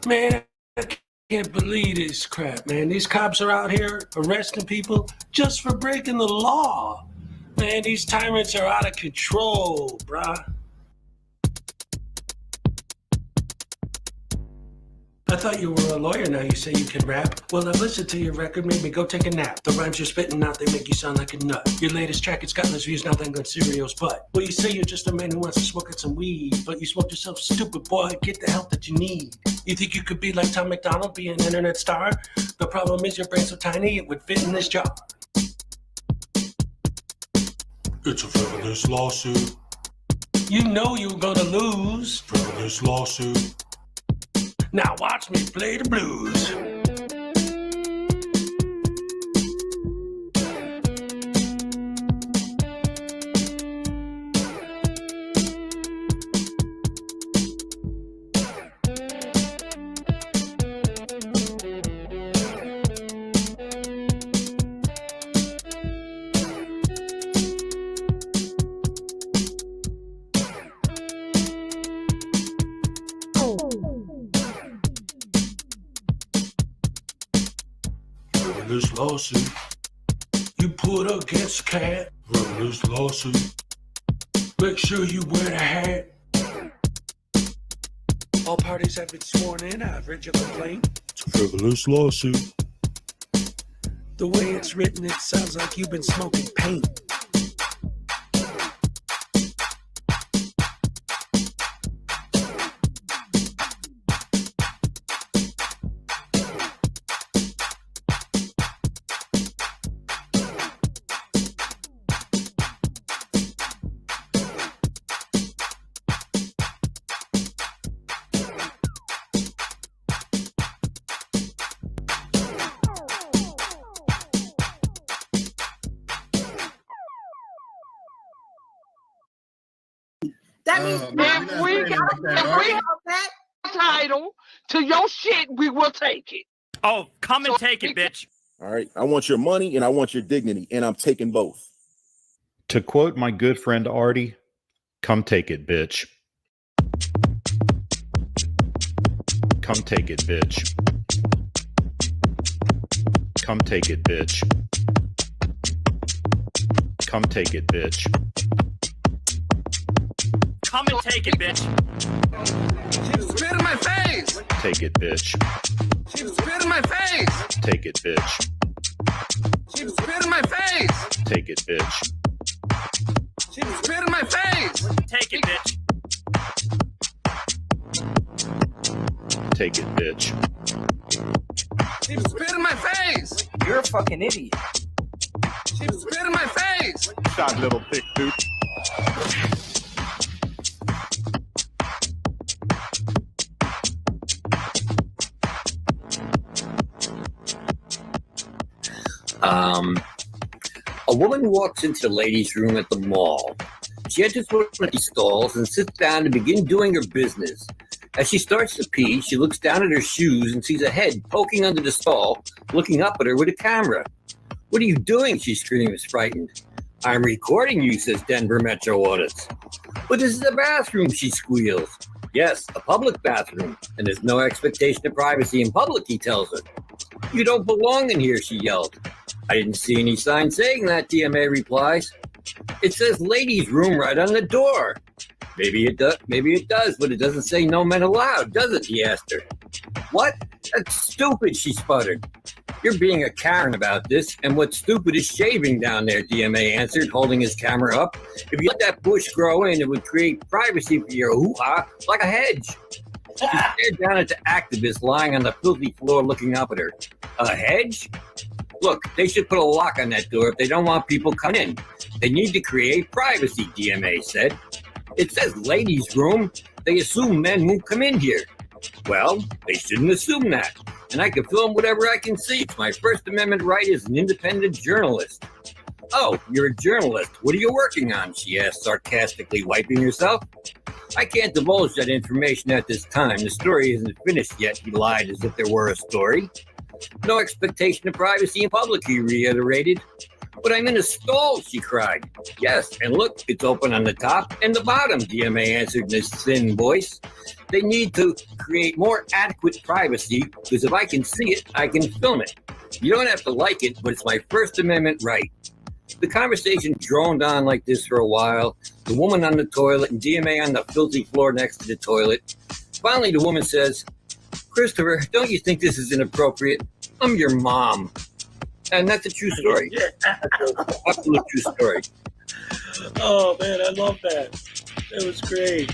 Man, I can't believe this crap, man. These cops are out here arresting people just for breaking the law. Man, these tyrants are out of control, bruh. I thought you were a lawyer, now you say you can rap. Well, I've listened to your record, made me go take a nap. The rhymes you're spitting out, they make you sound like a nut. Your latest track, it's got less views now than Cereal's butt. Well, you say you're just a man who wants to smoke at some weed, but you smoked yourself stupid, boy, get the help that you need. You think you could be like Tom McDonald, be an internet star? The problem is your brain's so tiny, it would fit in this jar. It's a frivolous lawsuit. You know you're gonna lose. Frivolous lawsuit. Now watch me play the blues. Frivolous lawsuit. You put against cat. Frivolous lawsuit. Make sure you wear the hat. All parties have been sworn in. I've read your complaint. It's a frivolous lawsuit. The way it's written, it sounds like you've been smoking paint. That means if we have that title to your shit, we will take it. Oh, come and take it, bitch. All right. I want your money and I want your dignity, and I'm taking both. To quote my good friend Artie, come take it, bitch. Come take it, bitch. Come take it, bitch. Come take it, bitch. Come and take it, bitch. She was spit in my face. Take it, bitch. She was spit in my face. Take it, bitch. She was spit in my face. Take it, bitch. She was spit in my face. Take it, bitch. Take it, bitch. She was spit in my face. You're a fucking idiot. She was spit in my face. Shot little thick dude. A woman walks into the ladies' room at the mall. She enters one of these stalls and sits down to begin doing her business. As she starts to pee, she looks down at her shoes and sees a head poking under the stall, looking up at her with a camera. "What are you doing?" she screams, frightened. "I'm recording you," says Denver Metro Audits. "But this is a bathroom," she squeals. "Yes, a public bathroom, and there's no expectation of privacy in public," he tells her. "You don't belong in here," she yelled. "I didn't see any sign saying that," DMA replies. "It says ladies' room right on the door." Maybe it does, but it doesn't say no men allowed, does it?" he asked her. "What? That's stupid," she sputtered. "You're being a Karen about this, and what's stupid is shaving down there," DMA answered, holding his camera up. "If you let that bush grow in, it would create privacy for your hoo-ha like a hedge." She stared down at the activist lying on the filthy floor looking up at her. "A hedge? Look, they should put a lock on that door if they don't want people coming in. They need to create privacy," DMA said. "It says ladies' room. They assume men won't come in here." "Well, they shouldn't assume that. And I can film whatever I can see. It's my First Amendment right as an independent journalist." "Oh, you're a journalist. What are you working on?" she asked, sarcastically wiping herself. "I can't divulge that information at this time. The story isn't finished yet," he lied as if there were a story. "No expectation of privacy in public," he reiterated. But I'm in a stall, she cried. Yes, and look, it's open on the top and the bottom, DMA answered in his thin voice. They need to create more adequate privacy because if I can see it, I can film it. You don't have to like it, but it's my First Amendment right. The conversation droned on like this for a while. The woman on the toilet and DMA on the filthy floor next to the toilet. Finally, the woman says, Christopher, don't you think this is inappropriate? I'm your mom. And that's a true story. Absolute true story. Oh, man, I love that. That was great.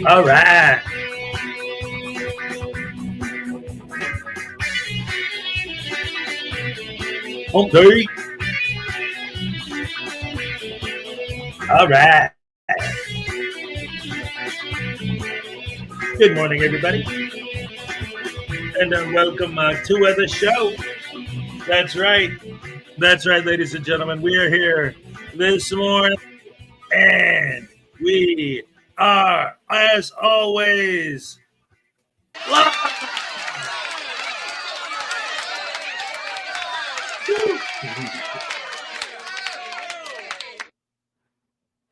All right. Okay. All right. Good morning, everybody. And welcome to the show. That's right. That's right, ladies and gentlemen. We are here this morning, and we are, as always, live.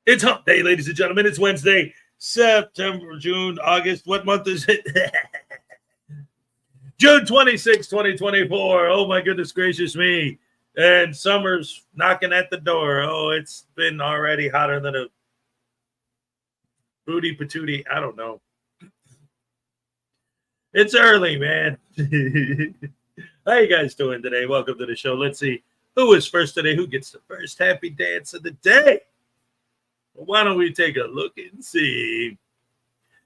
It's Hump Day, ladies and gentlemen. It's Wednesday, September, June, August. What month is it? June 26, 2024. Oh, my goodness gracious me. And summer's knocking at the door. Oh, it's been already hotter than a booty patootie. I don't know. It's early, man. How you guys doing today? Welcome to the show. Let's see who is first today. Who gets the first happy dance of the day? Well, why don't we take a look and see?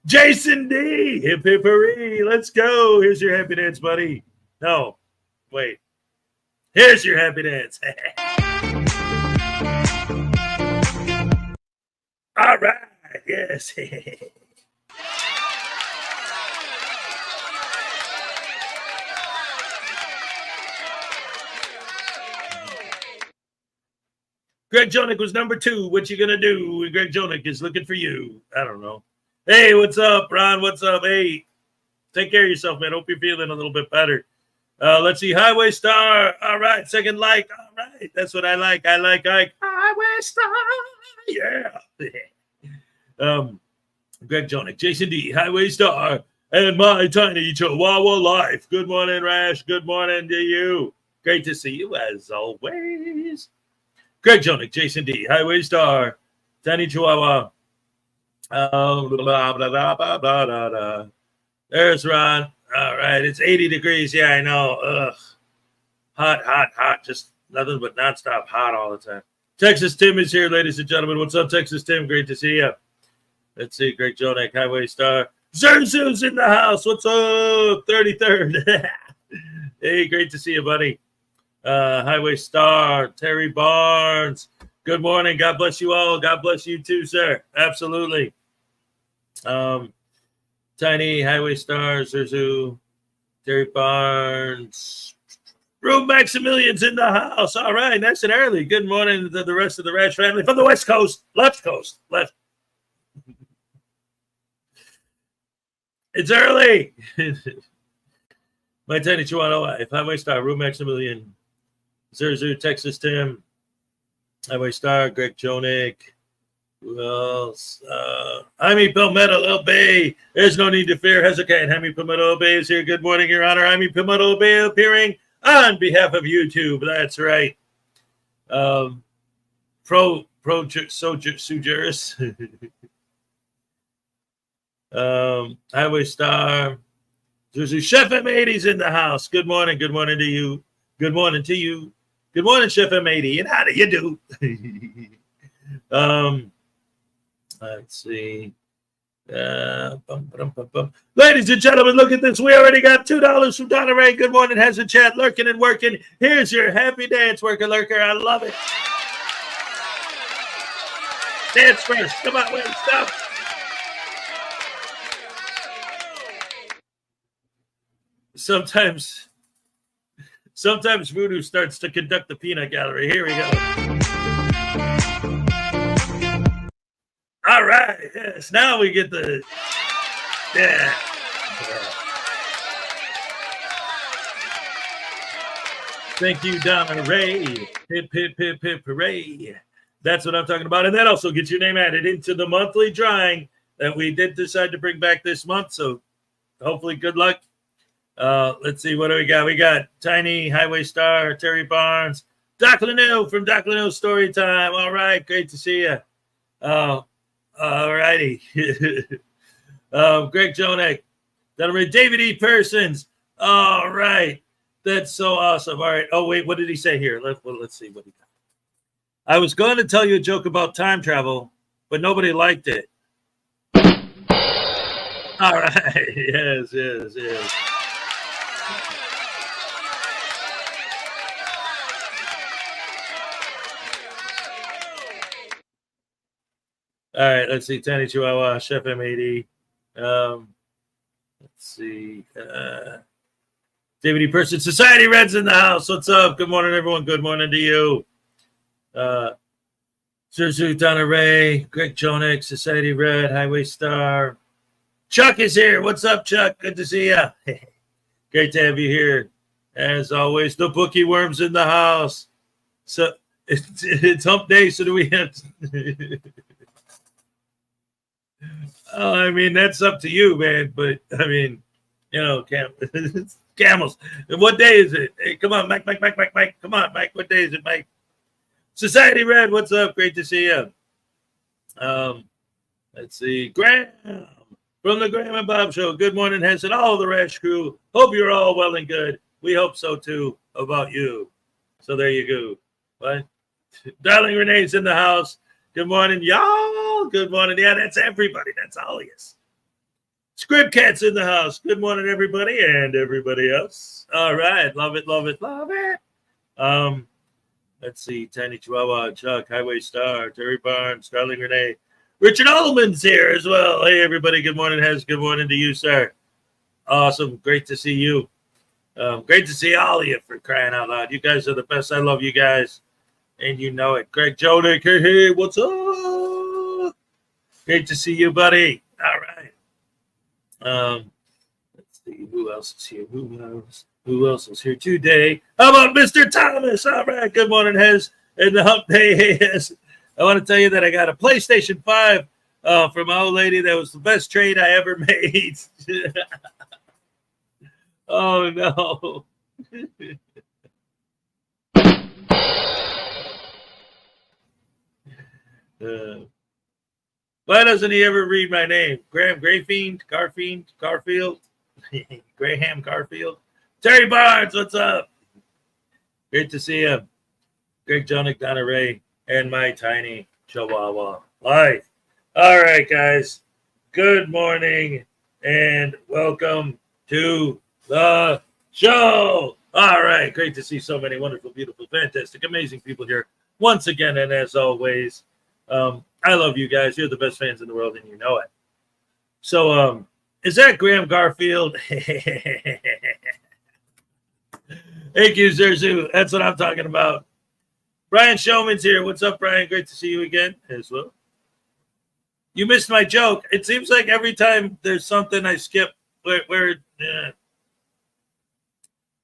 Jason D. Hip hip hooray. Let's go. Here's your happy dance, buddy. No, wait. Here's your happy dance. All right. Yes. Greg Jonick was number 2. What you gonna do? Greg Jonick is looking for you. I don't know. Hey, what's up, Ron? What's up? Hey, take care of yourself, man. Hope you're feeling a little bit better. Let's see. Highway Star. All right. Second like. All right. That's what I like. I like Highway Star. Yeah. Greg Jonick, Jason D, Highway Star, and my tiny Chihuahua life. Good morning, Rash. Good morning to you. Great to see you as always. Greg Jonick, Jason D, Highway Star, tiny Chihuahua. There's Ron. All right, it's 80 degrees. Yeah, I know. Ugh. Hot. Just nothing but nonstop hot all the time. Texas Tim is here, ladies and gentlemen. What's up, Texas Tim? Great to see you. Let's see, Greg Jonick, Highway Star. Zerzu's in the house. What's up? 33rd. Hey, great to see you, buddy. Highway Star, Terry Barnes. Good morning. God bless you all. God bless you too, sir. Absolutely. Tiny, Highway Star, Zerzu, Terry Barnes. Rube Maximilian's in the house. All right, nice and early. Good morning to the rest of the Rash family from the West Coast, left coast, left. It's early. My tiny Chihuahua wife, Highway Star, Rube Maximilian, Zerzu, Texas Tim, Highway Star, Greg Jonick. Who else? Jaime Palmetto, El Bay. There's no need to fear. Hezokuai and Jaime Palmetto, El Bay is here. Good morning, Your Honor. Jaime Palmetto, El Bay appearing on behalf of YouTube. That's right. Sujuris. Highway Star. There's Chef M80's in the house. Good morning. Good morning to you. Good morning to you. Good morning, Chef M80. And how do you do? Let's see. Ladies and gentlemen, look at this. We already got $2 from Donna Ray. Good morning. Has a chat lurking and working. Here's your happy dance, worker lurker. I love it. Dance first. Come on, wait, stop. Sometimes voodoo starts to conduct the peanut gallery. Here we go. All right. Yes. Now we get the. Yeah. Thank you, Donna Ray. Hip, hip, hip, hip, hooray. That's what I'm talking about. And that also gets your name added into the monthly drawing that we did decide to bring back this month. So hopefully, good luck. Let's see, what do we got? We got Tiny, Highway Star, Terry Barnes, Doc Lano from Doc Lano's Story Time. All right, great to see you. All righty. Greg Jonick, David E. Persons. All right, that's so awesome. All right. Oh wait, what did he say here? Let's see what he got. I was going to tell you a joke about time travel, but nobody liked it. All right. Yes. All right, let's see. Tiny Chihuahua, Chef M80. Let's see. Activity person, Society Red's in the house. What's up? Good morning, everyone. Good morning to you. Suzu, Donna Ray, Greg Jonik, Society Red, Highway Star. Chuck is here. What's up, Chuck? Good to see you. Great to have you here. As always, the Bookie Worm's in the house. So it's hump day, so do we have to... Oh, I mean, that's up to you, man. But, I mean, you know, camels. And what day is it? Hey, come on, Mike. Come on, Mike. What day is it, Mike? Society Red, what's up? Great to see you. Let's see. Graham from the Graham and Bob Show. Good morning, Hess, and all the Rash crew. Hope you're all well and good. We hope so, too, about you. So there you go. What? Darling Renee's in the house. Good morning, y'all. Good morning. Yeah, that's everybody. That's all of us. Script Cat's in the house. Good morning, everybody, and everybody else. All right. Love it, love it, love it. Let's see. Tiny Chihuahua, Chuck, Highway Star, Terry Barnes, Darling Renee. Richard Allman's here as well. Hey, everybody. Good morning, Hez. Good morning to you, sir. Awesome. Great to see you. Great to see all of you, for crying out loud. You guys are the best. I love you guys. And you know it. Greg Jodick, hey, what's up? Great to see you, buddy. All right. Let's see who else is here. Who else is here today? How about Mr. Thomas? All right. Good morning, Hez. And the hump day. Hey, Hez. I want to tell you that I got a PlayStation 5 from my old lady. That was the best trade I ever made. Oh, no. Why doesn't he ever read my name? Graham Grayfiend, Garfield, Graham Garfield. Terry Barnes, what's up? Great to see you. Greg Jonick, Donna Ray, and my tiny Chihuahua life. All right, guys. Good morning and welcome to the show. All right. Great to see so many wonderful, beautiful, fantastic, amazing people here once again. And as always, I love you guys. You're the best fans in the world, and you know it. So, is that Graham Garfield? Thank you, Zerzu. That's what I'm talking about. Brian Showman's here. What's up, Brian? Great to see you again as well. You missed my joke. It seems like every time there's something I skip where the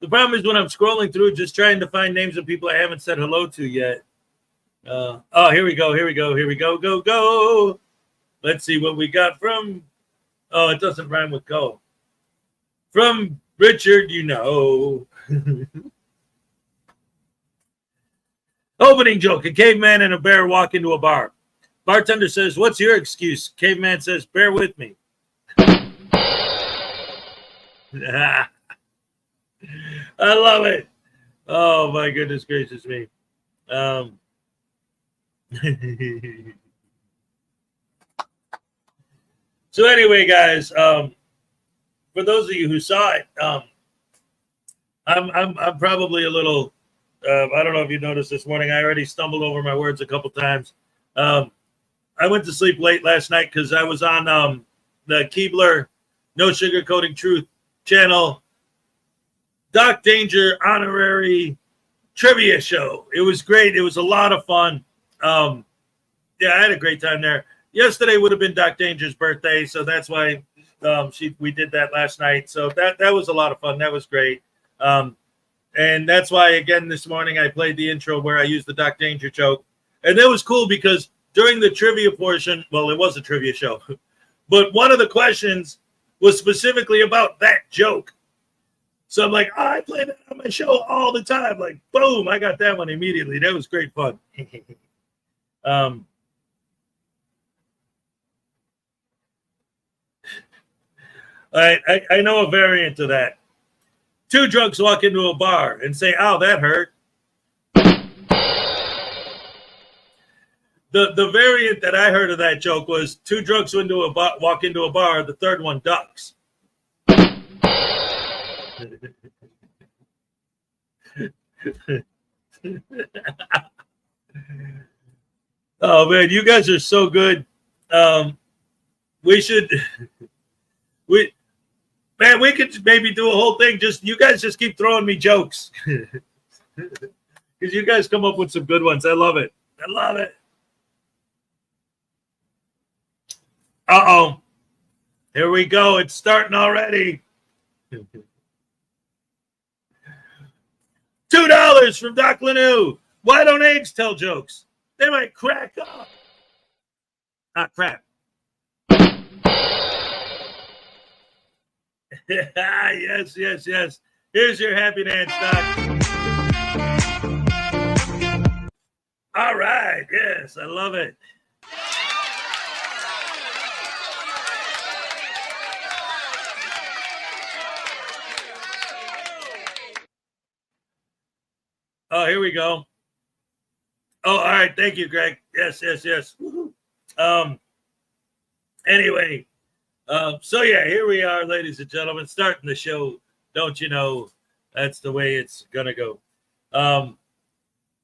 problem is when I'm scrolling through just trying to find names of people I haven't said hello to yet. Oh, here we go. Go. Let's see what we got from, oh, it doesn't rhyme with go. From Richard, you know. Opening joke. A caveman and a bear walk into a bar. Bartender says, what's your excuse? Caveman says, bear with me. I love it. Oh, my goodness gracious me. So anyway, guys, for those of you who saw it, I'm probably a little, I don't know if you noticed this morning, I already stumbled over my words a couple times. I went to sleep late last night because I was on the Keebler No Sugarcoating Truth channel, Doc Danger honorary trivia show. It was great. It was a lot of fun. Yeah, I had a great time there. Yesterday would have been Doc Danger's birthday, so that's why we did that last night. So that was a lot of fun. That was great. And that's why, again, this morning I played the intro where I used the Doc Danger joke. And that was cool because during the trivia portion, well, it was a trivia show, but one of the questions was specifically about that joke. So I'm like, I play that on my show all the time. Like, boom, I got that one immediately. That was great fun. I know a variant of that. Two drunks walk into a bar and say, ow, that hurt. The variant that I heard of that joke was two drunks walk into a bar, the third one ducks. Oh, man, you guys are so good. Man, we could maybe do a whole thing. Just you guys just keep throwing me jokes. Because you guys come up with some good ones. I love it. I love it. Uh-oh. Here we go. It's starting already. $2 from Doc Lanou. Why don't eggs tell jokes? They might crack up. Ah, crap. Yes. Here's your happy dance, Doc. All right. Yes, I love it. Oh, here we go. Oh, all right. Thank you, Greg. Yes. Woo-hoo. Anyway, so yeah, here we are, ladies and gentlemen, starting the show. Don't you know that's the way it's gonna go.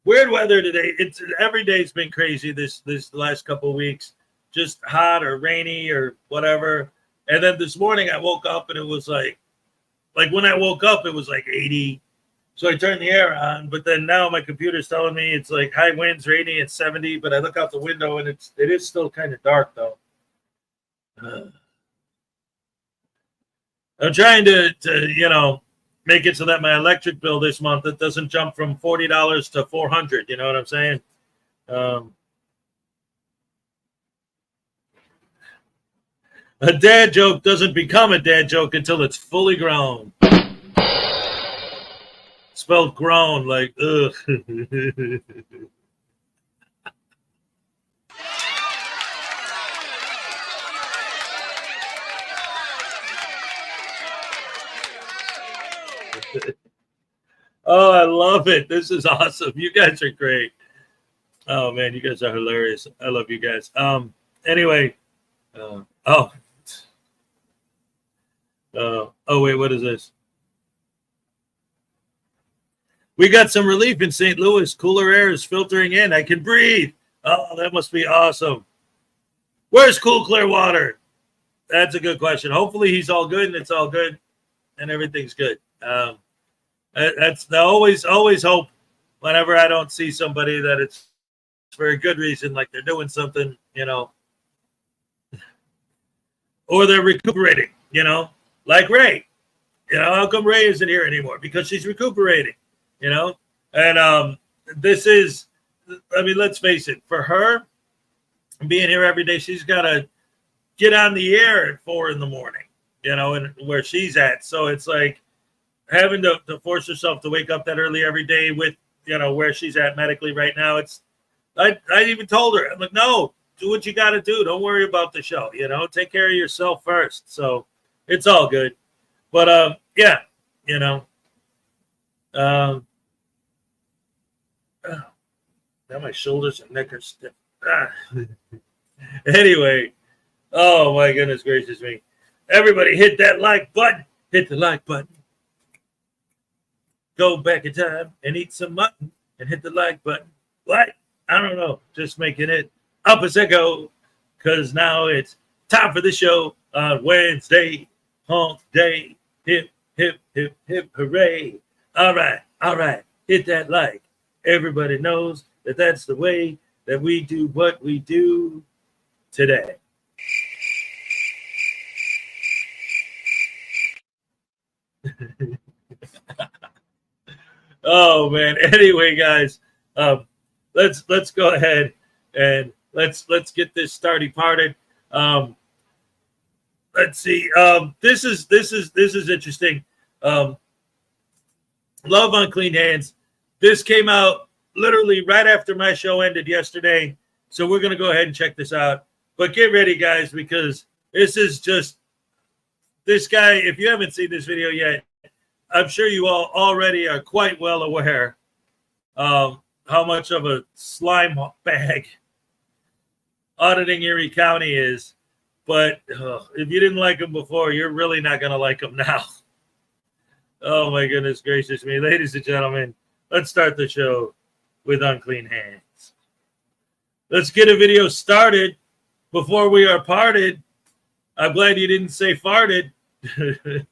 Weird weather today. It's every day's been crazy this last couple of weeks. Just hot or rainy or whatever. And then this morning I woke up and it was like when I woke up it was like 80. So I turned the air on, but then now my computer's telling me it's like high winds, rainy, and 70. But I look out the window and it is still kind of dark though. I'm trying to make it so that my electric bill this month it doesn't jump from $40 to $400. You know what I'm saying? A dad joke doesn't become a dad joke until it's fully grown. Spelled grown like ugh. Oh, I love it. This is awesome. You guys are great. Oh man, you guys are hilarious. I love you guys. Anyway, oh wait, what is this? We got some relief in St. Louis. Cooler air is filtering in. I can breathe. Oh, that must be awesome. Where's cool, clear water? That's a good question. Hopefully he's all good and it's all good and everything's good. That's I always hope whenever I don't see somebody that it's for a good reason, like they're doing something, or they're recuperating, like Ray. How come Ray isn't here anymore? Because she's recuperating, and this is, let's face it, for her being here every day, she's got to get on the air at 4 a.m, and where she's at. So it's like having to force herself to wake up that early every day with, where she's at medically right now. I even told her, I'm like, no, do what you got to do. Don't worry about the show, take care of yourself first. So it's all good. But, yeah, now my shoulders and neck are stiff. Anyway, oh my goodness gracious me. Everybody hit that like button. Hit the like button. Go back in time and eat some mutton and hit the like button. What? I don't know. Just making it up as I go, because now it's time for the show on Wednesday. Hump day. Hip, hip, hip, hip, hooray. All right. Hit that like. Everybody knows that that's the way that we do what we do today. Oh man. Anyway, guys, let's go ahead and let's get this parted. Let's see. This is interesting. Love on Clean Hands. This came out literally right after my show ended yesterday. So we're gonna go ahead and check this out. But get ready, guys, because this is just this guy. If you haven't seen this video yet, I'm sure you all already are quite well aware of how much of a slime bag auditing Erie County is. But if you didn't like him before, you're really not going to like him now. Oh, my goodness gracious me. Ladies and gentlemen, let's start the show with Unclean Hands. Let's get a video started before we are parted. I'm glad you didn't say farted. Good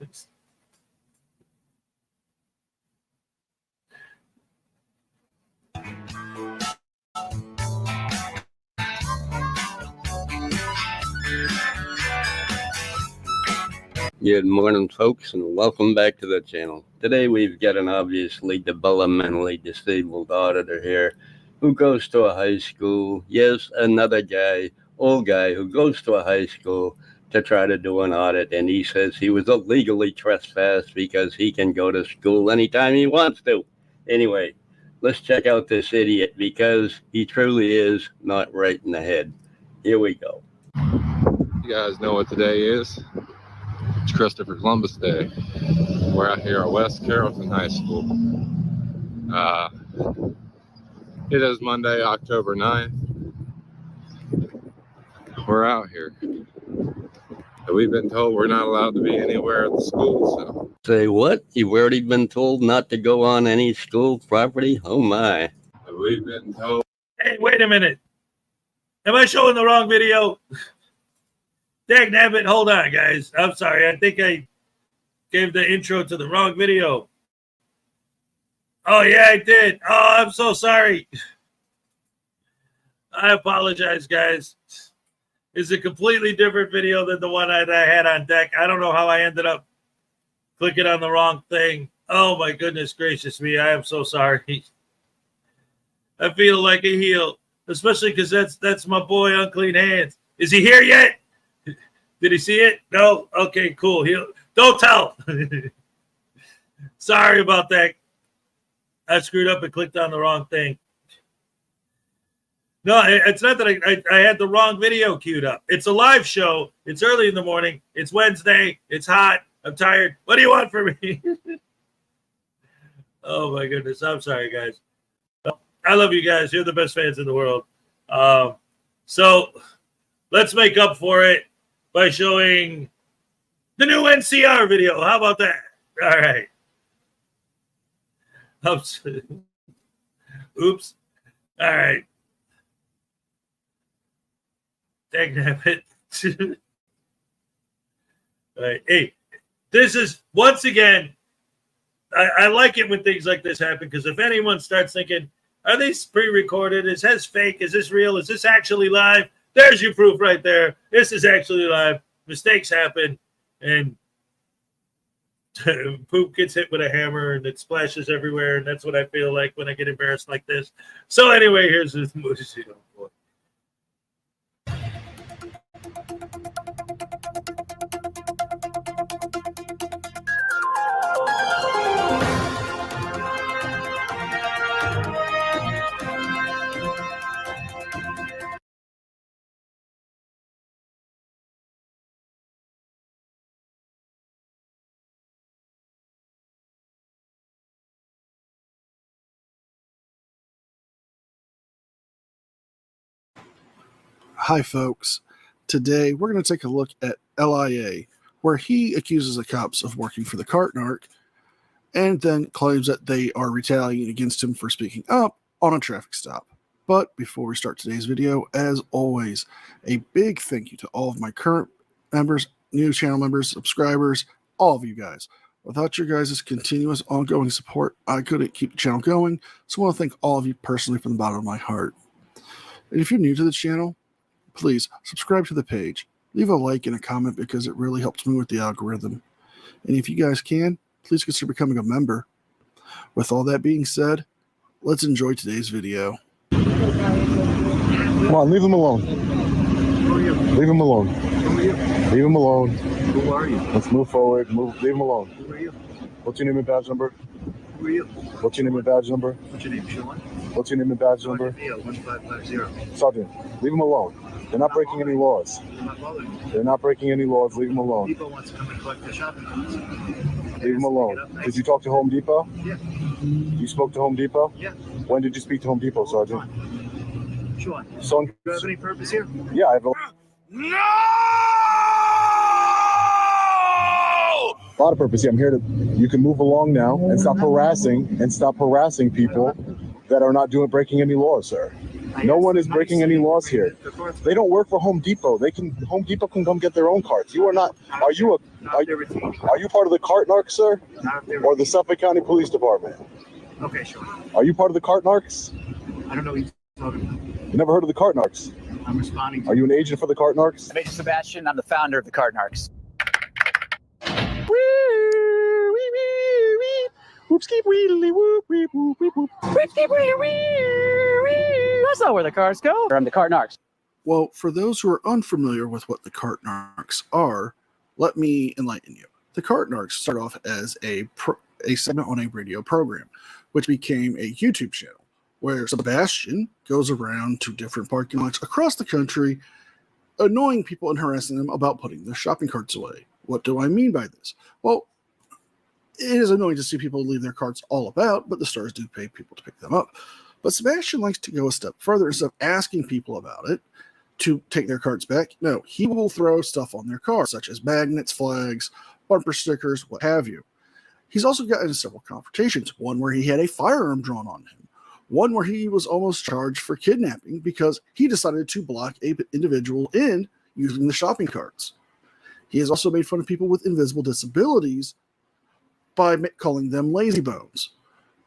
morning, folks, and welcome back to the channel. Today we've got an obviously developmentally disabled auditor here who goes to a high school. Yes, another guy, old guy, who goes to a high school to try to do an audit, and he says he was illegally trespassed because he can go to school anytime he wants to. Anyway, let's check out this idiot because he truly is not right in the head. Here we go. You guys know what today is? It's Christopher Columbus Day. We're out here at West Carrollton High School. It is Monday, October 9th. We're out here. We've been told we're not allowed to be anywhere at the school. So. Say what? You've already been told not to go on any school property? Oh my. We've been told. Hey, wait a minute. Am I showing the wrong video? Dagnabbit, hold on, guys. I'm sorry. I think I gave the intro to the wrong video. Oh, yeah, I did. Oh, I'm so sorry. I apologize, guys. It's a completely different video than the one that I had on deck. I don't know how I ended up clicking on the wrong thing. Oh, my goodness gracious me. I am so sorry. I feel like a heel, especially because that's my boy, Unclean Hands. Is he here yet? Did he see it? No? Okay, cool. Don't tell. Sorry about that. I screwed up and clicked on the wrong thing. No, it's not that I had the wrong video queued up. It's a live show. It's early in the morning. It's Wednesday. It's hot. I'm tired. What do you want from me? Oh, my goodness. I'm sorry, guys. I love you guys. You're the best fans in the world. So let's make up for it by showing the new NCR video. How about that? All right. Oops. All right. Dagnabbit. All right. Hey, this is, once again, I like it when things like this happen, because if anyone starts thinking, are these pre-recorded? Is this fake? Is this real? Is this actually live? There's your proof right there. This is actually live. Mistakes happen, and poop gets hit with a hammer, and it splashes everywhere, and that's what I feel like when I get embarrassed like this. So anyway, here's this movie. Hi, folks. Today, we're going to take a look at LIA, where he accuses the cops of working for the cart narc and then claims that they are retaliating against him for speaking up on a traffic stop. But before we start today's video, as always, a big thank you to all of my current members, new channel members, subscribers, all of you guys. Without your guys' continuous ongoing support, I couldn't keep the channel going, so I want to thank all of you personally from the bottom of my heart. And if you're new to the channel, please subscribe to the page, leave a like and a comment because it really helps me with the algorithm. And if you guys can, please consider becoming a member. With all that being said, let's enjoy today's video. Come on, leave him alone. Who are you? Leave him alone. Who are you? Leave him alone. Who are you? Let's move forward. Leave him alone. Who are you? What's your name and badge number? Who are you? What's your name and badge number? What's your name, Sean? What's your name and badge number? 1550. Sergeant, leave him alone. They're not breaking any laws. They're not bothering me. They're not breaking any laws. Leave him alone. Depot wants to come and collect their shopping carts. Leave him alone. Did you talk to Home Depot? Yeah. You spoke to Home Depot? Yeah. When did you speak to Home Depot, Sergeant? Sean, Son, do you have any purpose here? yeah, I have a lot of purpose. Yeah, I'm here to. You can move along now and stop harassing people that are not breaking any laws, sir. No one is breaking any laws here. They don't work for Home Depot. Home Depot can come get their own carts. You are not. Are you part of the cart narcs, sir, or the Suffolk County Police Department? Okay, sure. Are you part of the cart narcs? I don't know what you're talking about. You never heard of the cart narcs? I'm responding. Are you an agent for the cart narcs? I'm Agent Sebastian. I'm the founder of the Cart Narcs. That's not where the cars go. I'm the Cart Narcs. Well, for those who are unfamiliar with what the cart narcs are, let me enlighten you. The cart narcs start off as a segment on a radio program, which became a YouTube channel, where Sebastian goes around to different parking lots across the country, annoying people and harassing them about putting their shopping carts away. What do I mean by this? Well, it is annoying to see people leave their carts all about, but the stores do pay people to pick them up. But Sebastian likes to go a step further. Instead of asking people about it to take their carts back, no, he will throw stuff on their car, such as magnets, flags, bumper stickers, what have you. He's also gotten into several confrontations, one where he had a firearm drawn on him, one where he was almost charged for kidnapping because he decided to block an individual in using the shopping carts. He has also made fun of people with invisible disabilities by calling them lazy bones.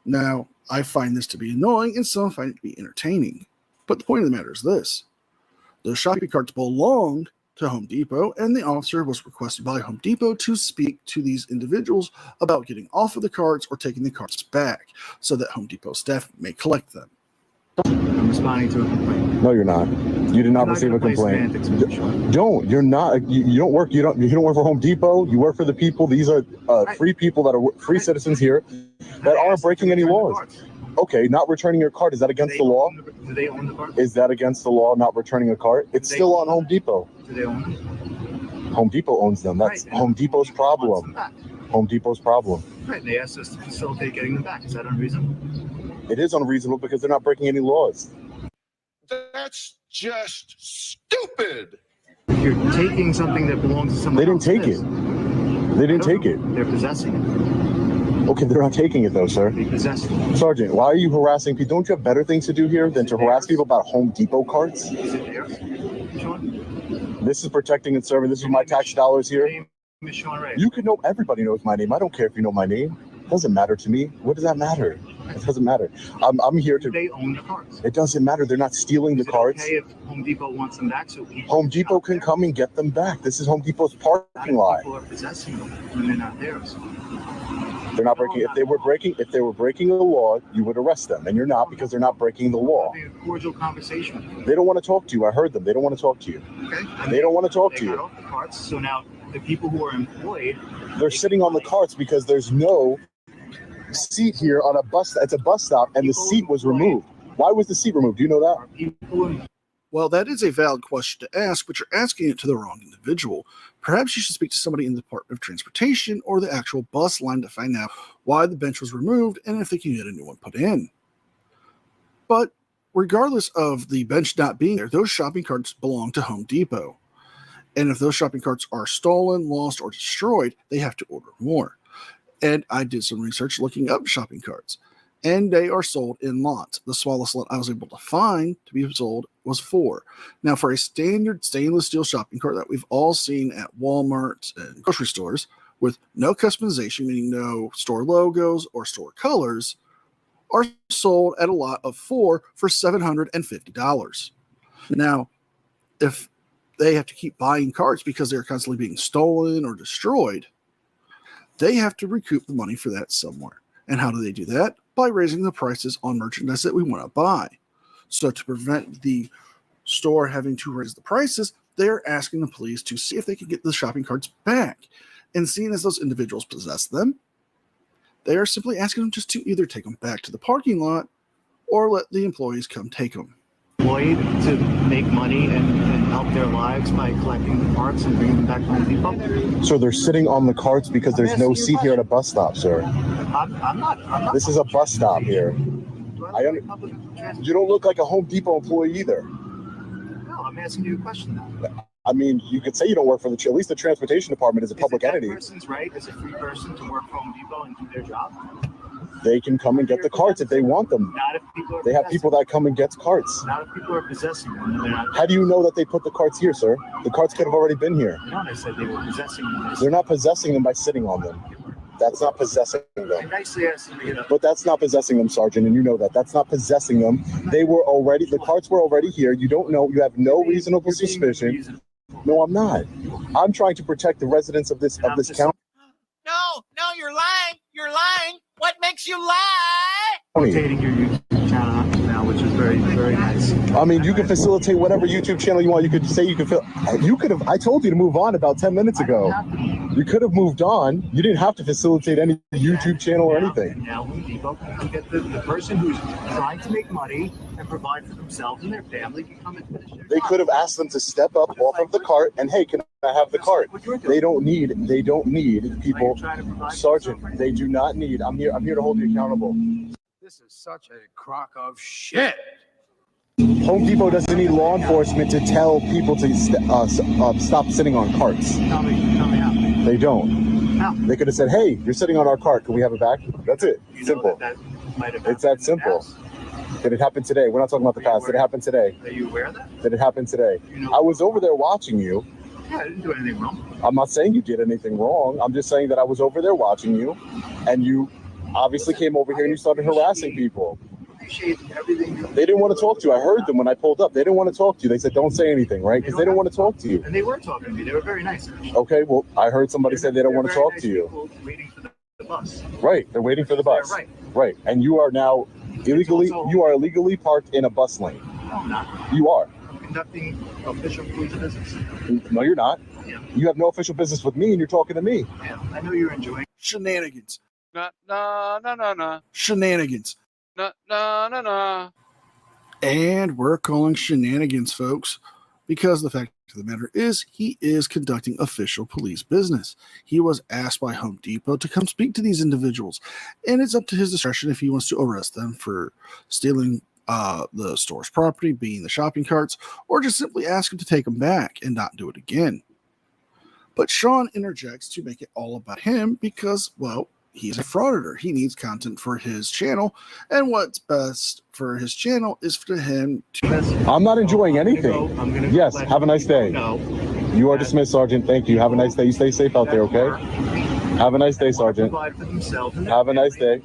Now, I find this to be annoying and some find it to be entertaining. But the point of the matter is this. The shopping carts belonged to Home Depot, and the officer was requested by Home Depot to speak to these individuals about getting off of the carts or taking the carts back so that Home Depot staff may collect them. I'm responding to a complaint. No, you're not. You did not receive a complaint. Don't. You're not. You don't work. You don't work for Home Depot. You work for the people. These are free people that are free citizens here that aren't breaking any laws. Okay, not returning your cart, is that against the law? Do they own the cart? Is that against the law, not returning a cart? It's still on Home Depot. Do they own them? Home Depot owns them. That's Home Depot's problem. Home Depot's problem. Right, they asked us to facilitate getting them back. Is that unreasonable? It is unreasonable because they're not breaking any laws. That's just stupid. If you're taking something that belongs to someone They didn't take it. They didn't take it. They're possessing it. Okay, they're not taking it though, sir. They possess it. Sergeant, why are you harassing people? Don't you have better things to do here than to harass people about Home Depot carts? Is it theirs? Sean? This is protecting and serving. This is my tax dollars here. Name is Sean Ray. You could know. Everybody knows my name. I don't care if you know my name. It doesn't matter to me. What does that matter? It doesn't matter. I'm here to. They own the carts. It doesn't matter. They're not stealing the carts. Okay, if Home Depot wants them back, so Home Depot can come and get them back. This is Home Depot's parking lot. People are possessing them when they're not theirs. They're not breaking. If they were breaking the law, you would arrest them, and you're not because they're not breaking the law. Having a cordial conversation with them. They don't want to talk to you. I heard them. They don't want to talk to you. Okay. They don't want to talk They to got you. off the carts, so now the people who are employed, They're sitting on the carts because there's no seat here on a bus. It's a bus stop, and the seat was removed. Why was the seat removed? Do you know that? Well, that is a valid question to ask, but you're asking it to the wrong individual. Perhaps you should speak to somebody in the Department of Transportation or the actual bus line to find out why the bench was removed and if they can get a new one put in. But regardless of the bench not being there, those shopping carts belong to Home Depot. And if those shopping carts are stolen, lost, or destroyed, they have to order more. And I did some research looking up shopping carts, and they are sold in lots. The smallest lot I was able to find to be sold was 4. Now, for a standard stainless steel shopping cart that we've all seen at Walmart and grocery stores with no customization, meaning no store logos or store colors, are sold at a lot of 4 for $750. Now, if they have to keep buying carts because they're constantly being stolen or destroyed, they have to recoup the money for that somewhere. And how do they do that? By raising the prices on merchandise that we want to buy. So to prevent the store having to raise the prices, they're asking the police to see if they can get the shopping carts back. And seeing as those individuals possess them, they are simply asking them just to either take them back to the parking lot or let the employees come take them. employed to make money and help their lives by collecting the carts and bringing them back to Home Depot? So they're sitting on the carts because there's no seat here at a bus stop, sir. I'm not. This is a bus stop here. You don't look like a Home Depot employee either. No, I'm asking you a question now. I mean, you could say you don't work for at least the transportation department is a public entity. Is it that person's right as a free person to work for Home Depot and do their job? They can come and get the carts if they want them. Not if people are They have people that come and get carts. Not if people are possessing them. They're not. How do you know that they put the carts here, sir? The carts could have already been here. No, they said they were possessing them. They're not possessing them by sitting on them. That's not possessing I them. nicely asked them to get up. But that's not possessing them, Sergeant, and you know that. That's not possessing them. The carts were already here. You don't know. You have no reasonable suspicion. No, I'm not. I'm trying to protect the residents of this county. No, you're lying. You're lying. What makes you lie? Rotating your YouTube channel now, which is very, very nice. I mean, you can facilitate whatever YouTube channel you want. You could say you could have. I told you to move on about 10 minutes ago. You could have moved on. You didn't have to facilitate any YouTube channel or anything. Now, Depot can get the person who's trying to make money and provide for themselves and their family can come and finish their They could have asked them to step up off of the cart and, hey, can I have the cart? They don't need people. Sergeant, they do not need. I'm here to hold you accountable. This is such a crock of shit. Home Depot doesn't need law enforcement to tell people to stop sitting on carts. Tell me how. They don't. How? They could have said, hey, you're sitting on our cart. Can we have it back? That's it. Simple. That might have It's that simple. Did it happen today? We're not talking about the past. Did it happen today? Are you aware of that? Did it happen today? I was over there watching you. Yeah, I didn't do anything wrong. I'm not saying you did anything wrong. I'm just saying that I was over there watching you, and you obviously came over here and you started harassing people. Appreciate everything. They didn't want to talk to you. I heard them when I pulled up. They didn't want to talk to you. They said, don't say anything, right? Because they didn't want to talk to you. And they were talking to me. They were very nice. Okay, well, I heard somebody say they don't want to talk to you. Waiting for the bus. Right, they're waiting for the bus. Right. Right, and you are now illegally parked in a bus lane. No, I'm not. You are. I'm conducting official police business. No, you're not. Yeah. You have no official business with me, and you're talking to me. Yeah, I know you're enjoying Shenanigans. No. Shenanigans. No. And we're calling shenanigans, folks, because the fact of the matter is he is conducting official police business. He was asked by Home Depot to come speak to these individuals, and it's up to his discretion if he wants to arrest them for stealing the store's property, being the shopping carts, or just simply ask him to take them back and not do it again. But Sean interjects to make it all about him because, well, he's a frauditor. He needs content for his channel, and what's best for his channel is for him to... I'm not enjoying anything. Yes, have a nice day. You are dismissed, Sergeant. Thank you. Have a nice day. You stay safe out there, okay? Have a nice day, Sergeant. Have a nice day.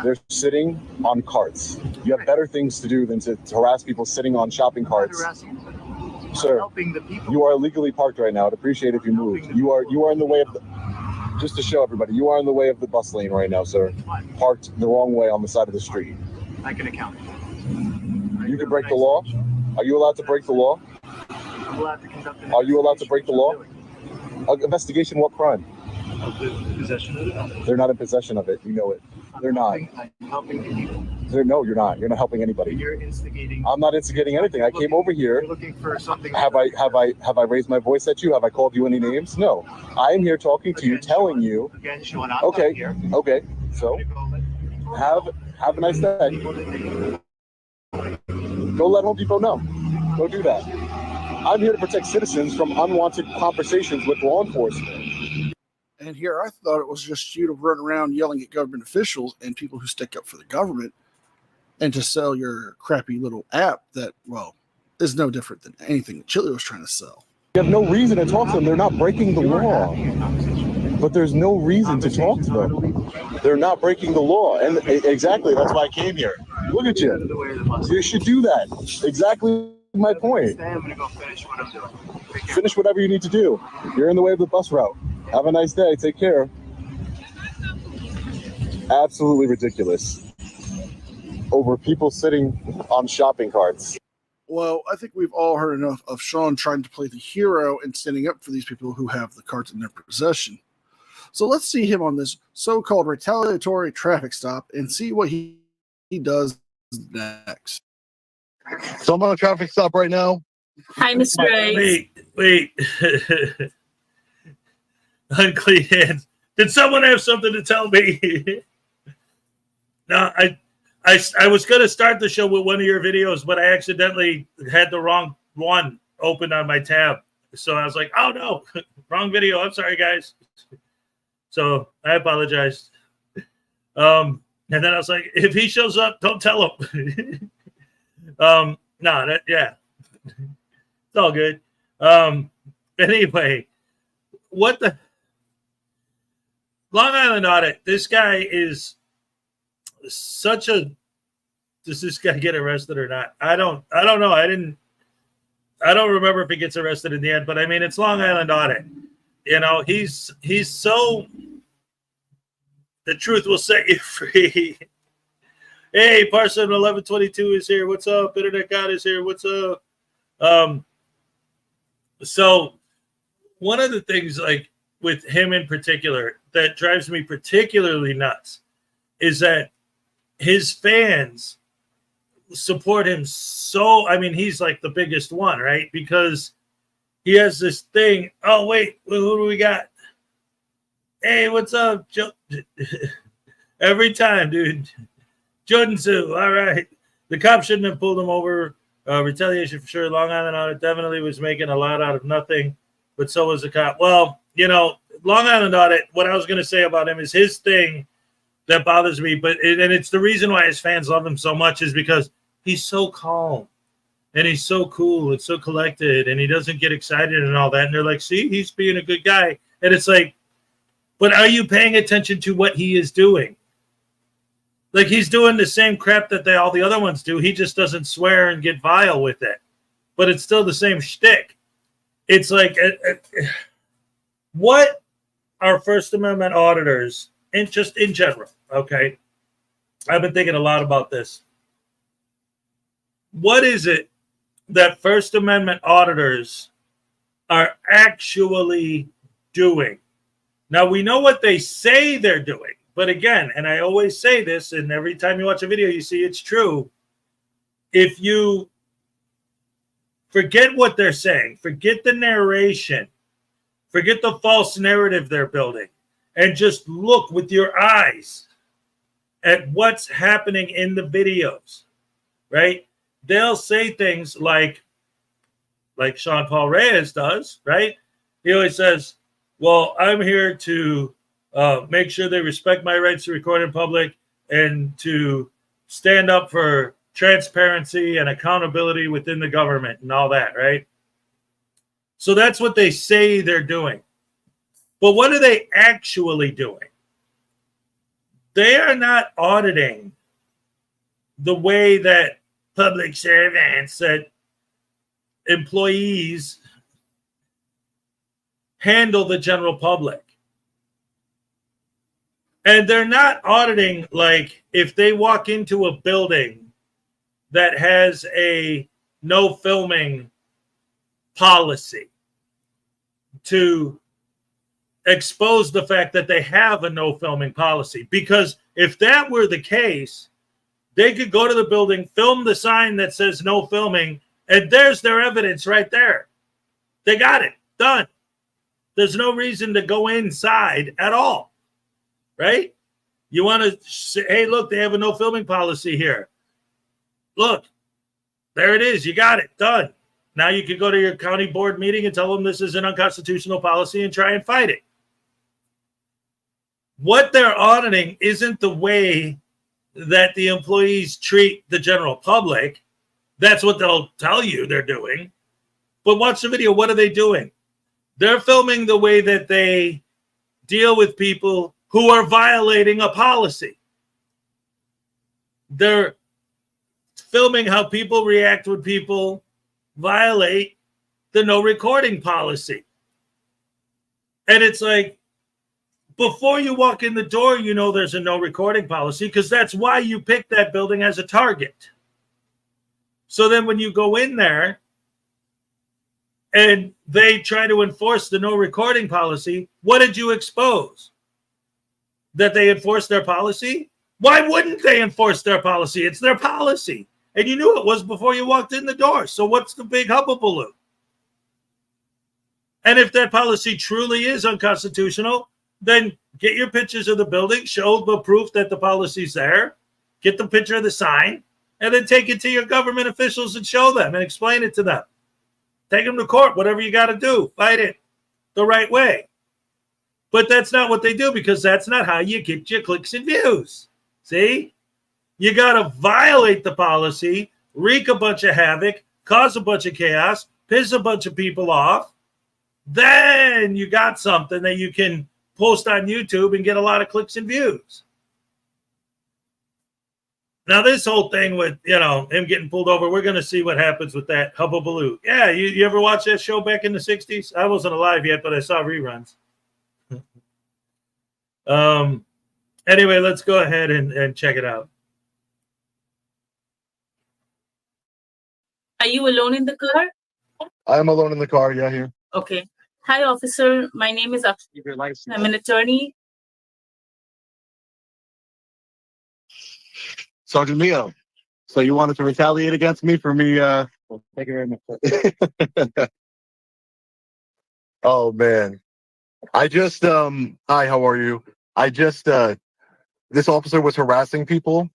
They're sitting on carts. You have better things to do than to harass people sitting on shopping carts. Sir, you are illegally parked right now. I'd appreciate if you moved. You are in the way of the... Just to show everybody, you are in the way of the bus lane right now, sir. Parked the wrong way on the side of the street. I can account. You can break the law? Are you allowed to break the law? I'm allowed to conduct an Are you allowed to break the law? Investigation, what crime? of the possession of it. They're not in possession of it. You know it. They're not. I'm helping the people. No, you're not. You're not helping anybody. You're instigating. I'm not instigating anything. I came over here. You're looking for something. Have I raised my voice at you? Have I called you any names? No. I am here talking to you, telling you. Again, Sean, I'm okay. not here. Okay. So have a nice day. Go let Home Depot know. Go do that. I'm here to protect citizens from unwanted conversations with law enforcement. And here I thought it was just you to run around yelling at government officials and people who stick up for the government and to sell your crappy little app that, well, is no different than anything that Chili was trying to sell. You have no reason to talk to them. They're not breaking the law. But there's no reason to talk to them. They're not breaking the law. And exactly, that's why I came here. Look at you. You should do that. Exactly my point. I'm going to go finish what I'm doing. Finish whatever you need to do. You're in the way of the bus route. Have a nice day. Take care. Absolutely ridiculous. Over people sitting on shopping carts. Well, I think we've all heard enough of Sean trying to play the hero and standing up for these people who have the carts in their possession. So let's see him on this so-called retaliatory traffic stop and see what he does next. So I'm on a traffic stop right now. Hi, Mr. Rice. Wait. Unclean hands. Did someone have something to tell me? No, I was going to start the show with one of your videos, but I accidentally had the wrong one open on my tab. So I was like, oh no, wrong video. I'm sorry, guys. So I apologize. And then I was like, if he shows up, don't tell him. Yeah, it's all good. Anyway, what the Long Island Audit? This guy is such a. Does this guy get arrested or not? I don't know. I don't remember if he gets arrested in the end, but I mean, it's Long Island Audit. You know, he's so. The truth will set you free. Hey, Parson 1122 is here. What's up? Internet God is here. What's up? So one of the things, like with him in particular, that drives me particularly nuts is that his fans support him so. I mean, he's like the biggest one, right? Because he has this thing. Oh, wait, who do we got? Hey, what's up? Every time, dude. Junsu, all right. The cops shouldn't have pulled him over. Retaliation for sure. Long Island Audit definitely was making a lot out of nothing, but so was the cop. Well, you know, Long Island Audit, what I was going to say about him is his thing that bothers me, and it's the reason why his fans love him so much is because he's so calm and he's so cool and so collected and he doesn't get excited and all that. And they're like, see, he's being a good guy. And it's like, but are you paying attention to what he is doing? Like, he's doing the same crap that all the other ones do. He just doesn't swear and get vile with it. But it's still the same shtick. It's like, what are First Amendment auditors, and just in general, okay? I've been thinking a lot about this. What is it that First Amendment auditors are actually doing? Now, we know what they say they're doing. But again, and I always say this, and every time you watch a video, you see it's true. If you forget what they're saying, forget the narration, forget the false narrative they're building, and just look with your eyes at what's happening in the videos, right? They'll say things like Sean Paul Reyes does, right? He always says, well, I'm here to make sure they respect my rights to record in public and to stand up for transparency and accountability within the government and all that, right? So that's what they say they're doing. But what are they actually doing? They are not auditing the way that public servants, that employees handle the general public. And they're not auditing, like, if they walk into a building that has a no filming policy to expose the fact that they have a no filming policy. Because if that were the case, they could go to the building, film the sign that says no filming, and there's their evidence right there. They got it. Done. There's no reason to go inside at all. Right? You want to say, hey, look, they have a no filming policy here. Look, there it is. You got it. Done. Now you can go to your county board meeting and tell them this is an unconstitutional policy and try and fight it. What they're auditing isn't the way that the employees treat the general public. That's what they'll tell you they're doing. But watch the video. What are they doing? They're filming the way that they deal with people who are violating a policy. They're filming how people react when people violate the no recording policy. And it's like, before you walk in the door, you know there's a no recording policy because that's why you picked that building as a target. So then when you go in there and they try to enforce the no recording policy, what did you expose? That they enforce their policy? Why wouldn't they enforce their policy? It's their policy. And you knew it was before you walked in the door. So what's the big hubbubaloo? And if that policy truly is unconstitutional, then get your pictures of the building, show the proof that the policy's there, get the picture of the sign, and then take it to your government officials and show them and explain it to them. Take them to court, whatever you got to do. Fight it the right way. But that's not what they do because that's not how you get your clicks and views. See? You got to violate the policy, wreak a bunch of havoc, cause a bunch of chaos, piss a bunch of people off. Then you got something that you can post on YouTube and get a lot of clicks and views. Now, this whole thing with, him getting pulled over, we're going to see what happens with that hubbubaloo. Yeah, you ever watch that show back in the 60s? I wasn't alive yet, but I saw reruns. Anyway, let's go ahead and check it out. Are you alone in the car? I am alone in the car. Yeah, here. Okay. Hi, officer. My name is Akshay. I'm an attorney. Sergeant Mio. So you wanted to retaliate against me for me? Well, thank you very much. Oh man, I just hi, how are you? I just this officer was harassing people.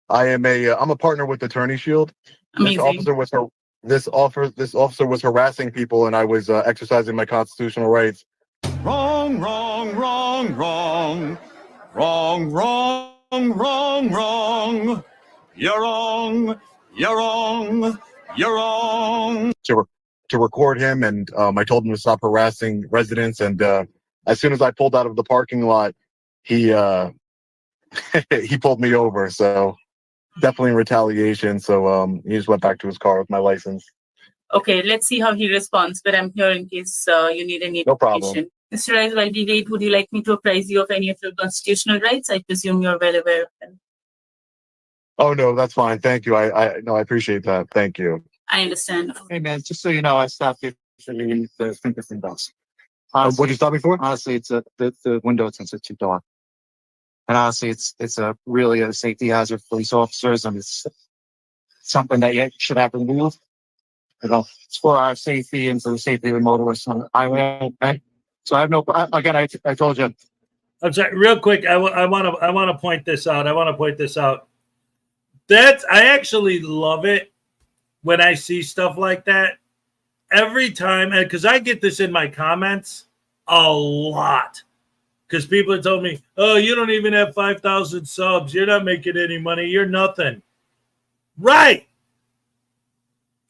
I'm a partner with Attorney Shield. Amazing. This officer was harassing people, and I was exercising my constitutional rights. Wrong, wrong, wrong, wrong, wrong, wrong, wrong, wrong. You're wrong. You're wrong. You're wrong. To record him, and I told him to stop harassing residents. And as soon as I pulled out of the parking lot, he he pulled me over. So definitely in retaliation. So he just went back to his car with my license. Okay, let's see how he responds. But I'm here in case you need any No problem. information. Mr. Rice, while we wait, would you like me to apprise you of any of your constitutional rights? I presume you're well aware of them. Oh no, that's fine. Thank you. I appreciate that. Thank you. I understand. Hey man, just so you know, I stopped you for the fingerprint box. What'd you stop me for? Honestly, it's the window sensor too dark. And honestly, it's a really a safety hazard for police officers, and it's something that you should have removed. It's for our safety and for the safety of the motorists on the highway. Okay? So I have no. Again, I told you. I'm sorry. Real quick, I want to point this out. I actually love it when I see stuff like that. Every time, because I get this in my comments a lot. Because people have told me, oh, you don't even have 5,000 subs. You're not making any money. You're nothing. Right.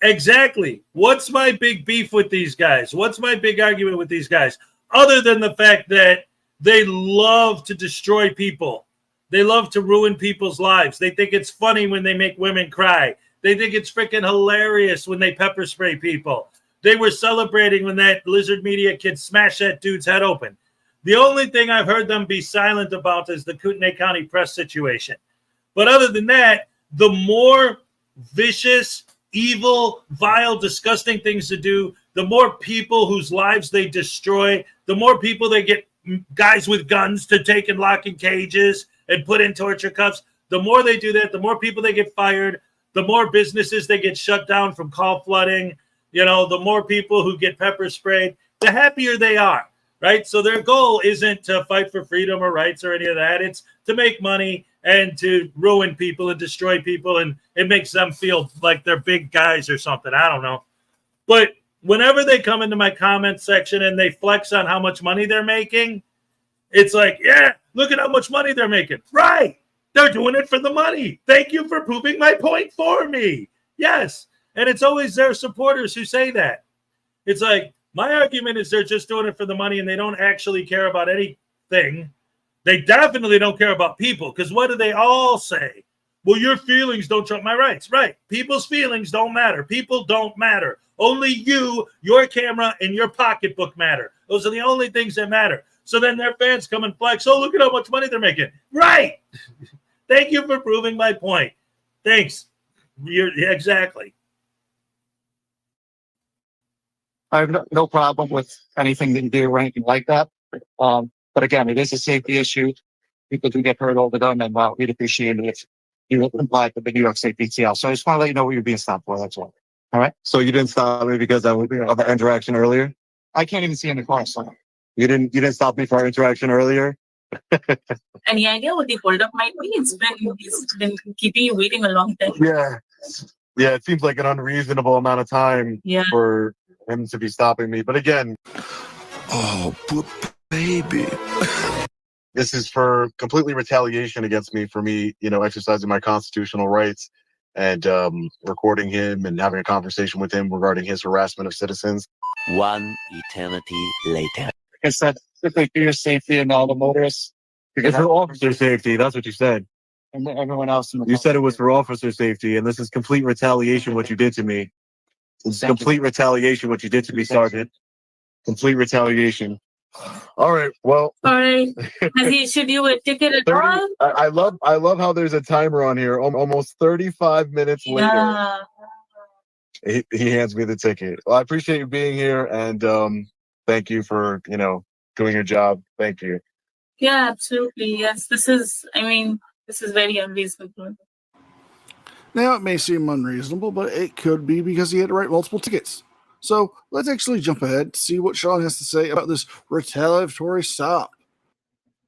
Exactly. What's my big beef with these guys? What's my big argument with these guys? Other than the fact that they love to destroy people. They love to ruin people's lives. They think it's funny when they make women cry. They think it's freaking hilarious when they pepper spray people. They were celebrating when that Lizard Media kid smashed that dude's head open. The only thing I've heard them be silent about is the Kootenai County press situation. But other than that, the more vicious, evil, vile, disgusting things to do, the more people whose lives they destroy, the more people they get guys with guns to take and lock in cages and put in torture cuffs. The more they do that, the more people they get fired, the more businesses they get shut down from call flooding, the more people who get pepper sprayed, the happier they are, right? So their goal isn't to fight for freedom or rights or any of that. It's to make money and to ruin people and destroy people, and it makes them feel like they're big guys or something. I don't know. But whenever they come into my comment section and they flex on how much money they're making, it's like, yeah, look at how much money they're making. Right. They're doing it for the money. Thank you for proving my point for me. Yes. And it's always their supporters who say that. It's like, my argument is they're just doing it for the money and they don't actually care about anything. They definitely don't care about people, because what do they all say? Well, your feelings don't trump my rights. Right. People's feelings don't matter. People don't matter. Only you, your camera, and your pocketbook matter. Those are the only things that matter. So then their fans come and flex. Oh, look at how much money they're making. Right. Thank you for proving my point. Thanks. Exactly. I have no problem with anything that you do or anything like that. But again, it is a safety issue. People do get hurt all the time, and we'd appreciate it if you complied with the New York State PTL. So I just want to let you know what you're being stopped for. That's all. All right. So you didn't stop me because of the interaction earlier? I can't even see in the car, so. You didn't stop me for our interaction earlier? Any idea what the holdup might be? It's been keeping you waiting a long time. Yeah. Yeah, it seems like an unreasonable amount of time for him to be stopping me. But again, Oh, baby. this is for completely retaliation against me for me, exercising my constitutional rights and recording him and having a conversation with him regarding his harassment of citizens. One eternity later. Like I said, strictly for your safety and all the motorists. It's for officer safety. That's what you said. And everyone else. You said it was for officer safety, and this is complete retaliation what you did to me. It's complete retaliation what you did to me, Sergeant. Complete retaliation. All right. Well. All right. Has he issued you a ticket at 30, all? I love how there's a timer on here. Almost 35 minutes later, he hands me the ticket. Well, I appreciate you being here, and thank you for doing your job. Thank you. Yeah, absolutely. Yes, this is very unreasonable. Now, it may seem unreasonable, but it could be because he had to write multiple tickets. So let's actually jump ahead to see what Sean has to say about this retaliatory stop.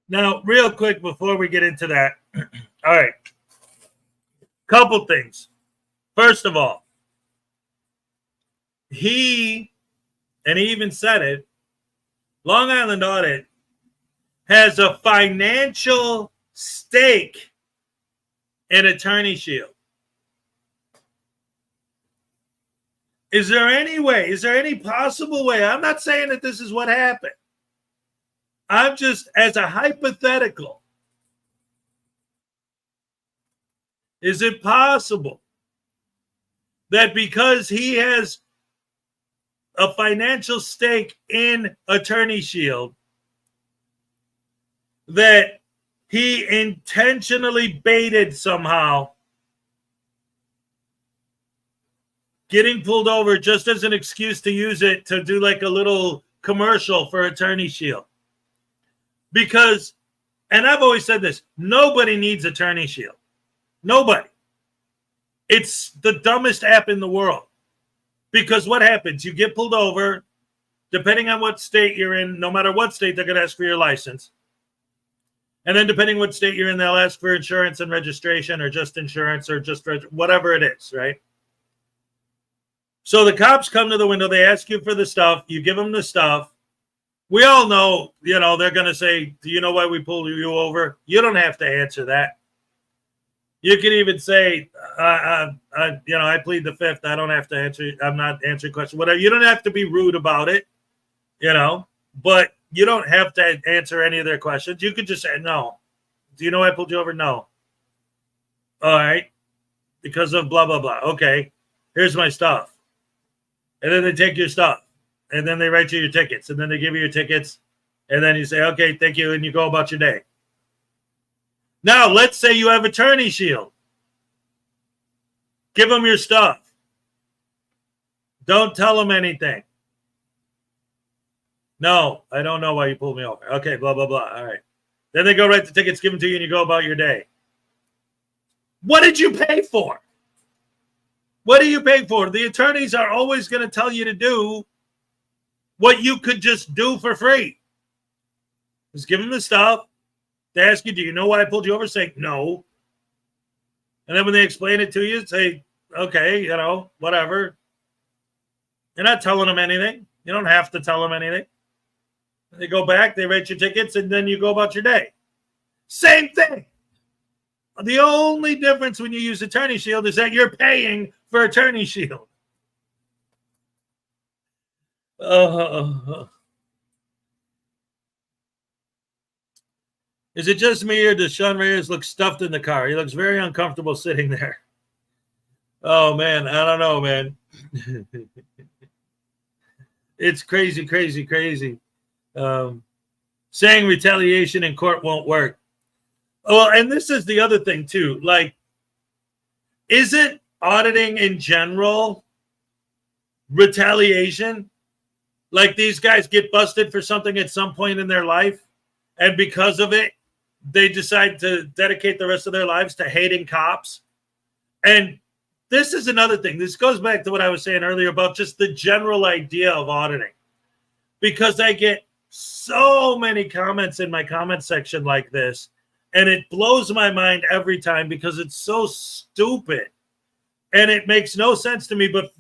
Now, real quick before we get into that, all right, couple things. First of all, he even said it, Long Island Audit has a financial stake in Attorney Shield. Is there any possible way? I'm not saying that this is what happened. I'm just, as a hypothetical, is it possible that because he has a financial stake in Attorney Shield, that he intentionally baited somehow getting pulled over just as an excuse to use it to do like a little commercial for Attorney Shield? Because, and I've always said this, nobody needs Attorney Shield. Nobody. It's the dumbest app in the world. Because what happens? You get pulled over, depending on what state you're in, no matter what state, they're going to ask for your license. And then depending what state you're in, they'll ask for insurance and registration, or just insurance, or just whatever it is, right? So the cops come to the window, they ask you for the stuff, you give them the stuff. We all know, they're going to say, do you know why we pulled you over? You don't have to answer that. You can even say, I plead the fifth. I don't have to answer. I'm not answering questions. Whatever. You don't have to be rude about it, but you don't have to answer any of their questions. You could just say, no. Do you know why I pulled you over? No. All right. Because of blah, blah, blah. Okay. Here's my stuff. And then they take your stuff. And then they write you your tickets. And then they give you your tickets. And then you say, okay, thank you. And you go about your day. Now, let's say you have Attorney Shield. Give them your stuff. Don't tell them anything. No, I don't know why you pulled me over. Okay, blah, blah, blah. All right. Then they go write the tickets, give them to you, and you go about your day. What did you pay for? What are you paying for? The attorneys are always going to tell you to do what you could just do for free. Just give them the stuff. They ask you, do you know why I pulled you over? Say, no. And then when they explain it to you, say, okay, whatever. You're not telling them anything. You don't have to tell them anything. They go back, they write your tickets, and then you go about your day. Same thing. The only difference when you use Attorney Shield is that you're paying for Attorney Shield. Is it just me, or does Sean Reyes look stuffed in the car? He looks very uncomfortable sitting there. Oh, man. I don't know, man. It's crazy, crazy, crazy. Saying retaliation in court won't work. Well, and this is the other thing, too. Like, isn't auditing in general retaliation? Like, these guys get busted for something at some point in their life, and because of it, they decide to dedicate the rest of their lives to hating cops. And this is another thing. This goes back to what I was saying earlier about just the general idea of auditing. Because I get so many comments in my comment section like this, and it blows my mind every time because it's so stupid. And it makes no sense to me, but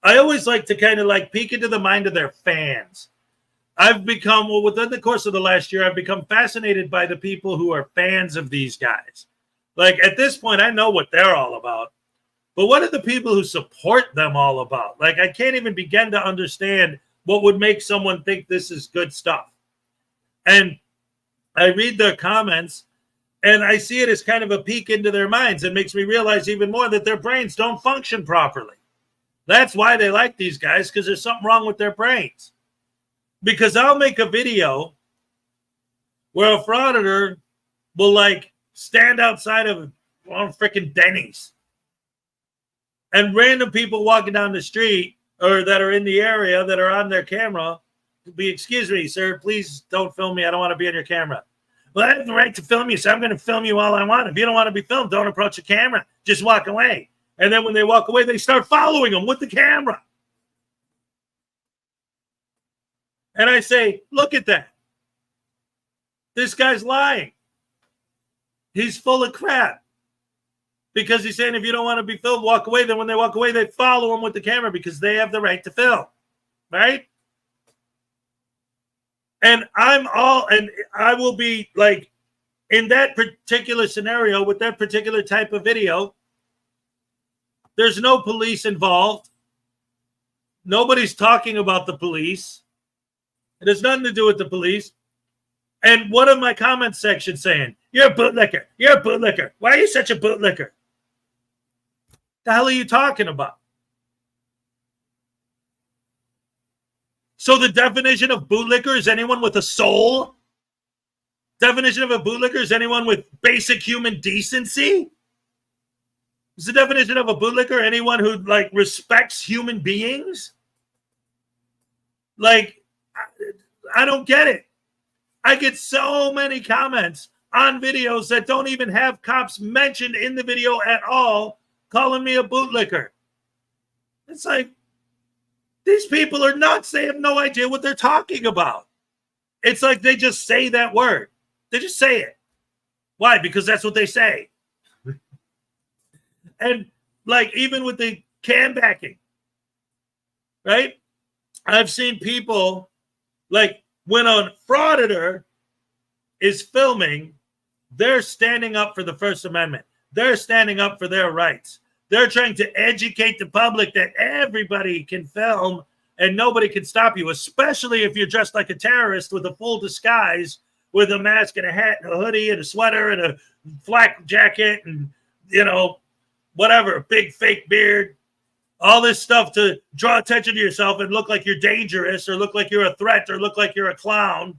I always like to kind of like peek into the mind of their fans. I've become, well, within the course of the last year, I've become fascinated by the people who are fans of these guys. Like, at this point, I know what they're all about. But what are the people who support them all about? Like, I can't even begin to understand what would make someone think this is good stuff. And I read their comments, and I see it as kind of a peek into their minds. It makes me realize even more that their brains don't function properly. That's why they like these guys, because there's something wrong with their brains. Because I'll make a video where a frauditor will, like, stand outside of freaking Denny's. And random people walking down the street or that are in the area that are on their camera be, excuse me, sir, please don't film me. I don't want to be on your camera. Well, I have the right to film you, so I'm going to film you all I want. If you don't want to be filmed, don't approach the camera. Just walk away. And then when they walk away, they start following them with the camera. And I say, look at that. This guy's lying. He's full of crap. Because he's saying if you don't want to be filmed, walk away. Then when they walk away, they follow him with the camera because they have the right to film. Right? And I will be like, in that particular scenario, with that particular type of video, there's no police involved. Nobody's talking about the police. It has nothing to do with the police. And what are my comment section saying? You're a bootlicker. You're a bootlicker. Why are you such a bootlicker? The hell are you talking about? So the definition of bootlicker is anyone with a soul? Definition of a bootlicker is anyone with basic human decency? Is the definition of a bootlicker anyone who, like, respects human beings? Like, I don't get it. I get so many comments on videos that don't even have cops mentioned in the video at all, calling me a bootlicker. It's like, these people are nuts. They have no idea what they're talking about. It's like they just say that word. They just say it. Why? Because that's what they say. And, like, even with the cam backing, right? I've seen people, like, when a frauditor is filming, they're standing up for the First Amendment. They're standing up for their rights. They're trying to educate the public that everybody can film and nobody can stop you, especially if you're dressed like a terrorist with a full disguise, with a mask and a hat and a hoodie and a sweater and a flak jacket and, you know, whatever, a big fake beard. All this stuff to draw attention to yourself and look like you're dangerous or look like you're a threat or look like you're a clown.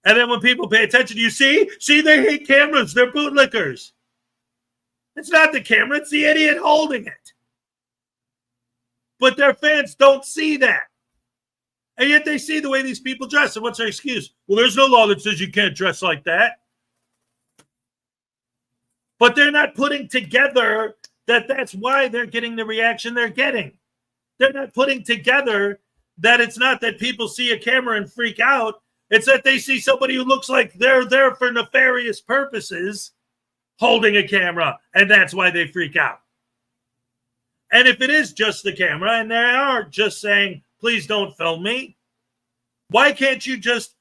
And then when people pay attention, you see, they hate cameras. They're bootlickers. It's not the camera. It's the idiot holding it. But their fans don't see that. And yet they see the way these people dress. And what's their excuse? Well, there's no law that says you can't dress like that. But they're not putting together that that's why they're getting the reaction they're getting. They're not putting together that it's not that people see a camera and freak out. It's that they see somebody who looks like they're there for nefarious purposes holding a camera, and that's why they freak out. And if it is just the camera and they are just saying, please don't film me, why can't you just,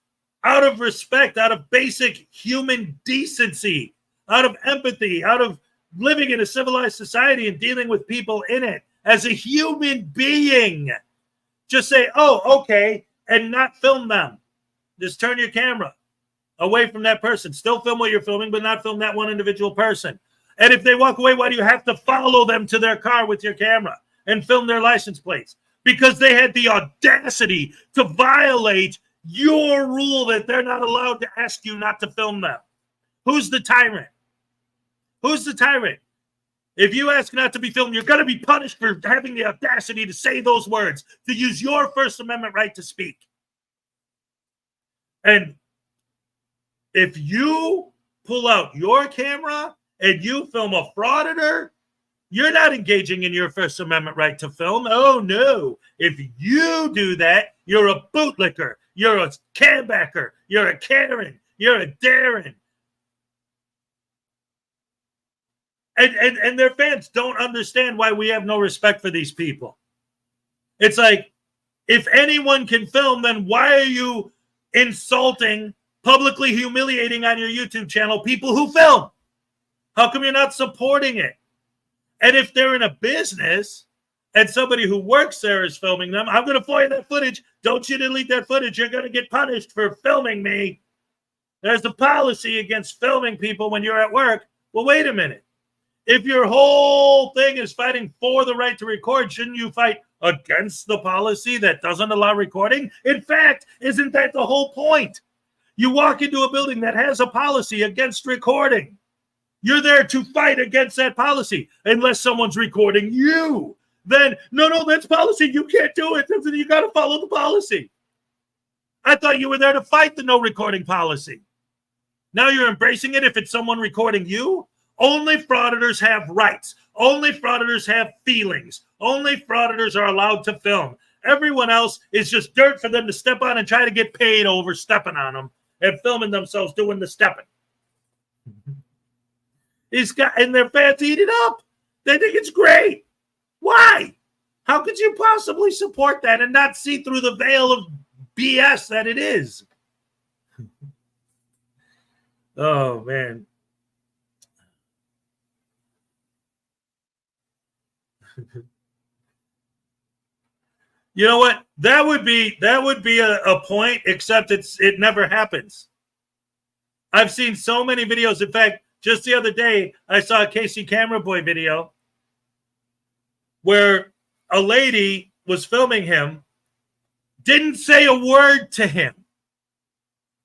out of respect, out of basic human decency, out of empathy, out of living in a civilized society and dealing with people in it as a human being, just say, oh, okay, and not film them. Just turn your camera away from that person. Still film what you're filming, but not film that one individual person. And if they walk away, why do you have to follow them to their car with your camera and film their license plates? Because they had the audacity to violate your rule that they're not allowed to ask you not to film them. Who's the tyrant? Who's the tyrant? If you ask not to be filmed, you're going to be punished for having the audacity to say those words, to use your First Amendment right to speak. And if you pull out your camera and you film a frauditor, you're not engaging in your First Amendment right to film. Oh, no. If you do that, you're a bootlicker. You're a cambacker. You're a Karen. You're a Darren. And their fans don't understand why we have no respect for these people. It's like, If anyone can film, then why are you insulting, publicly humiliating on your YouTube channel people who film? How come you're not supporting it? And if they're in a business and somebody who works there is filming them, I'm going to FOIA that footage. Don't you delete that footage. You're going to get punished for filming me. There's a policy against filming people when you're at work. Well, wait a minute. If your whole thing is fighting for the right to record, shouldn't you fight against the policy that doesn't allow recording? In fact, isn't that the whole point? You walk into a building that has a policy against recording. You're there to fight against that policy. Unless someone's recording you. Then, no, that's policy. You can't do it. You got to follow the policy. I thought you were there to fight the no recording policy. Now you're embracing it if it's someone recording you? Only frauditors have rights. Only frauditors have feelings. Only frauditors are allowed to film. Everyone else is just dirt for them to step on and try to get paid over stepping on them and filming themselves doing the stepping. And their fans eat it up. They think it's great. Why? How could you possibly support that and not see through the veil of BS that it is? Oh, man. You know what? That would be a point, except it never happens. I've seen so many videos. In fact, just the other day, I saw a Casey Camera Boy video where a lady was filming him, didn't say a word to him.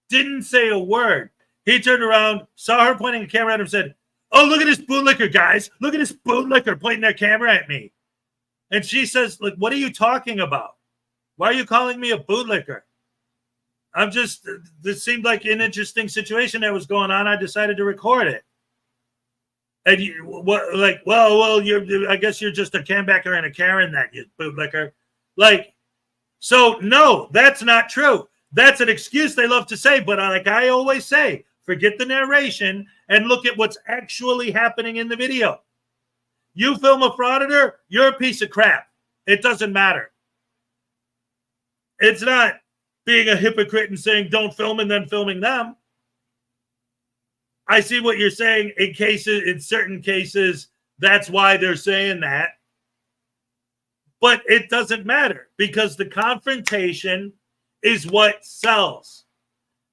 Didn't say a word. He turned around, saw her pointing a camera at him, said, "Oh, look at this bootlicker, guys. Look at this bootlicker pointing their camera at me." And she says, "Like, what are you talking about? Why are you calling me a bootlicker?" This seemed like an interesting situation that was going on. I decided to record it. And I guess you're just a cambacker and a Karen, that you bootlicker. So no, that's not true. That's an excuse they love to say. But like I always say, forget the narration and look at what's actually happening in the video. You film a frauditor, you're a piece of crap. It doesn't matter. It's not being a hypocrite and saying don't film and then filming them. I see what you're saying in certain cases, that's why they're saying that. But it doesn't matter because the confrontation is what sells.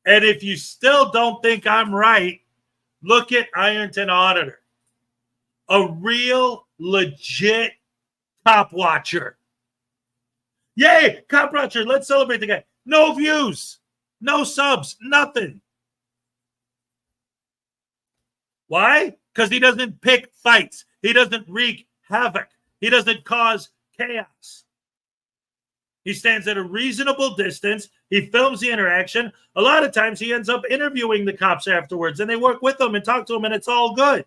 And if you still don't think I'm right, look at Ironton Auditor. A real, legit cop watcher. Yay, cop watcher. Let's celebrate the guy. No views, no subs, nothing. Why? Because he doesn't pick fights. He doesn't wreak havoc. He doesn't cause chaos. He stands at a reasonable distance. He films the interaction. A lot of times he ends up interviewing the cops afterwards, and they work with them and talk to them, and it's all good.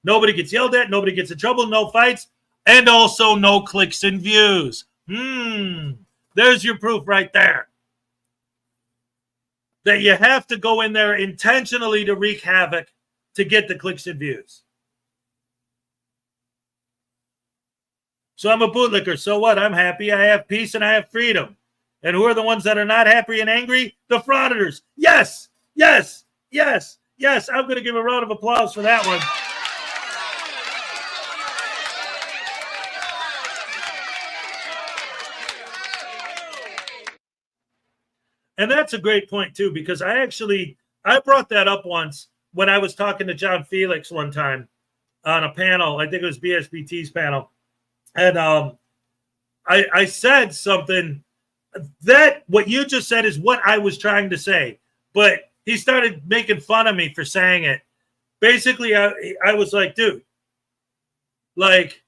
Nobody gets yelled at. Nobody gets in trouble. No fights. And also no clicks and views. There's your proof right there. That you have to go in there intentionally to wreak havoc to get the clicks and views. So I'm a bootlicker. So what? I'm happy. I have peace and I have freedom. And who are the ones that are not happy and angry? The frauditors. Yes, yes, yes, yes. I'm going to give a round of applause for that one. And that's a great point, too, because I brought that up once when I was talking to John Felix one time on a panel. I think it was BSBT's panel. And I said something that what you just said is what I was trying to say. But he started making fun of me for saying it. Basically, I was like, dude, like,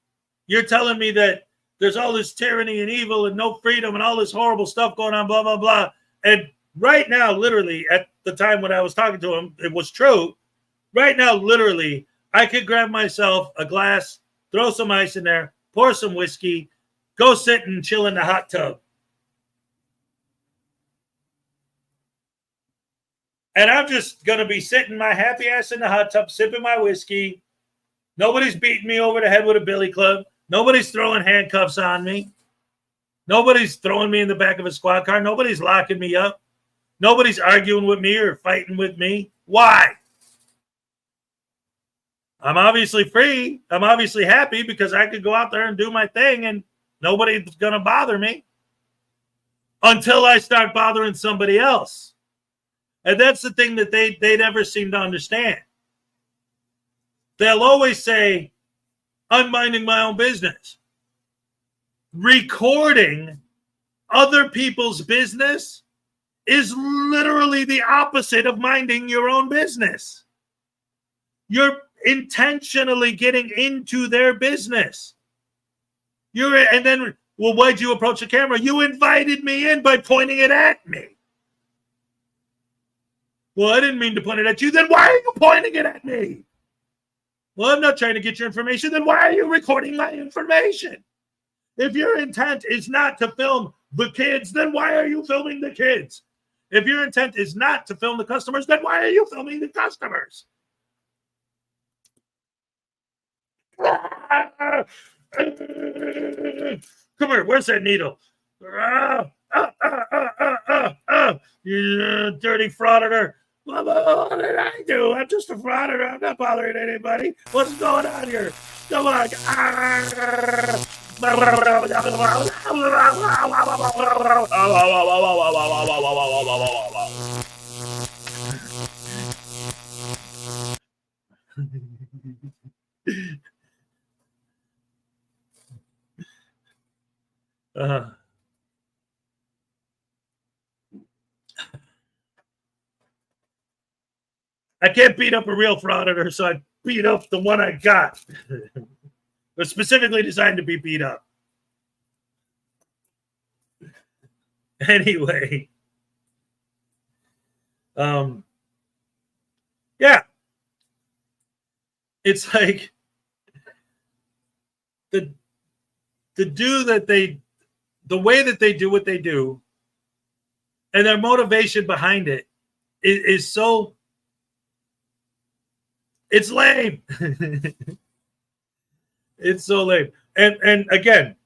you're telling me that there's all this tyranny and evil and no freedom and all this horrible stuff going on, blah, blah, blah. And right now, literally, at the time when I was talking to him, it was true. Right now, literally, I could grab myself a glass, throw some ice in there, pour some whiskey, go sit and chill in the hot tub. And I'm just going to be sitting my happy ass in the hot tub, sipping my whiskey. Nobody's beating me over the head with a billy club. Nobody's throwing handcuffs on me. Nobody's throwing me in the back of a squad car. Nobody's locking me up. Nobody's arguing with me or fighting with me. Why? I'm obviously free. I'm obviously happy because I could go out there and do my thing and nobody's going to bother me until I start bothering somebody else. And that's the thing that they never seem to understand. They'll always say, I'm minding my own business. Recording other people's business is literally the opposite of minding your own business. You're intentionally getting into their business. And then, well, why'd you approach the camera? You invited me in by pointing it at me. Well, I didn't mean to point it at you. Then why are you pointing it at me? Well, I'm not trying to get your information. Then why are you recording my information? If your intent is not to film the kids, then why are you filming the kids? If your intent is not to film the customers, then why are you filming the customers? Come here, where's that needle? You dirty frauditor. What did I do? I'm just a frauditor. I'm not bothering anybody. What's going on here? Come on. I can't beat up a real frauditor, so I beat up the one I got. They're specifically designed to be beat up. Anyway. Yeah. It's like the way that they do what they do and their motivation behind it is so, it's lame. It's so lame. And again,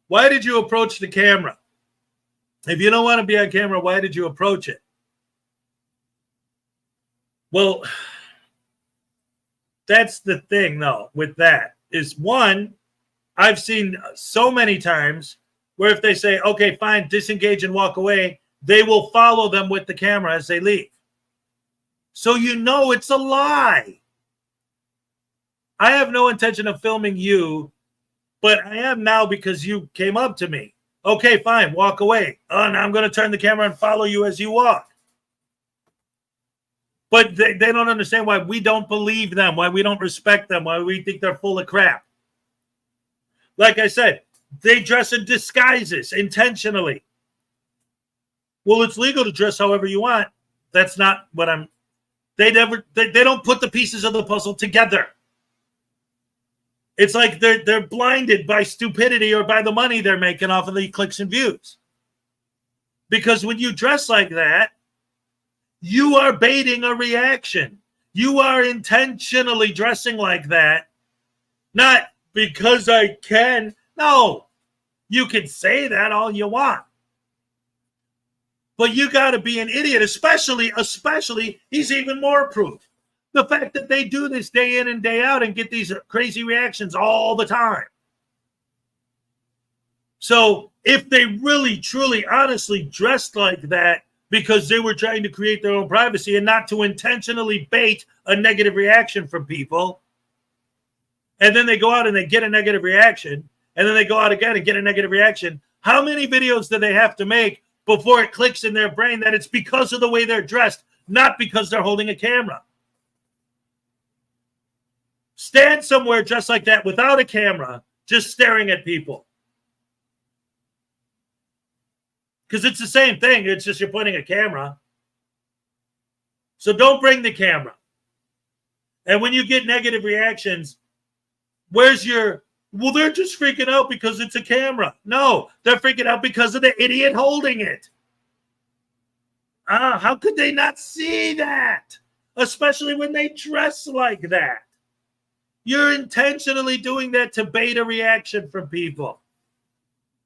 why did you approach the camera? If you don't want to be on camera, why did you approach it? Well, that's the thing, though, with that is one, I've seen so many times where if they say, okay, fine, disengage and walk away, they will follow them with the camera as they leave. So you know it's a lie. I have no intention of filming you, but I am now because you came up to me. Okay, fine, walk away. Oh, now I'm going to turn the camera and follow you as you walk. But they don't understand why we don't believe them, why we don't respect them, why we think they're full of crap. Like I said, they dress in disguises intentionally. Well, it's legal to dress however you want. That's not what I'm... They don't put the pieces of the puzzle together. It's like they're blinded by stupidity or by the money they're making off of the clicks and views. Because when you dress like that, you are baiting a reaction. You are intentionally dressing like that, not because I can. No, you can say that all you want. But you got to be an idiot, especially, he's even more proof. The fact that they do this day in and day out and get these crazy reactions all the time. So if they really, truly, honestly dressed like that because they were trying to create their own privacy and not to intentionally bait a negative reaction from people, and then they go out and they get a negative reaction, and then they go out again and get a negative reaction, how many videos do they have to make before it clicks in their brain that it's because of the way they're dressed, not because they're holding a camera? Stand somewhere just like that without a camera, just staring at people. Because it's the same thing. It's just you're pointing a camera. So don't bring the camera. And when you get negative reactions, where's your, well, they're just freaking out because it's a camera. No, they're freaking out because of the idiot holding it. How could they not see that? Especially when they dress like that. You're intentionally doing that to bait a reaction from people.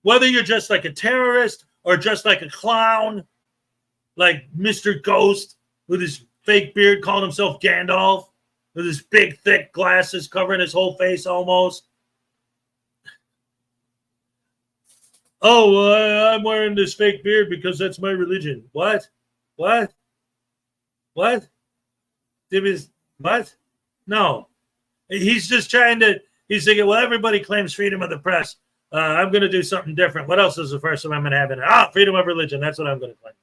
Whether you're just like a terrorist or just like a clown, like Mr. Ghost with his fake beard calling himself Gandalf, with his big, thick glasses covering his whole face almost. Oh, I'm wearing this fake beard because that's my religion. What? What? What? What? No. He's just trying to, he's thinking, well, everybody claims freedom of the press. I'm going to do something different. What else does the First Amendment have in it? Freedom of religion. That's what I'm going to claim.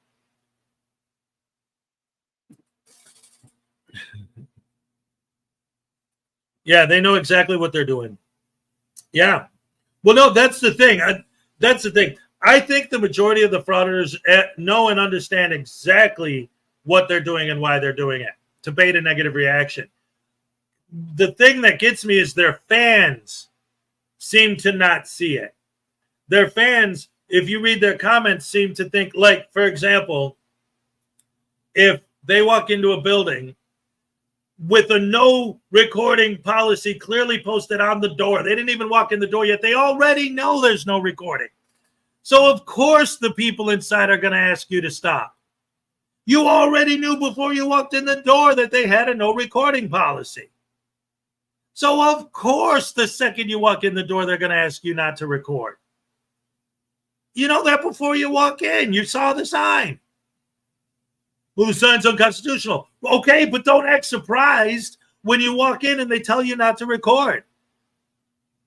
Yeah, they know exactly what they're doing. Yeah. Well, no, that's the thing. That's the thing. I think the majority of the frauditors know and understand exactly what they're doing and why they're doing it, to bait a negative reaction. The thing that gets me is their fans seem to not see it. Their fans, if you read their comments, seem to think, like, for example, if they walk into a building with a no recording policy clearly posted on the door, they didn't even walk in the door yet, they already know there's no recording. So, of course, the people inside are going to ask you to stop. You already knew before you walked in the door that they had a no recording policy. So, of course, the second you walk in the door, they're going to ask you not to record. You know that before you walk in. You saw the sign. Well, the sign's unconstitutional. Okay, but don't act surprised when you walk in and they tell you not to record.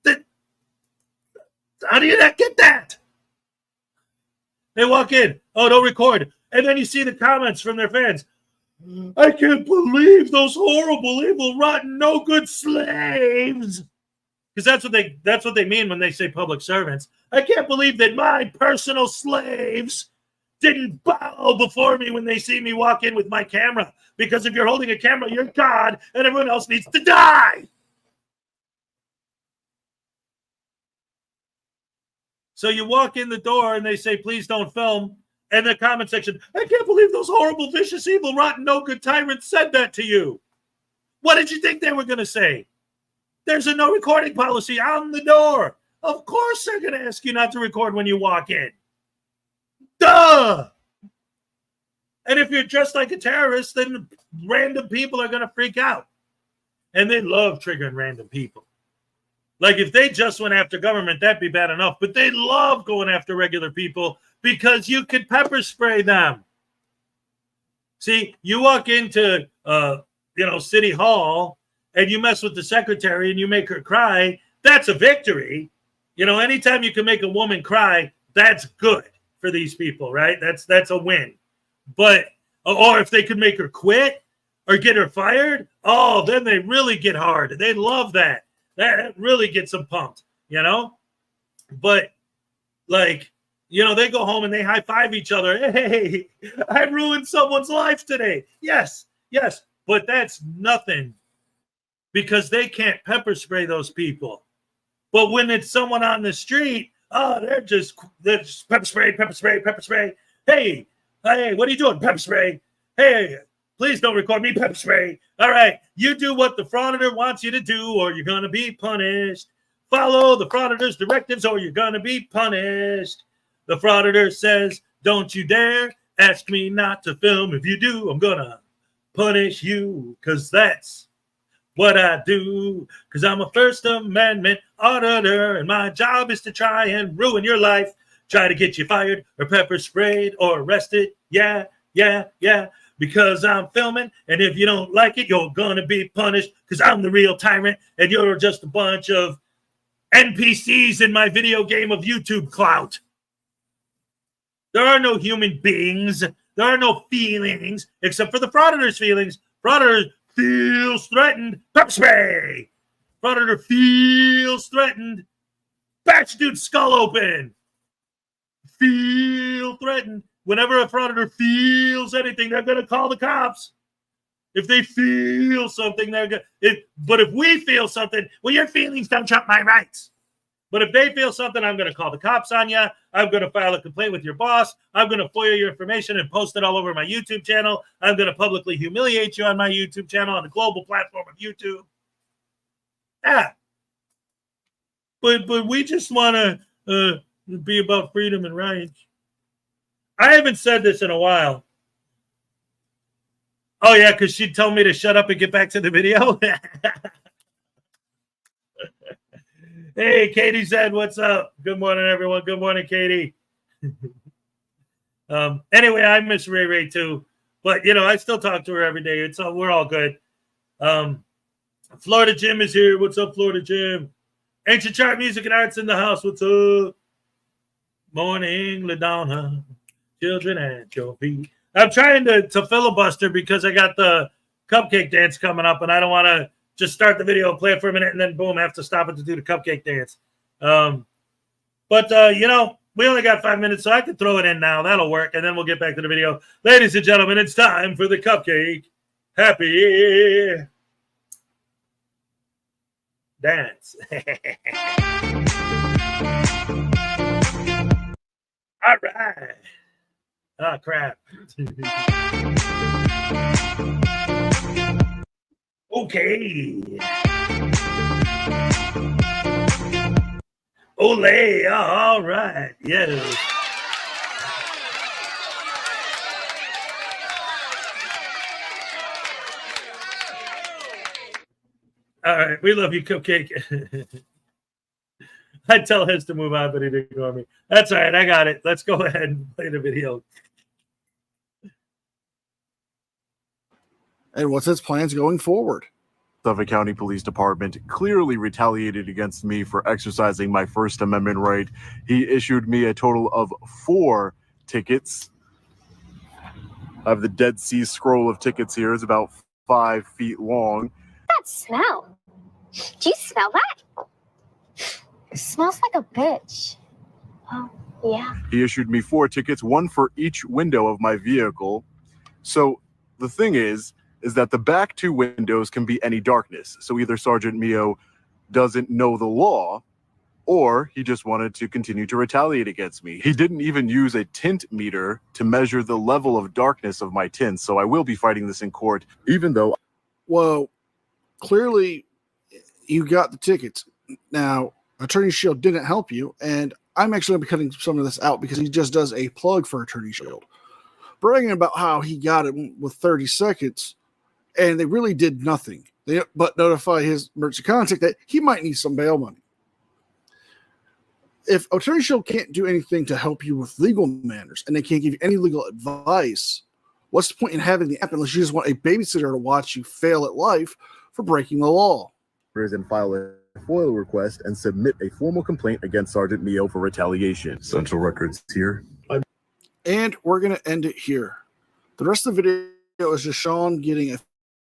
How do you not get that? They walk in. Oh, don't record. And then you see the comments from their fans. I can't believe those horrible, evil, rotten, no good slaves. Because that's what they mean when they say public servants. I can't believe that my personal slaves didn't bow before me when they see me walk in with my camera. Because if you're holding a camera, you're God, and everyone else needs to die. So you walk in the door and they say, please don't film. And the comment section, I can't believe those horrible, vicious, evil, rotten, no good tyrants said that to you. What did you think they were going to say? There's a no recording policy on the door. Of course they're going to ask you not to record when you walk in. Duh! And if you're dressed like a terrorist, then random people are going to freak out. And they love triggering random people. Like if they just went after government, that'd be bad enough. But they love going after regular people because you could pepper spray them. See, you walk into, City Hall and you mess with the secretary and you make her cry, that's a victory. You know, anytime you can make a woman cry, that's good for these people, right? That's a win. But, or if they could make her quit or get her fired, oh, then they really get hard. They love that. That really gets them pumped, you know? But, like, you know, they go home and they high-five each other. Hey, I ruined someone's life today. Yes, but that's nothing because they can't pepper spray those people. But when it's someone on the street, oh, they're just pepper spray. Hey, what are you doing? Pepper spray. Hey, please don't record me, pepper spray. All right, you do what the frauditor wants you to do or you're going to be punished. Follow the frauditor's directives or you're going to be punished. The frauditor says, don't you dare ask me not to film. If you do, I'm going to punish you because that's what I do. Because I'm a First Amendment auditor and my job is to try and ruin your life. Try to get you fired or pepper sprayed or arrested. Yeah. Because I'm filming, and if you don't like it, you're going to be punished because I'm the real tyrant, and you're just a bunch of NPCs in my video game of YouTube clout. There are no human beings. There are no feelings, except for the frauditor's feelings. Frauditor feels threatened. Pepper spray. Frauditor feels threatened. Bash dude's skull open. Feel threatened. Whenever a frauditor feels anything, they're going to call the cops. If they feel something, they're going to. But if we feel something, well, your feelings don't trump my rights. But if they feel something, I'm going to call the cops on you. I'm going to file a complaint with your boss. I'm going to FOIA your information and post it all over my YouTube channel. I'm going to publicly humiliate you on my YouTube channel, on the global platform of YouTube. Yeah. But we just want to It'd be about freedom and rights. I haven't said this in a while. Oh, yeah, because she'd tell me to shut up and get back to the video. Hey, Katie said, what's up? Good morning, everyone. Good morning, Katie. Anyway, I miss Ray Ray too. But, you know, I still talk to her every day. We're all good. Florida Jim is here. What's up, Florida Jim? Ancient Chart Music and Arts in the house. What's up? Morning, LaDonna. Children at your feet. I'm trying to filibuster because I got the cupcake dance coming up, and I don't want to just start the video, play it for a minute, and then boom, have to stop it to do the cupcake dance. But you know, we only got 5 minutes, so I can throw it in now. That'll work, and then we'll get back to the video. Ladies and gentlemen, it's time for the cupcake happy dance. All right. Oh, crap. Okay. Ole. All right. Yes. All right. We love you, Cupcake. I tell Hez to move on, but he didn't ignore me. That's all right. I got it. Let's go ahead and play the video. And what's his plans going forward? Suffolk County Police Department clearly retaliated against me for exercising my First Amendment right. He issued me a total of 4 tickets. I have the Dead Sea Scroll of tickets here. It's about 5 feet long. That smell. Do you smell that? It smells like a bitch. Oh, yeah. He issued me 4 tickets, 1 for each window of my vehicle. So the thing is that the back 2 windows can be any darkness. So either Sergeant Mio doesn't know the law, or he just wanted to continue to retaliate against me. He didn't even use a tint meter to measure the level of darkness of my tints. So I will be fighting this in court, even though... Well, clearly you got the tickets. Now, Attorney Shield didn't help you, and I'm actually going to be cutting some of this out because he just does a plug for Attorney Shield, bragging about how he got it with 30 seconds, and they really did nothing. But notify his emergency contact that he might need some bail money. If Attorney Shield can't do anything to help you with legal matters, and they can't give you any legal advice, what's the point in having the app unless you just want a babysitter to watch you fail at life for breaking the law? And file a FOIL request and submit a formal complaint against Sergeant Mio for retaliation. Central Records here. And we're going to end it here. The rest of the video is just Sean getting a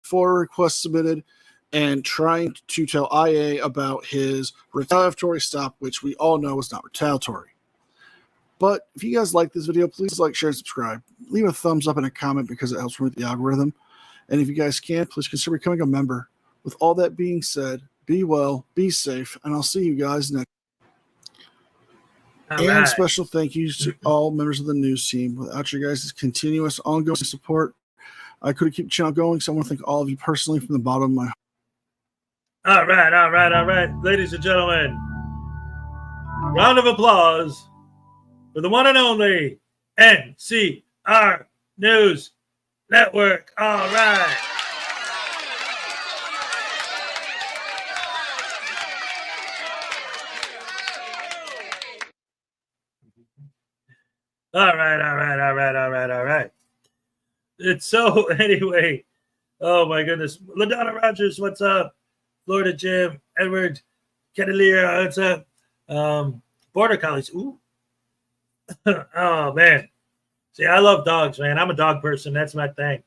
FOIL request submitted and trying to tell IA about his retaliatory stop, which we all know is not retaliatory. But if you guys like this video, please like, share, and subscribe. Leave a thumbs up and a comment because it helps with the algorithm. And if you guys can, please consider becoming a member. With all that being said, be well, be safe, and I'll see you guys next. And special thank yous to all members of the news team. Without your guys' continuous ongoing support, I couldn't keep the channel going, so I want to thank all of you personally from the bottom of my heart. All right. Ladies and gentlemen, round of applause for the one and only NCR News Network. All right. All right. It's so, anyway, oh my goodness. LaDonna Rogers, what's up? Florida Jim, Edward, Kedalier, what's up? Border Collies, ooh. Oh, man. See, I love dogs, man. I'm a dog person. That's my thing.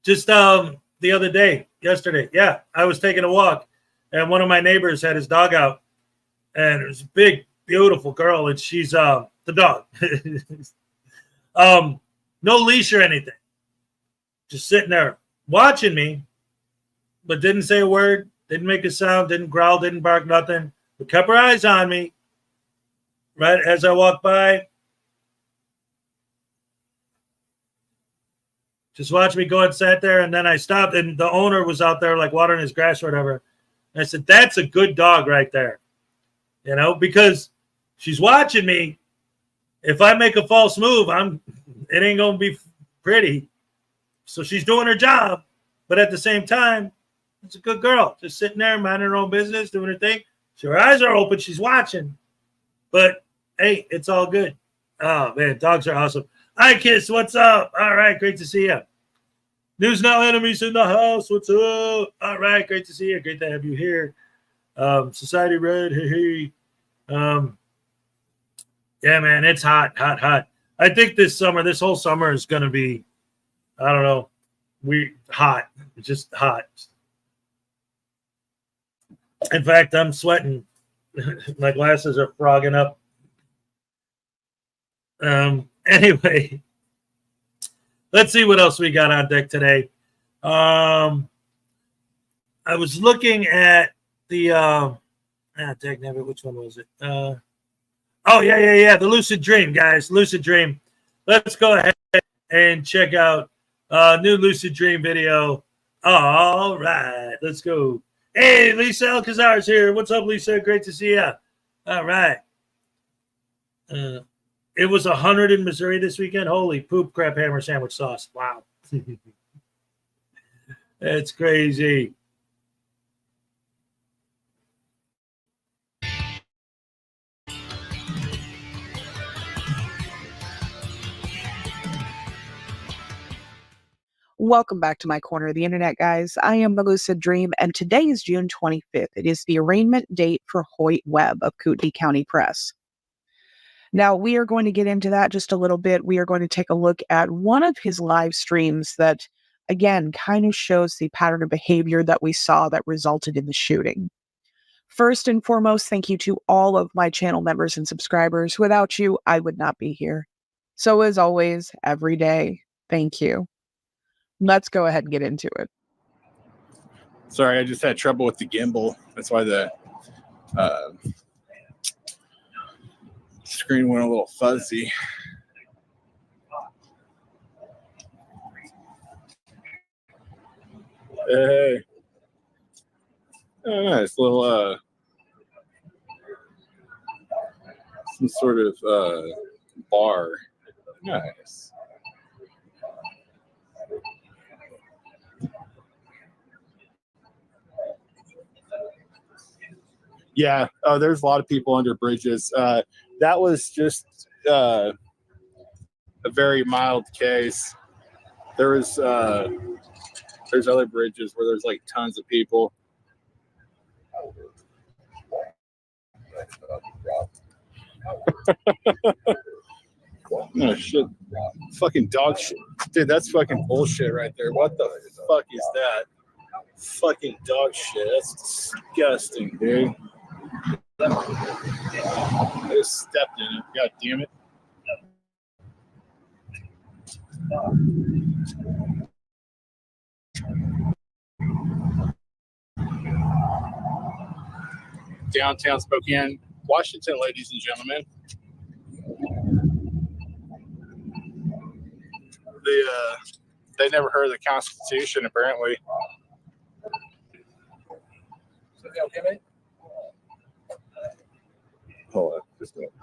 Just the other day, yesterday, yeah, I was taking a walk, and one of my neighbors had his dog out, and it was a big, beautiful girl, and she's the dog. No leash or anything. Just sitting there watching me, but didn't say a word, didn't make a sound, didn't growl, didn't bark, nothing. But kept her eyes on me. Right as I walked by. Just watched me go and sat there, and then I stopped, and the owner was out there like watering his grass or whatever. And I said, that's a good dog right there. you know, because she's watching me. If I make a false move, it ain't gonna be pretty. So she's doing her job, but at the same time, it's a good girl, just sitting there minding her own business, doing her thing. So her eyes are open, she's watching. But hey, it's all good. Oh man, dogs are awesome. Hi, Kiss, what's up? All right, great to see you. News Now enemies in the house. What's up? All right, great to see you. Great to have you here. Society Red, hey. Yeah, man, it's hot. I think this whole summer is going to be, I don't know, hot. It's just hot. In fact, I'm sweating. My glasses are frogging up. Anyway, let's see what else we got on deck today. I was looking at the which one was it? The Lucid Dream, guys. Lucid Dream. Let's go ahead and check out new Lucid Dream video. All right, let's go. Hey, Lisa Alcazar's here. What's up, Lisa? Great to see you. All right. It was 100 in Missouri this weekend. Holy poop, crap, hammer sandwich sauce. Wow. That's crazy. Welcome back to my corner of the internet, guys. I am the Lucid Dream, and today is June 25th. It is the arraignment date for Hoyt Webb of Kootenai County Press. Now, we are going to get into that just a little bit. We are going to take a look at one of his live streams that, again, kind of shows the pattern of behavior that we saw that resulted in the shooting. First and foremost, thank you to all of my channel members and subscribers. Without you, I would not be here. So as always, every day, thank you. Let's go ahead and get into it. Sorry, I just had trouble with the gimbal. That's why the screen went a little fuzzy. Hey. Oh, nice little some sort of bar. Nice. Yeah. Oh, there's a lot of people under bridges. That was just a very mild case. There's other bridges where there's like tons of people. Oh shit. Fucking dog shit. Dude, that's fucking bullshit right there. What the fuck is that? Fucking dog shit. That's disgusting, dude. I just stepped in it. God damn it. Downtown Spokane, Washington, ladies and gentlemen. They never heard of the Constitution, apparently. Okay, mate? Hold on, just a minute.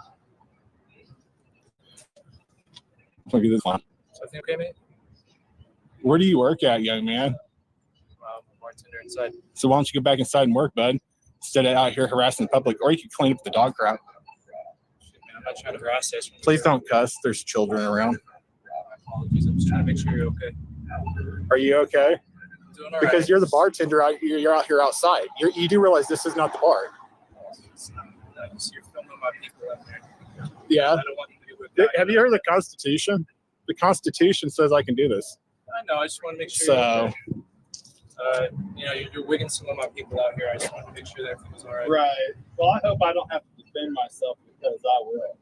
Look at this one. Everything okay, mate? Where do you work at, young man? Bartender inside. So why don't you go back inside and work, bud? Instead of out here harassing the public, or you could clean up the dog crap. Shit, man, I'm not trying to harass you. Please don't cuss. There's children around. Apologies. I'm just trying to make sure you're okay. Are you okay? Doing all Because right. you're the bartender. You're out here outside. You do realize this is not the bar. You're filming my people out there. Yeah. I don't want you to do with that. Have you heard of the Constitution? The Constitution says I can do this. I know. I just want to make sure. So. You're wigging some of my people out here. I just want to make sure that everything's all right. Right. Well, I hope I don't have to defend myself because I will.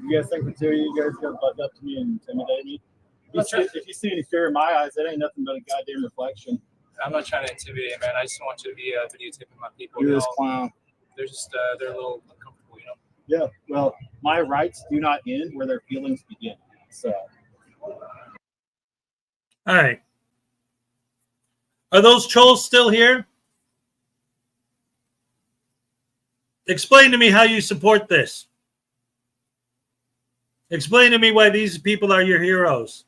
You guys think the two of you guys gonna buck up to me and intimidate me? If you see any fear in my eyes, that ain't nothing but a goddamn reflection. I'm not trying to intimidate you, man. I just want you to be videotaping my people. You're this clown. They're just they're a little uncomfortable, you know. Yeah. Well, my rights do not end where their feelings begin. So. All right. Are those trolls still here? Explain to me how you support this. Explain to me why these people are your heroes.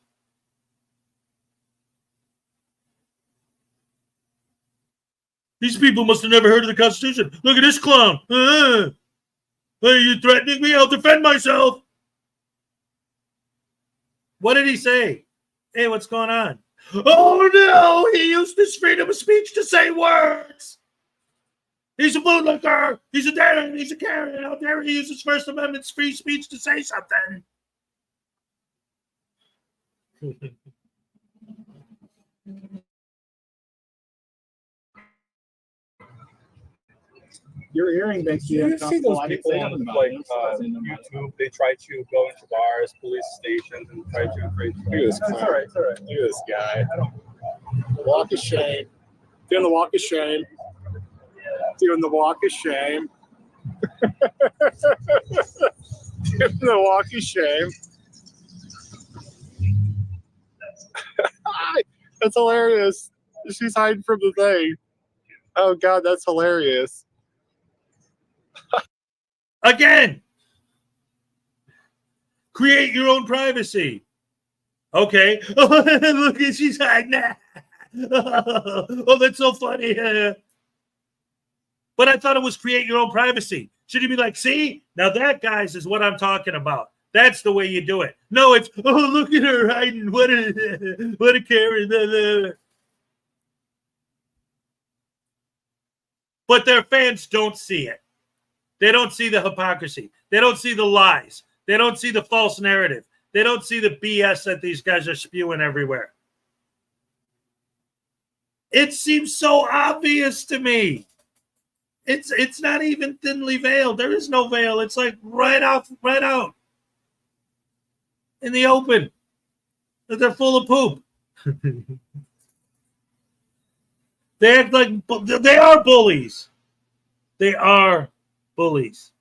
These people must have never heard of the Constitution. Look at this clown. Are you threatening me? I'll defend myself. What did he say? Hey, what's going on? Oh, no, he used his freedom of speech to say words. He's a bootlicker. He's a Darren. He's a Karen. How dare he use his First Amendment free speech to say something? Your hearing makes you uncomfortable. I didn't say nothing about it. YouTube, they try to go into bars, police stations, and try to create. Look at this guy. All right. Look at this guy. Walk of shame. Doing the walk of shame. Doing the walk of shame. Doing the walk of shame. That's hilarious. She's hiding from the thing. Oh God, that's hilarious. Again, create your own privacy. Okay. Look, she's hiding. Oh, that's so funny. But I thought it was create your own privacy. Should you be like, see? Now that, guys, is what I'm talking about. That's the way you do it. No, it's, oh, look at her hiding. What a Karen. But their fans don't see it. They don't see the hypocrisy. They don't see the lies. They don't see the false narrative. They don't see the BS that these guys are spewing everywhere. It seems so obvious to me. It's not even thinly veiled. There is no veil. It's like right out in the open. They're full of poop. They act like they are bullies. They are bullies.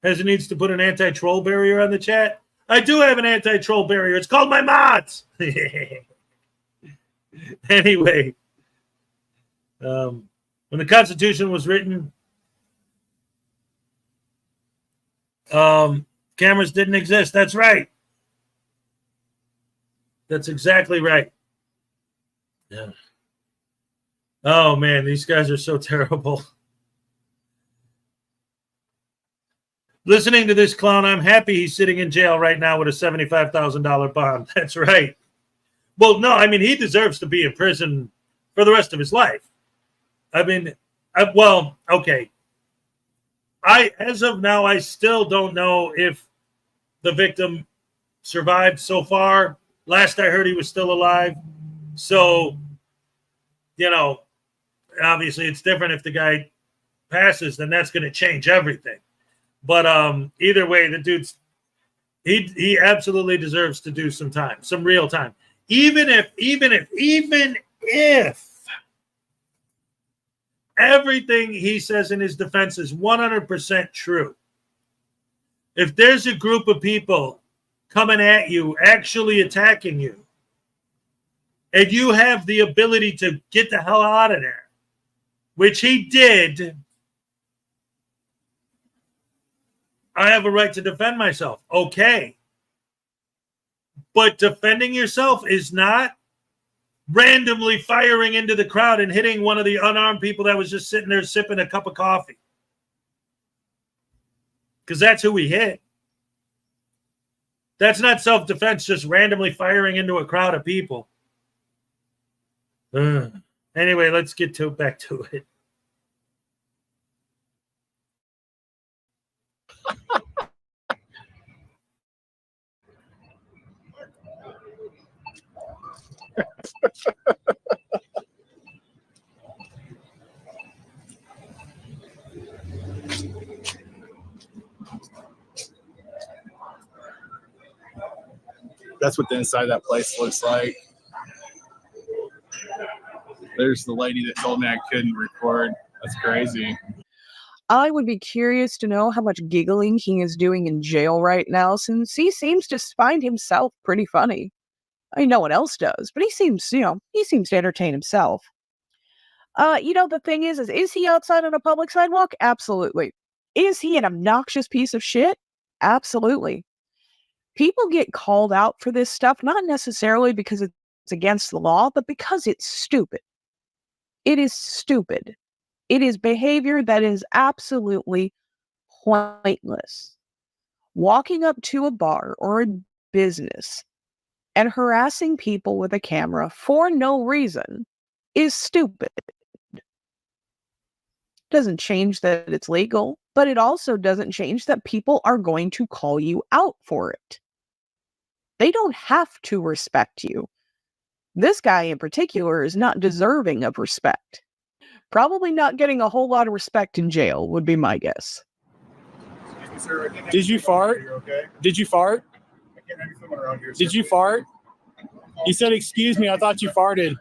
Heza needs to put an anti-troll barrier on the chat. I do have an anti-troll barrier. It's called my mods. Anyway, when the Constitution was written, cameras didn't exist. That's right. That's exactly right. Yeah. Oh, man, these guys are so terrible. Listening to this clown, I'm happy he's sitting in jail right now with a $75,000 bond. That's right. Well, no, I mean, he deserves to be in prison for the rest of his life. I mean, okay. As of now, I still don't know if the victim survived so far. Last I heard, he was still alive. So, obviously it's different if the guy passes, then that's going to change everything. But either way, the dude's he absolutely deserves to do some time, some real time. Even if everything he says in his defense is 100% true, if there's a group of people coming at you, actually attacking you, and you have the ability to get the hell out of there, which he did, I have a right to defend myself. Okay. But defending yourself is not randomly firing into the crowd and hitting one of the unarmed people that was just sitting there sipping a cup of coffee. Because that's who we hit. That's not self-defense, just randomly firing into a crowd of people. Anyway, let's get back to it. That's what the inside of that place looks like. There's the lady that told me I couldn't record. That's crazy. I would be curious to know how much giggling he is doing in jail right now, since he seems to find himself pretty funny. I mean, no one else does, but he seems to entertain himself. The thing is he outside on a public sidewalk? Absolutely. Is he an obnoxious piece of shit? Absolutely. People get called out for this stuff, not necessarily because it's against the law, but because it's stupid. It is stupid. It is behavior that is absolutely pointless. Walking up to a bar or a business and harassing people with a camera for no reason is stupid. Doesn't change that it's legal, but it also doesn't change that people are going to call you out for it. They don't have to respect you. This guy in particular is not deserving of respect. Probably not getting a whole lot of respect in jail would be my guess. Did you fart? Did you fart? Did you fart? You said, excuse me, I thought you farted.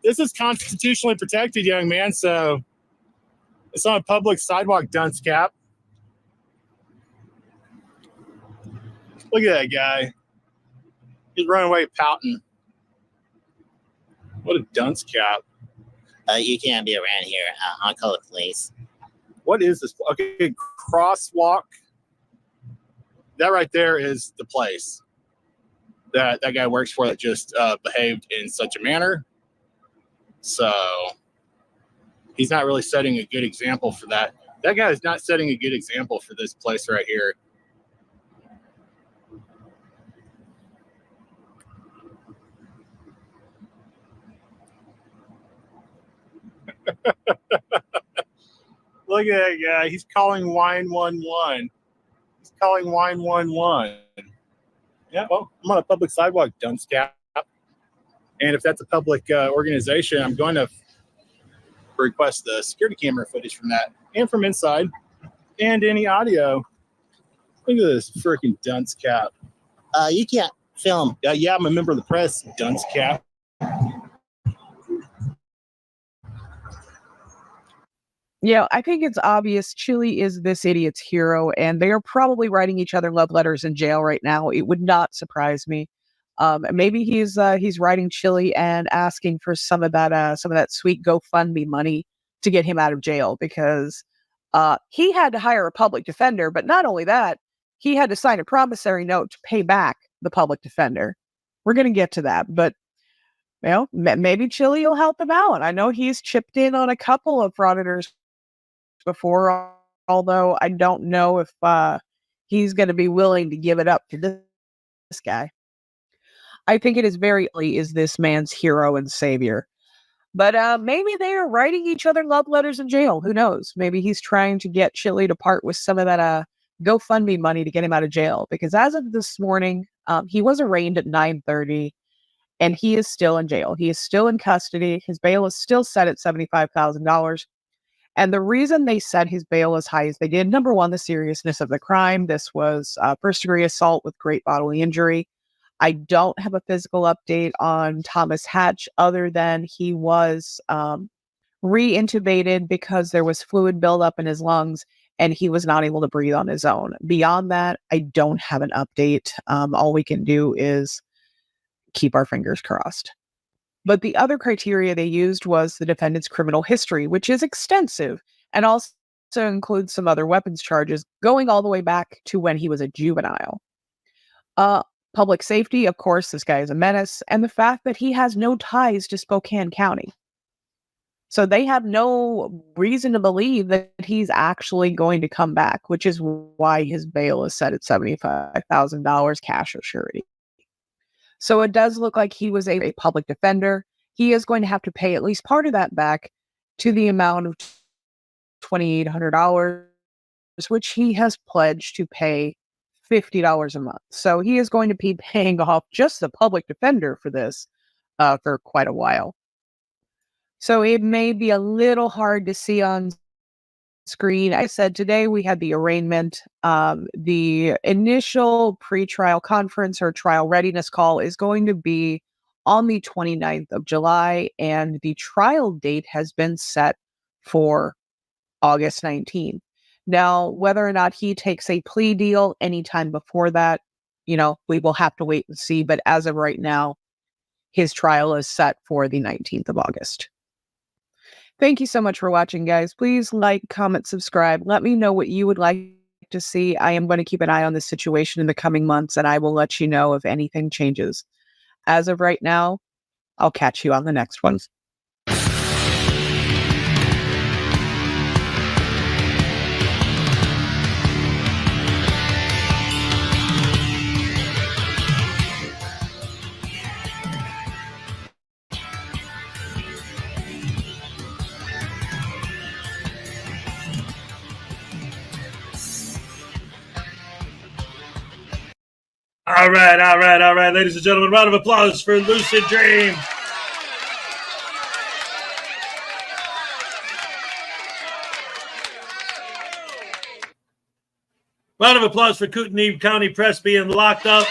This is constitutionally protected, young man, so it's on a public sidewalk, dunce cap. Look at that guy. He's running away pouting. What a dunce cap. You can't be around here. I'll call the police. What is this? Okay, crosswalk. That right there is the place that guy works for that just behaved in such a manner. So he's not really setting a good example for that. That guy is not setting a good example for this place right here. Look at that guy. He's calling 911. He's calling 911. Yeah, well, I'm on a public sidewalk, dunce cap. And if that's a public organization, I'm going to request the security camera footage from that and from inside and any audio. Look at this freaking dunce cap. You can't film. Yeah, I'm a member of the press, dunce cap. I think it's obvious Chili is this idiot's hero, and they are probably writing each other love letters in jail right now. It would not surprise me. Maybe he's writing Chili and asking for some of that sweet GoFundMe money to get him out of jail, because he had to hire a public defender, but not only that, he had to sign a promissory note to pay back the public defender. We're going to get to that, but maybe Chili will help him out. I know he's chipped in on a couple of Frauditors before, although I don't know if he's going to be willing to give it up to this guy. I think it is is this man's hero and savior. But maybe they are writing each other love letters in jail. Who knows? Maybe he's trying to get Chili to part with some of that GoFundMe money to get him out of jail. Because as of this morning, he was arraigned at 9:30, and he is still in jail. He is still in custody. His bail is still set at $75,000. And the reason they set his bail as high as they did, number one, the seriousness of the crime. This was first-degree assault with great bodily injury. I don't have a physical update on Thomas Hatch other than he was re-intubated because there was fluid buildup in his lungs and he was not able to breathe on his own. Beyond that, I don't have an update. All we can do is keep our fingers crossed. But the other criteria they used was the defendant's criminal history, which is extensive and also includes some other weapons charges going all the way back to when he was a juvenile. Public safety, of course, this guy is a menace, and the fact that he has no ties to Spokane County. So they have no reason to believe that he's actually going to come back, which is why his bail is set at $75,000 cash or surety. So it does look like he was a public defender. He is going to have to pay at least part of that back to the amount of $2,800, which he has pledged to pay $50 a month. So he is going to be paying off just the public defender for this for quite a while. So it may be a little hard to see on screen. I said today we had the arraignment. The initial pre-trial conference or trial readiness call is going to be on the 29th of July, and the trial date has been set for August 19th. Now, whether or not he takes a plea deal anytime before that, we will have to wait and see. But as of right now, his trial is set for the 19th of August. Thank you so much for watching, guys. Please like, comment, subscribe. Let me know what you would like to see. I am going to keep an eye on this situation in the coming months, and I will let you know if anything changes. As of right now, I'll catch you on the next one. All right, ladies and gentlemen, round of applause for Lucid Dream. Round of applause for Kootenai County Press being locked up.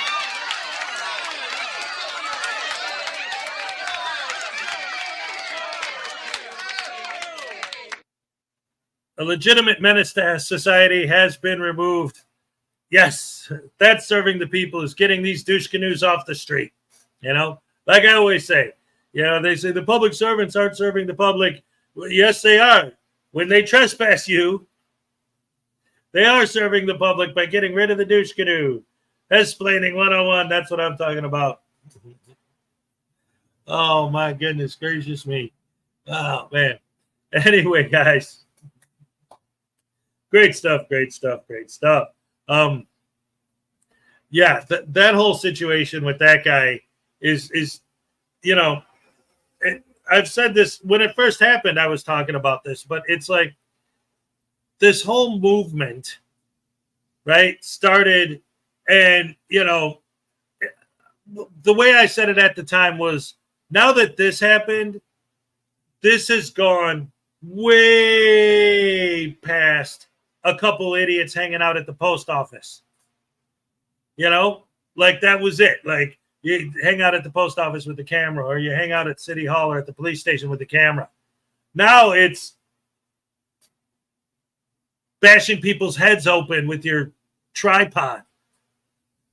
A legitimate menace to society has been removed. Yes, that's serving the people, is getting these douche canoes off the street. You know, like I always say, you know, they say the public servants aren't serving the public. Well, yes, they are. When they trespass you, they are serving the public by getting rid of the douche canoe. Explaining 101, that's what I'm talking about. Oh, my goodness gracious me. Oh, man. Anyway, guys. Great stuff. Yeah, that whole situation with that guy is you know, I've said this when it first happened. I was talking about this, but it's like this whole movement, right, started, and you know, the way I said it at the time was, now that this happened, this has gone way past a couple idiots hanging out at the post office. You know, like that was it. Like you hang out at the post office with the camera, or you hang out at City Hall or at the police station with the camera. Now it's bashing people's heads open with your tripod.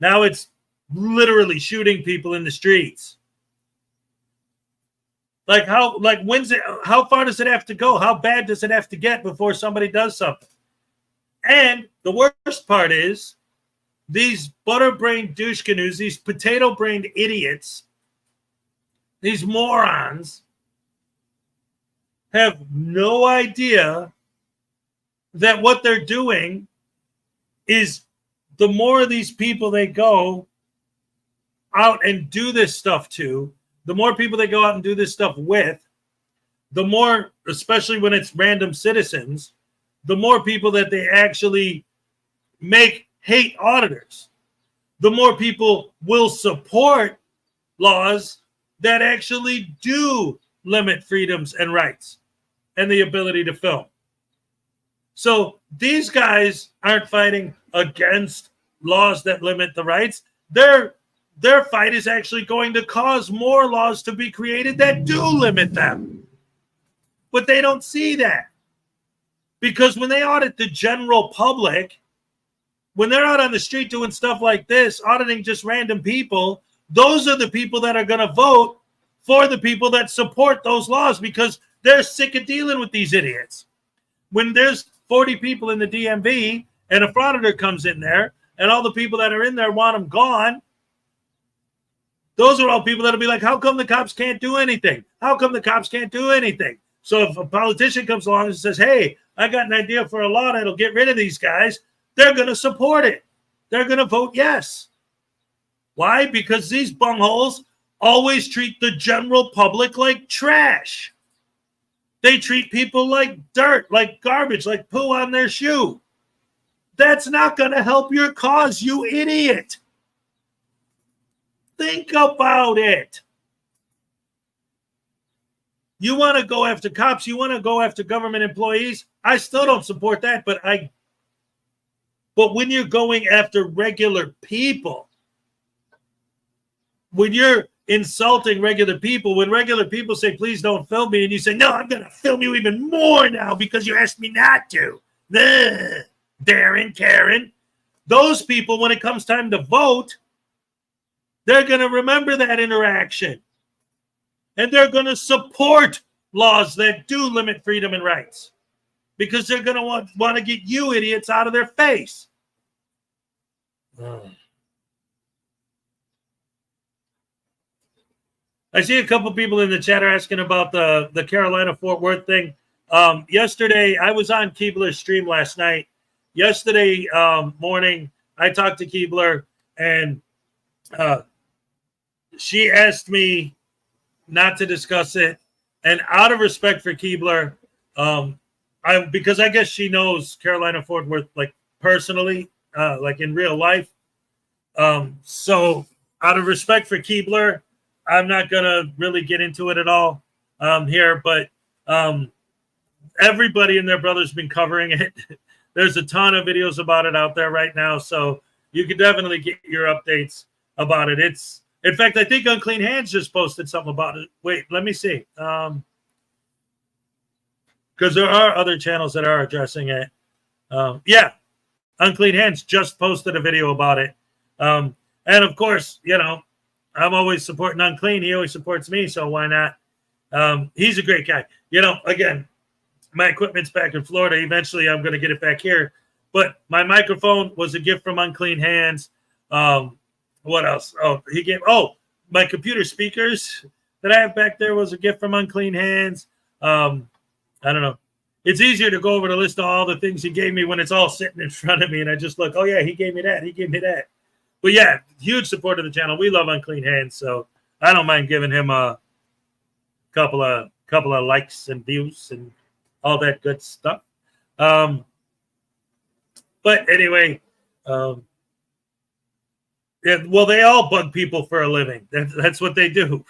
Now it's literally shooting people in the streets. Like how far does it have to go? How bad does it have to get before somebody does something? And the worst part is, these butter-brained douche canoes, these potato-brained idiots, these morons, have no idea that what they're doing is, the more of these people they go out and do this stuff to, the more people they go out and do this stuff with, the more, especially when it's random citizens, the more people that they actually make hate auditors, the more people will support laws that actually do limit freedoms and rights and the ability to film. So these guys aren't fighting against laws that limit the rights. Their fight is actually going to cause more laws to be created that do limit them. But they don't see that. Because when they audit the general public, when they're out on the street doing stuff like this, auditing just random people, those are the people that are going to vote for the people that support those laws, because they're sick of dealing with these idiots. When there's 40 people in the DMV and a frauditor comes in there and all the people that are in there want them gone, those are all people that'll be like, how come the cops can't do anything? How come the cops can't do anything? So if a politician comes along and says, hey, I got an idea for a law that'll get rid of these guys, they're going to support it. They're going to vote yes. Why? Because these bungholes always treat the general public like trash. They treat people like dirt, like garbage, like poo on their shoe. That's not going to help your cause, you idiot. Think about it. You want to go after cops, you want to go after government employees. I still don't support that, but when you're going after regular people, when you're insulting regular people, when regular people say, please don't film me, and you say, no, I'm going to film you even more now because you asked me not to. Ugh. Darren, Karen, those people, when it comes time to vote, they're going to remember that interaction. And they're going to support laws that do limit freedom and rights, because they're going to want to get you idiots out of their face. I see a couple people in the chat are asking about the Carolina Fort Worth thing. Yesterday, I was on Keebler's stream last night. Yesterday morning, I talked to Keebler, and she asked me not to discuss it. And out of respect for Keebler, because I guess she knows Carolina Fort Worth like personally, like in real life. So out of respect for Keebler, I'm not gonna really get into it at all here. But everybody and their brother's been covering it. There's a ton of videos about it out there right now, so you can definitely get your updates about it. It's, in fact, I think Unclean Hands just posted something about it. Wait, let me see. Because there are other channels that are addressing it. Yeah, Unclean Hands just posted a video about it. And of course, you know, I'm always supporting Unclean. He always supports me, so why not? He's a great guy. You know, again, my equipment's back in Florida. Eventually, I'm going to get it back here. But my microphone was a gift from Unclean Hands. What else? My computer speakers that I have back there was a gift from Unclean Hands. I don't know. It's easier to go over the list of all the things he gave me when it's all sitting in front of me, and I just look, oh, yeah, he gave me that. He gave me that. But, yeah, huge support of the channel. We love Unclean Hands, so I don't mind giving him a couple of likes and views and all that good stuff. But anyway, yeah, well, they all bug people for a living. That's what they do.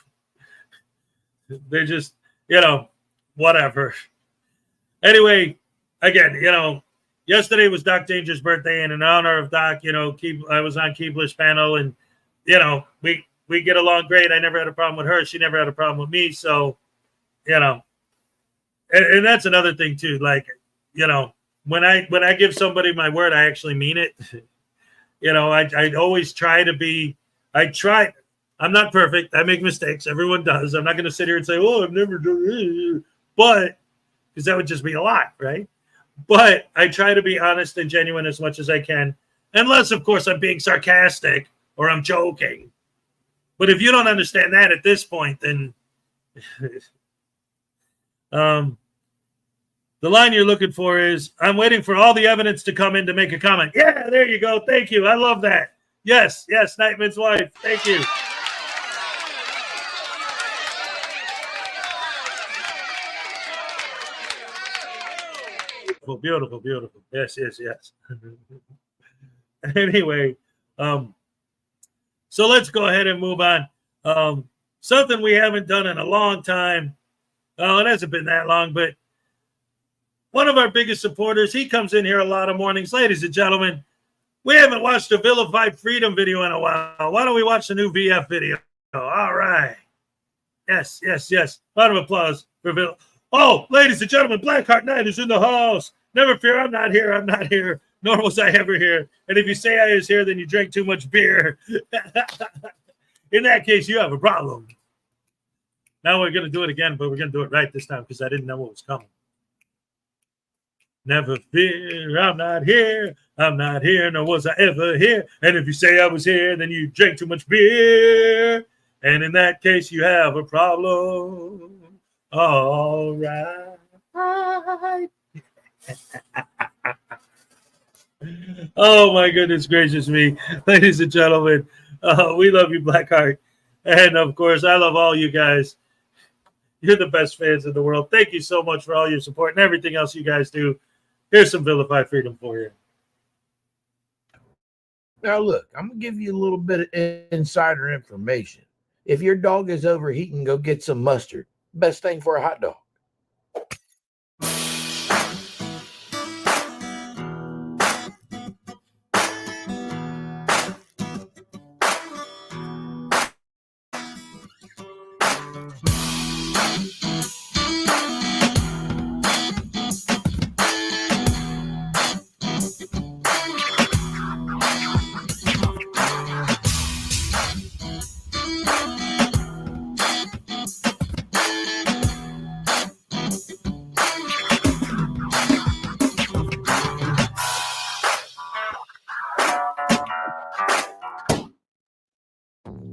They're just, you know, whatever. Anyway, again, you know, yesterday was Doc Danger's birthday, and in honor of Doc, you know, I was on Keebler's panel, and, you know, we get along great. I never had a problem with her. She never had a problem with me. So, you know, and that's another thing too. Like, you know, when I give somebody my word, I actually mean it. You know, I always try to be. I'm not perfect. I make mistakes. Everyone does. I'm not going to sit here and say, "Oh, I've never done it," but because that would just be a lot, right? But I try to be honest and genuine as much as I can, unless, of course, I'm being sarcastic or I'm joking. But if you don't understand that at this point, then the line you're looking for is, I'm waiting for all the evidence to come in to make a comment. Yeah, there you go. Thank you. I love that. Yes, Nightman's wife. Thank you. Beautiful. Yes. Anyway, so let's go ahead and move on. Something we haven't done in a long time. Oh, it hasn't been that long, but one of our biggest supporters, he comes in here a lot of mornings. Ladies and gentlemen, we haven't watched a Vilified Freedom video in a while. Why don't we watch the new VF video? All right. Yes. Round of applause for Vil. Oh, ladies and gentlemen, Blackheart Knight is in the house. Never fear, I'm not here. Nor was I ever here. And if you say I was here, then you drank too much beer. In that case, you have a problem. Now we're going to do it again, but we're going to do it right this time because I didn't know what was coming. Never fear, I'm not here, nor was I ever here. And if you say I was here, then you drank too much beer. And in that case, you have a problem. All right. Oh, my goodness gracious me. Ladies and gentlemen, we love you, Blackheart. And, of course, I love all you guys. You're the best fans in the world. Thank you so much for all your support and everything else you guys do. Here's some Vilified Freedom for you. Now, look, I'm going to give you a little bit of insider information. If your dog is overheating, go get some mustard. Best thing for a hot dog.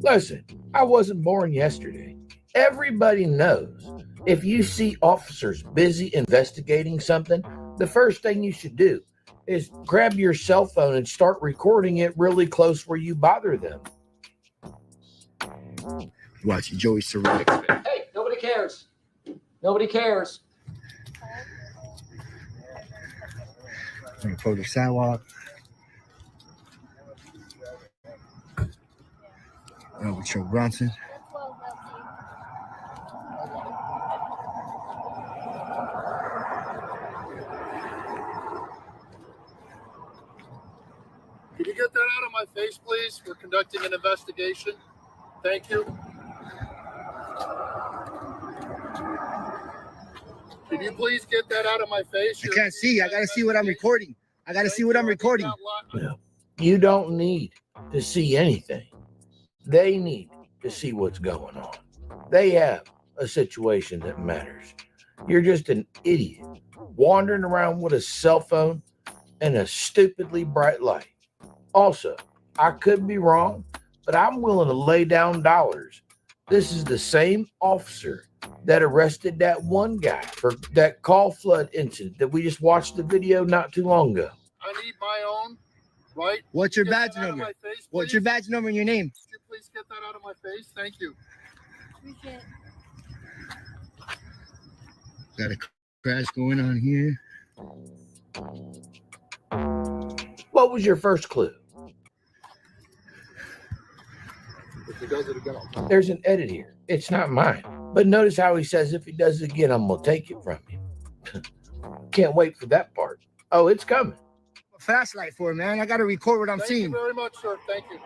Listen, I wasn't born yesterday. Everybody knows if you see officers busy investigating something, the first thing you should do is grab your cell phone and start recording it really close where you bother them. Watching Joey Surratt. Hey, nobody cares. Nobody cares. On the public sidewalk. With Joe Bronson. Can you get that out of my face, please? We're conducting an investigation. Thank you. Can you please get that out of my face? I can't see. I gotta see what I'm recording. I gotta see what I'm recording. You don't need to see anything. They need to see what's going on. They have a situation that matters. You're just an idiot wandering around with a cell phone and a stupidly bright light. Also, I could be wrong, but I'm willing to lay down dollars. This is the same officer that arrested that one guy for that call flood incident that we just watched the video not too long ago. I need my own, right? What's your badge number? What's your badge number and your name? Could you please get that out of my face? Thank you. Got a crash going on here. What was your first clue? If he does it again, I'll There's an edit here. It's not mine. But notice how he says, if he does it again, I'm going to take it from him. Can't wait for that part. Oh, it's coming. Flashlight for it, man. I got to record what I'm Thank seeing. you very much, sir. Thank you.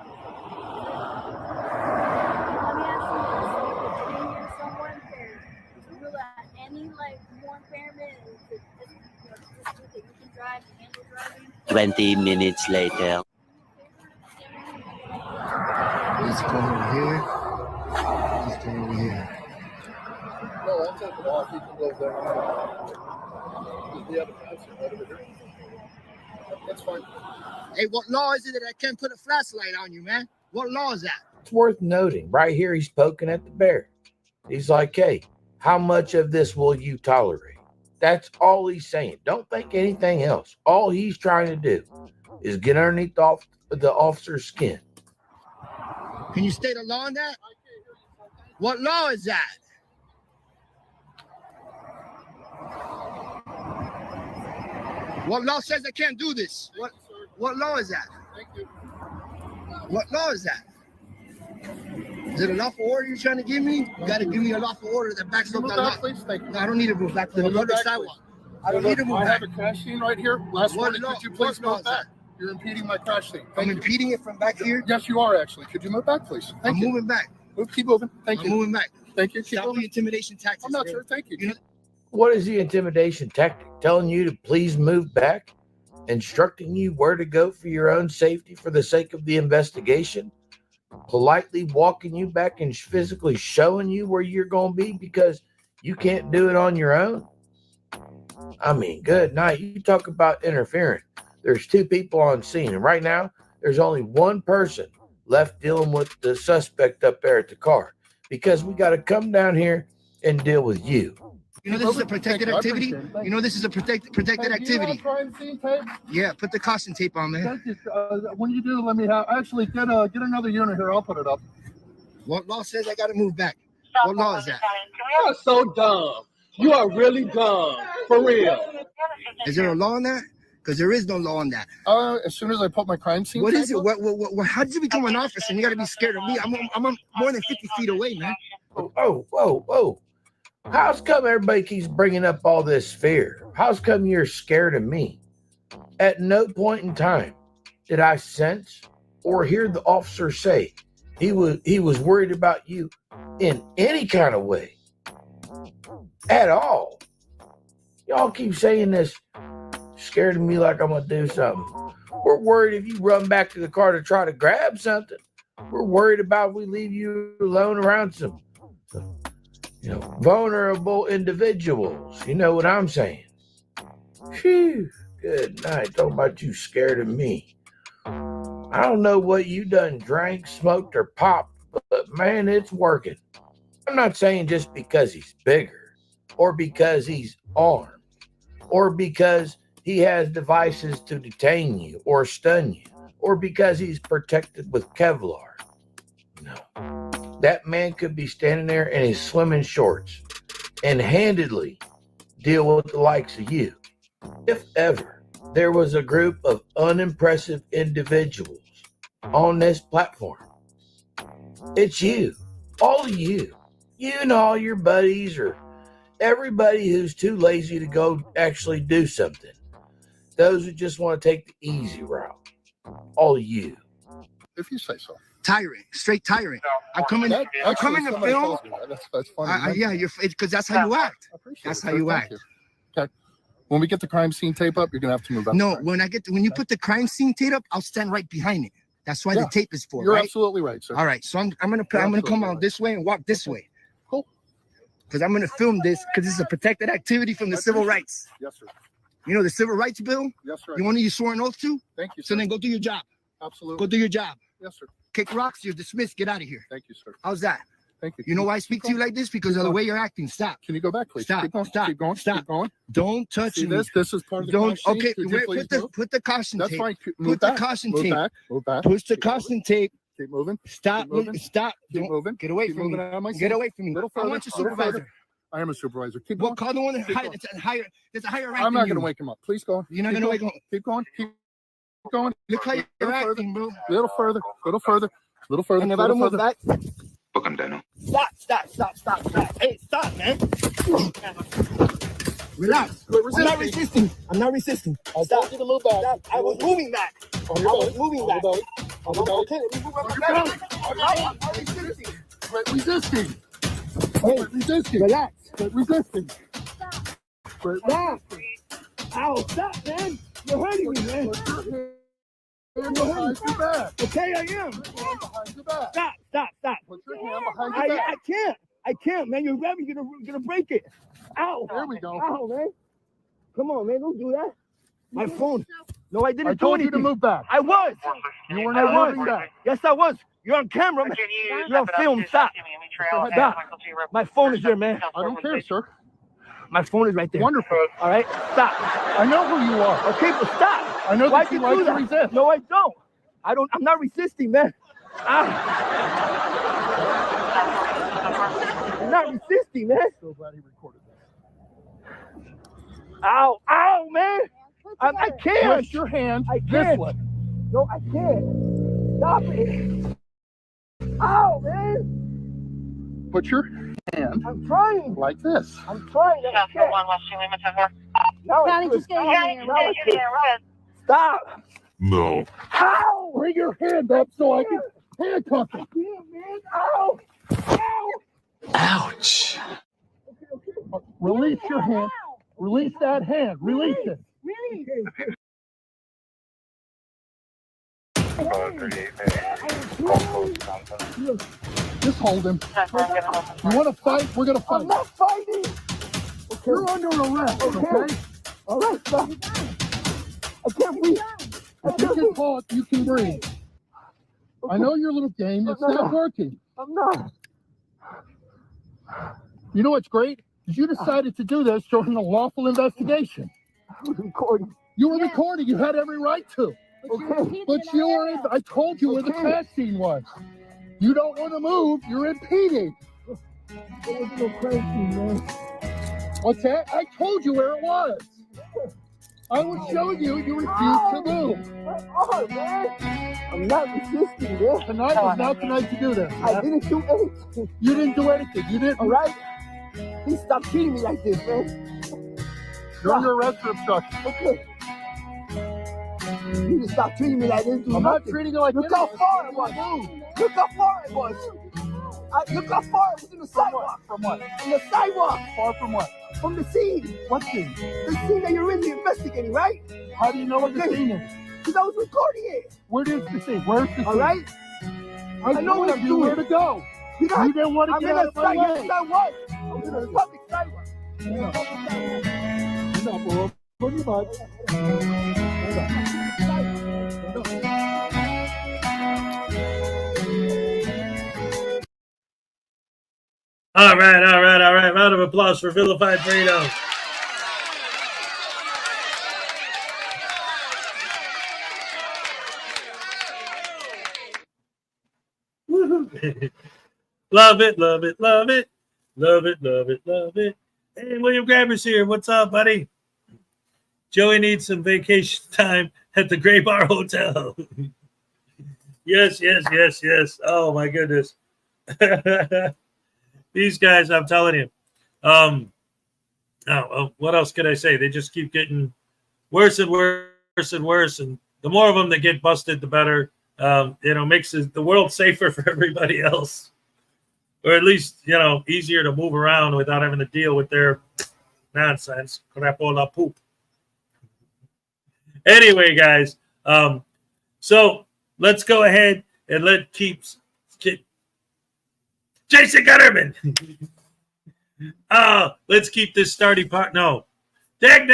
More impairment, 20 minutes later. Let's come over here. Let's come over here. No, I'll take it off. You can go there. Does he have a password right over here? That's fine. Hey, what law is it that I can't put a flashlight on you, man? What law is that? It's worth noting. Right here, he's poking at the bear. He's like, hey, how much of this will you tolerate? That's all he's saying. Don't think anything else. All he's trying to do is get underneath the officer's skin. Can you state a law on that? What law is that? What law says I can't do this? What law is that? Thank you. What law is that? Is it a lawful order you're trying to give me? You got to give me a lawful order that backs up that law. Please, thank you. No, I don't need to move back to the public sidewalk. I don't need to move I back. have a crash scene right here. Last What one. law- Could you what please law move is back? that? You're impeding my crash scene. I'm Thank you. impeding it from back here. Yes, you are actually. Could you move back, please? I'm moving back. Keep moving. Thank I'm you. moving back. Thank you. Keep Stop the moving. intimidation tactics. I'm not man. sure. Thank you. You know, What is the intimidation tactic? Telling you to please move back? Instructing you where to go for your own safety for the sake of the investigation? Politely walking you back and physically showing you where you're going to be because you can't do it on your own? I mean, good night. You talk about interfering. There's two people on scene, and right now, there's only one person left dealing with the suspect up there at the car because we got to come down here and deal with you. You know this is a protected activity. You know this is a protected activity. Crime scene tape? Yeah, put the caution tape on, man. Thank you. When you do, let me have. Actually, get another unit here. I'll put it up. What law says I got to move back? What law is that? You are so dumb. You are really dumb. For real. Is there a law on that? Because there is no law on that. As soon as I put my crime scene. What is tape it? up- What, how did you become an officer? And you got to be scared of me. I'm more than 50 feet away, man. Whoa. How's come everybody keeps bringing up all this fear? How's come you're scared of me? At no point in time did I sense or hear the officer say he was worried about you in any kind of way at all. Y'all keep saying this, scared of me like I'm gonna do something. We're worried if you run back to the car to try to grab something. We're worried about if we leave you alone around some vulnerable individuals. You know what I'm saying? Phew, good night. Talking about you scared of me. I don't know what you done drank, smoked, or popped, But man, it's working. I'm not saying just because he's bigger or because he's armed or because he has devices to detain you or stun you or because he's protected with Kevlar. No. That man could be standing there in his swimming shorts and handedly deal with the likes of you. If ever there was a group of unimpressive individuals on this platform, it's you. All of you. You and all your buddies or everybody who's too lazy to go actually do something. Those who just want to take the easy route. All of you. If you say so. Tyrant, straight tyrant. I'm coming to film. That's funny. Yeah, because that's how you act. That's how you act. Okay. When we get the crime scene tape up, you're gonna have to move up. No, when you put the crime scene tape up, I'll stand right behind it. That's why the tape is for. You're right? absolutely right, sir. All right, so I'm gonna come out this way and walk this way. Cool. Because I'm gonna film this because this is a protected activity from the civil rights. Yes, sir. You know the civil rights bill? Yes, sir. You want to use sworn oath to? Thank you, sir. So then go do your job. Absolutely. Go do your job. Yes, sir. Kick rocks, you're dismissed. Get out of here. Thank you, sir. How's that? Thank you. You know why I speak to you like this? Because of the way you're acting. Stop. Can you go back, please? Stop. Keep going. Stop. Keep going. Stop. Keep going. Don't touch See me. this is part of the Don't. crime scene. Okay. Could you please move? Put the caution That's tape. fine. Put the caution tape. Move back. Move back. Push the caution tape. Keep moving. Stop. Keep moving. Stop. Keep Don't- moving. Get away Keep from moving me. out of my Get sight. away from me. Little I further. want your Little further. supervisor. I am a supervisor. Keep Well, going. call the one that Keep higher. going. There's a higher rank. I'm not than going to you. wake him up. Please go. You're not Keep gonna wake going. him up. Keep going. Keep going. Look how you're Little acting, bro. Little further. Little further. Little further. And if I don't move further. back, Book him down. stop. Hey, stop, man. Relax. I'm not resisting. I told you to move back. Stop. I was moving back. On your belly. moving back. On your belly. Okay, let me move up On my your back. belly. I'm resisting. Quit resisting. Hey, Quit resisting. relax. Quit resisting. Quit Stop. Ow, stop, man. You're hurting me, man. Hand behind your back. Okay, I am. Hand behind your back. Stop. Put your hand behind your back. I can't, man. You're grabbing, you're gonna break it. Ow. There we go. Ow, man. Come on, man. Don't do that. My phone. No, I didn't I do told you anything. to move back. I was. You were not moving back. Yes, I was. You're on camera, man. You're on film. Stop. Stop. My phone is here, man. I don't care, sir. My phone is right there. Wonderful. All right. Stop. I know who you are. Okay, but stop. I know Why'd that you you like do to that? resist. No, I don't. I'm not resisting, man. I'm not resisting, man. So glad he recorded that. Ow, man. I can't. Twist your hand I this can't. way. No, I can't. Stop it. Ow, man. Put your hand I'm trying. like this. I'm trying. I can't. Now Johnny, just get in here. Now I can't. Stop. No. Ow. Bring your hand up so I can handcuff you. I can't, man. Ow. Ow. Ouch. Release your hand. Release that hand. Release it. Really? Just hold him. You want to fight? We're going to fight. I'm not fighting. Okay. You're under arrest, okay? All right, stop. I can't breathe. If you can talk, you can breathe. I know your little game. It's not working. I'm not. You know what's great? Is you decided to do this during a lawful investigation. I was recording. You were recording. You had every right to. Okay. But you were. I told you where the crash scene was. You don't want to move. You're impeding. There was no crime scene, man. What's that? I told you where it was. I will show you. You refuse to move. Oh, man. I'm not resisting, man. Tonight is not the night to do this. I didn't do anything. You didn't do anything. You didn't. All right? Please stop treating me like this, man. You're under arrest for obstruction. Okay. You just stop treating me like this. I'm not treating you like this. Look how far it was. Look how far it was. Look how far it was in the sidewalk. From what? In the sidewalk. Far from what? From the scene. What scene? The scene that you're really investigating, right? How do you know what the scene is? Because I was recording it. Where is the scene? Where's the scene? All right? I know what I'm doing. Where to go? You didn't want to get out of my way. Yes, I was. I was in a public sidewalk. Stop, bro. Put your butt. All right. Round of applause for Vilified Freedom. Love it. Hey, William Grammer's here. What's up, buddy? Joey needs some vacation time at the Gray Bar Hotel. Yes. Oh, my goodness. These guys, I'm telling you. What else could I say? They just keep getting worse and worse and worse. And the more of them that get busted, the better. Makes the world safer for everybody else. Or at least, easier to move around without having to deal with their nonsense. Crapola poop. Anyway, guys, so let's go ahead and Jason Gutterman. Let's keep this starting part. No. Dag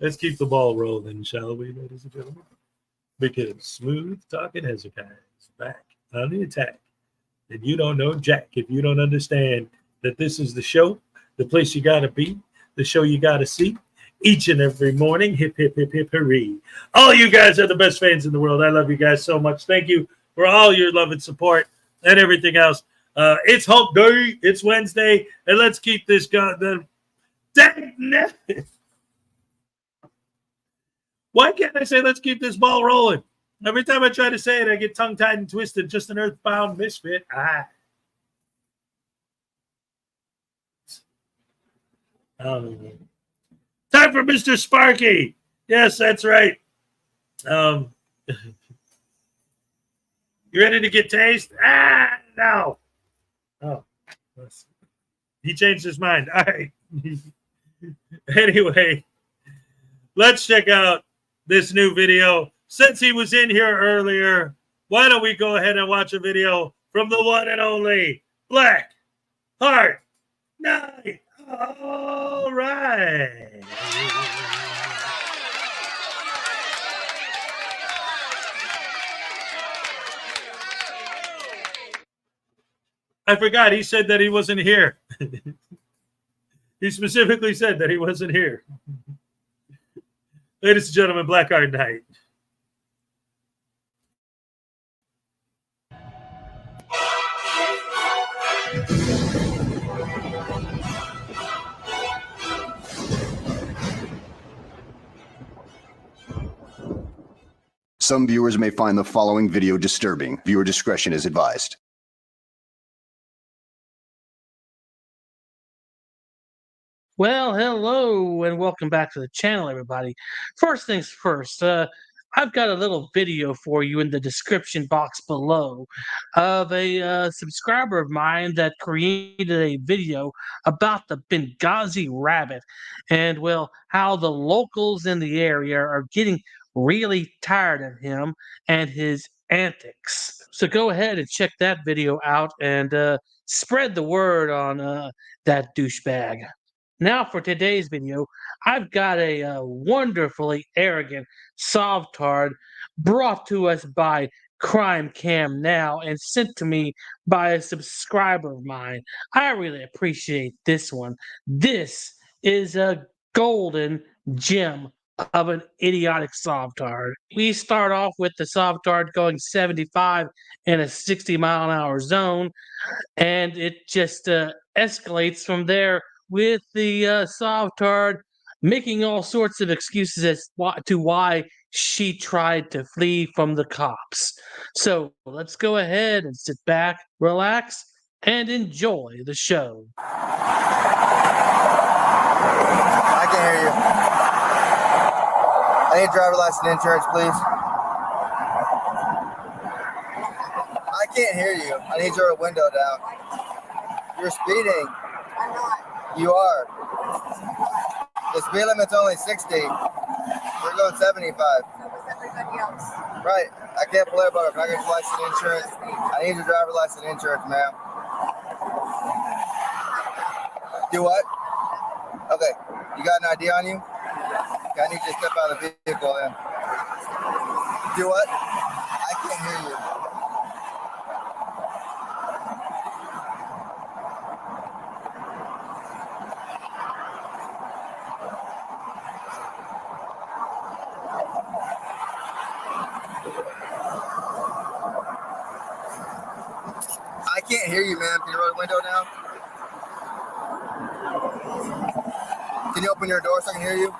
Let's keep the ball rolling, shall we, ladies and gentlemen? Because smooth talking Hezokuai is back on the attack. And you don't know Jack if you don't understand that this is the show, the place you got to be, the show you got to see each and every morning. Hip, hip, hip, hip, hooray. All you guys are the best fans in the world. I love you guys so much. Thank you for all your love and support and everything else. It's Hump Day. It's Wednesday. And let's keep this going. Why can't I say let's keep this ball rolling? Every time I try to say it, I get tongue-tied and twisted. Just an earthbound misfit. Time for Mr. Sparky. Yes, that's right. You ready to get tased? No. Oh. He changed his mind. All right. Anyway, let's check out this new video. Since he was in here earlier, why don't we go ahead and watch a video from the one and only Black Heart Night. All right. I forgot he said that he wasn't here. He specifically said that he wasn't here. Ladies and gentlemen, Black Heart Night. Some viewers may find the following video disturbing. Viewer discretion is advised. Well, hello and welcome back to the channel, everybody. First things first, I've got a little video for you in the description box below of a subscriber of mine that created a video about the Benghazi rabbit and, well, how the locals in the area are getting really tired of him and his antics. So go ahead and check that video out and spread the word on that douchebag. Now for today's video, I've got a wonderfully arrogant Sovtard brought to us by Crime Cam Now and sent to me by a subscriber of mine. I really appreciate this one. This is a golden gem of an idiotic Sovtard. We start off with the Sovtard going 75 in a 60-mile-an-hour zone, and it just escalates from there with the Sovtard making all sorts of excuses as to why she tried to flee from the cops. So let's go ahead and sit back, relax, and enjoy the show. I can hear you. I need driver license and insurance, please. I can't hear you. I need your window down. You're speeding. I'm not. You are. The speed limit's only 60. We're going 75. So is everybody else. Right. I can't play about it. I'm not going to license and insurance. I need your driver license and insurance, ma'am. Do what? Okay. You got an ID on you? Okay, I need you to step out of the vehicle then. Do what? I can't hear you. can't hear you, man. Can you roll the window down? Can you open your door so I can hear you?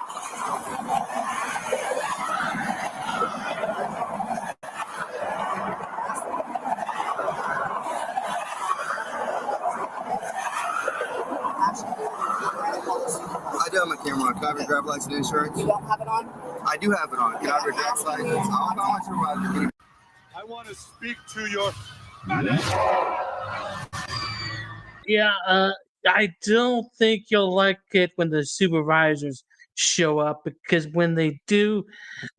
I do have my camera on. Can I have your driver's license and insurance? You don't have it on? I do have it on. Can I have your driver's license? I'll call my supervisor. I want to speak to your. Yeah, I don't think you'll like it when the supervisors show up, because when they do,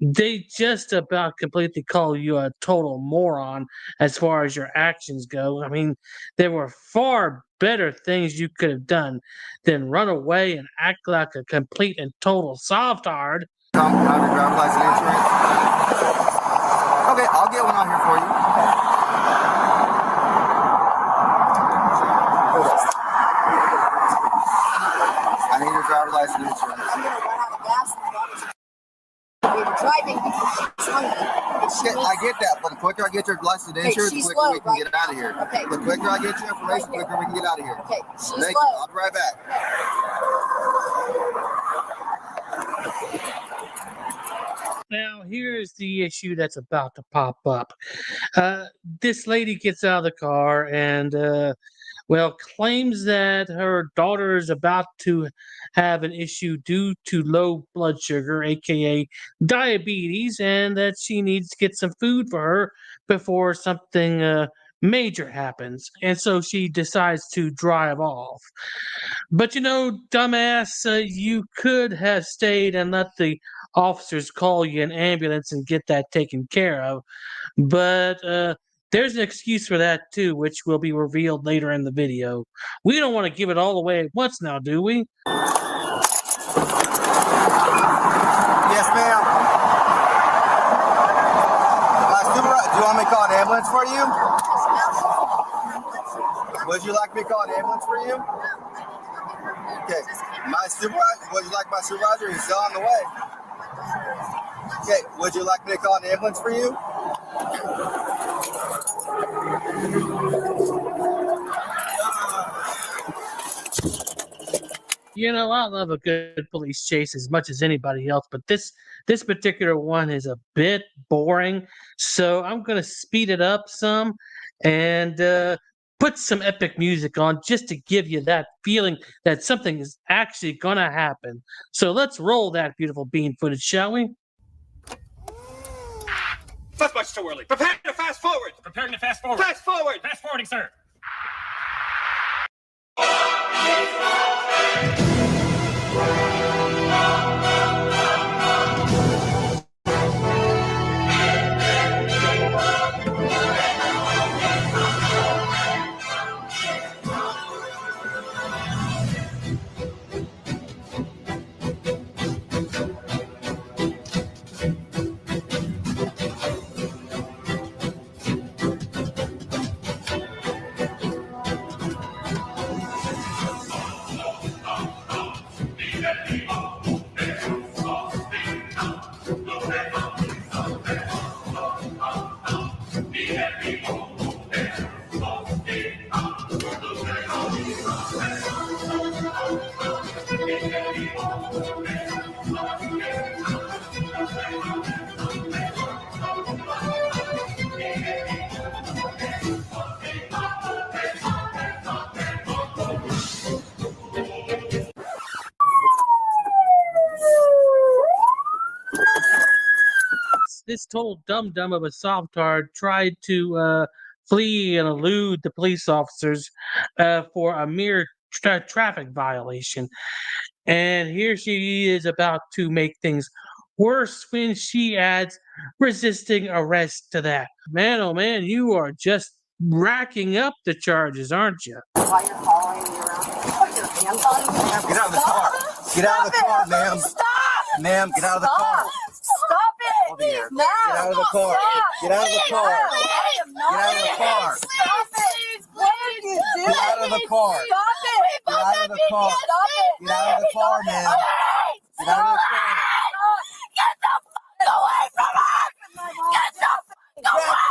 they just about completely call you a total moron as far as your actions go. I mean, there were far better things you could have done than run away and act like a complete and total softard. Tom, can I have your driver's license and insurance? Okay, I'll get one out here for you. I need your driver's license and insurance. I'm gonna run out of gas. We were driving because she's hungry. I get that, but the quicker I get your license and insurance, the quicker we can get out of here. Okay. The quicker I get your information, the quicker we can get out of here. Okay, she's Thank slow. you. I'll be right back. Now, here's the issue that's about to pop up. This lady gets out of the car and, claims that her daughter is about to have an issue due to low blood sugar, aka diabetes, and that she needs to get some food for her before something major happens. And so she decides to drive off. But dumbass, you could have stayed and let the officers call you an ambulance and get that taken care of. But there's an excuse for that too, which will be revealed later in the video. We don't want to give it all away at once now, do we? Yes, ma'am. Do you want me to call an ambulance for you? Would you like me to call an ambulance for you? Okay. My supervisor, would you like my supervisor? He's still on the way. Okay. Would you like me to call an ambulance for you? I love a good police chase as much as anybody else, but this particular one is a bit boring. So I'm going to speed it up some and put some epic music on just to give you that feeling that something is actually going to happen. So let's roll that beautiful bean footage, shall we? That's much too early. Prepare to fast forward. Preparing to fast forward. Fast forward. Fast forwarding, sir. This total dum-dum of a softard tried to flee and elude the police officers for a mere traffic violation. And here she is about to make things worse when she adds resisting arrest to that. Man, oh man, you are just racking up the charges, aren't you? While you're following me around, put your hands on me. Get out of the car. Get out of the car, ma'am. Stop! Ma'am, get out of the car. Stop it! No! Get out of the car. Get out of the car. I am not. Get out of the car. Stop it! What are you doing? Get out of the car. Stop it! Get out of the car. Stop it! Get out of the car, ma'am. Get out of the car. Get the fuck away from us! Get the fuck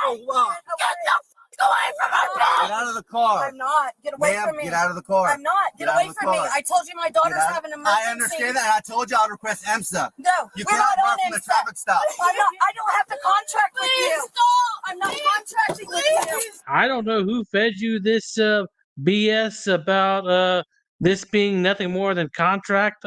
away! Get the fuck away from us! Get out of of the car. I'm not. Get away Ma'am, from me. get out of the car. I'm not. Get Get out away of the from me. car. I told you my daughter's Get out- having an emergency. I understand that. I told you I'll request EMSA. No, You we're cannot not run on from the IMSA. traffic stop. I don't have to contract with you. Stop. I'm not contracting with you. I don't know who fed you this BS about this being nothing more than contract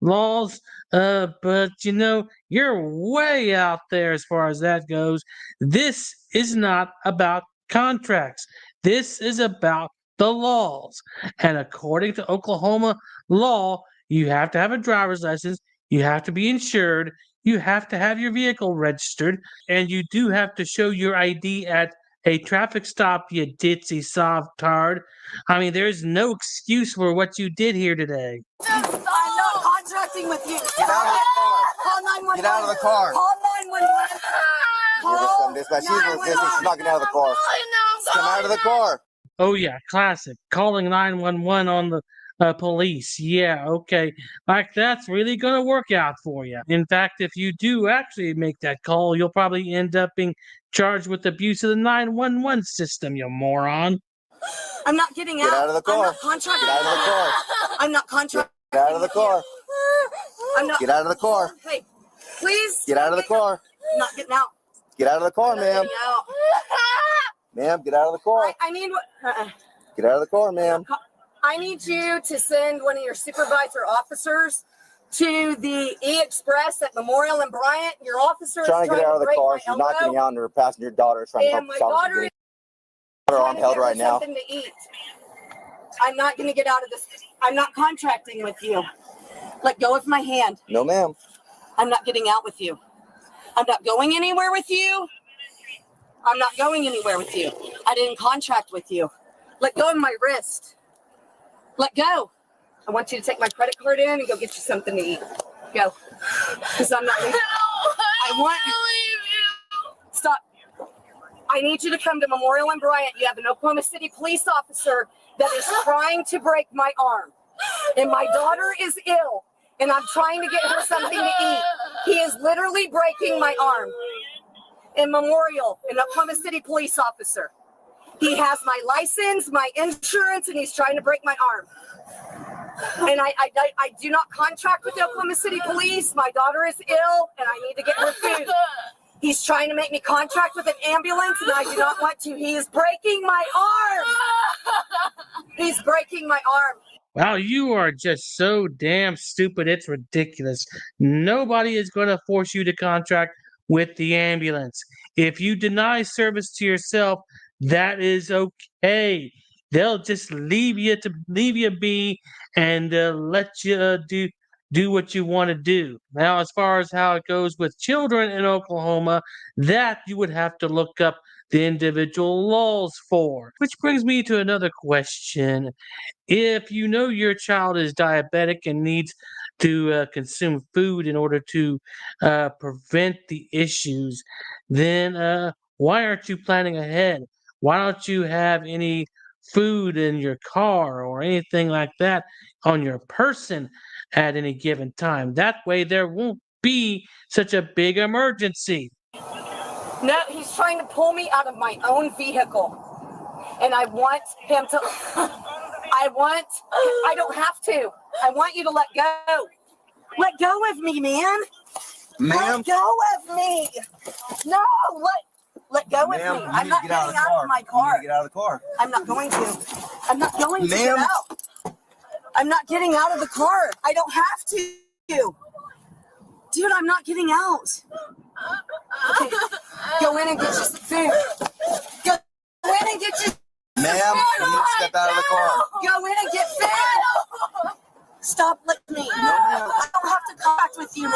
laws, but you know, you're way out there as far as that goes. This is not about contracts. This is about the laws. And according to Oklahoma law, you have to have a driver's license, you have to be insured, you have to have your vehicle registered, and you do have to show your ID at a traffic stop, you ditzy softard. I mean, there's no excuse for what you did here today. I'm not contracting with you. Get out of the car. Call 911. Get out of the car. Call 911. Call She's not getting out of the car. Come out of the car. Oh yeah, classic. Calling 911 on the police. Yeah, okay. Like that's really going to work out for you. In fact, if you do actually make that call, you'll probably end up being charged with abuse of the 911 system, you moron. I'm not getting out. Get out of the car. I'm not contracting. Get out of the car. I'm not contracting. Get out of the car. I'm not. Get out of the car. Hey, please. Get out of the car. I'm not getting out. Get out of the car, ma'am. Getting out. Ma'am, get out of the car. I need what? Get out of the car, ma'am. I need you to send one of your supervisor officers to the E-Express at Memorial and Bryant. Your officer is Trying to get out of the break car. my She's not getting elbow, out, and her passenger daughter is trying to help and my us out. daughter is Her trying arm to held get her right now. something to eat. I'm not going to get out of this. I'm not contracting with you. Let go of my hand. No, ma'am. I'm not getting out with you. I'm not going anywhere with you. I'm not going anywhere with you. I didn't contract with you. Let go of my wrist. Let go. I want you to take my credit card in and go get you something to eat. Go. Because I'm not. I want. Stop. I need you to come to Memorial and Bryant. You have an Oklahoma City police officer that is trying to break my arm. And my daughter is ill. And I'm trying to get her something to eat. He is literally breaking my arm. In Memorial, an Oklahoma City police officer. He has my license, my insurance, and he's trying to break my arm. And I do not contract with the Oklahoma City Police. My daughter is ill, and I need to get her food. He's trying to make me contract with an ambulance, and I do not want to. He is breaking my arm. He's breaking my arm. Wow, you are just so damn stupid. It's ridiculous. Nobody is going to force you to contract with the ambulance. If you deny service to yourself, that is okay. They'll just leave you be and let you do what you want to do. Now, as far as how it goes with children in Oklahoma, that you would have to look up the individual laws for. Which brings me to another question. If you know your child is diabetic and needs to consume food in order to prevent the issues, then why aren't you planning ahead? Why don't you have any food in your car or anything like that on your person at any given time? That way there won't be such a big emergency. No, he's trying to pull me out of my own vehicle. And I want him to, I don't have to. I want you to let go. Let go of me, man. Ma'am? Let go of me. No, let go of me. Ma'am, you I'm need not to get out getting of the out car. of my You need car. to get out of the car. I'm not going to. I'm not going to Ma'am? get out. I'm not getting out of the car. I don't have to. Dude, I'm not getting out. Okay. Go in and get you some food. Go in and get you. Ma'am, you need to step out of the car. Go in and get food. Stop licking me. I don't have to contract with you, man.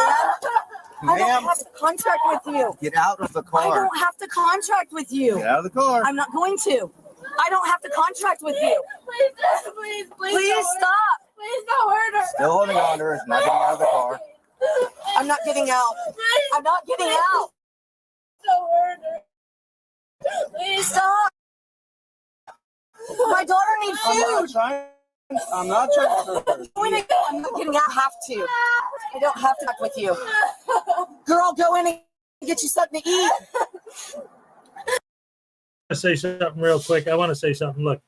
I don't have to contract with you. Get out of the car. I don't have to contract with you. Get out of the car. I'm not going to. I don't have to contract with you. Please stop. Please don't hurt her. Still holding on to her. Not getting out of the car. I'm not getting out. I'm not getting out. Don't hurt her. Please stop. My daughter needs food. I'm not trying to hurt her. I'm not getting out. I have to. I don't have to talk with you. Girl, go in and get you something to eat. to say something real quick. I want to say something. Look,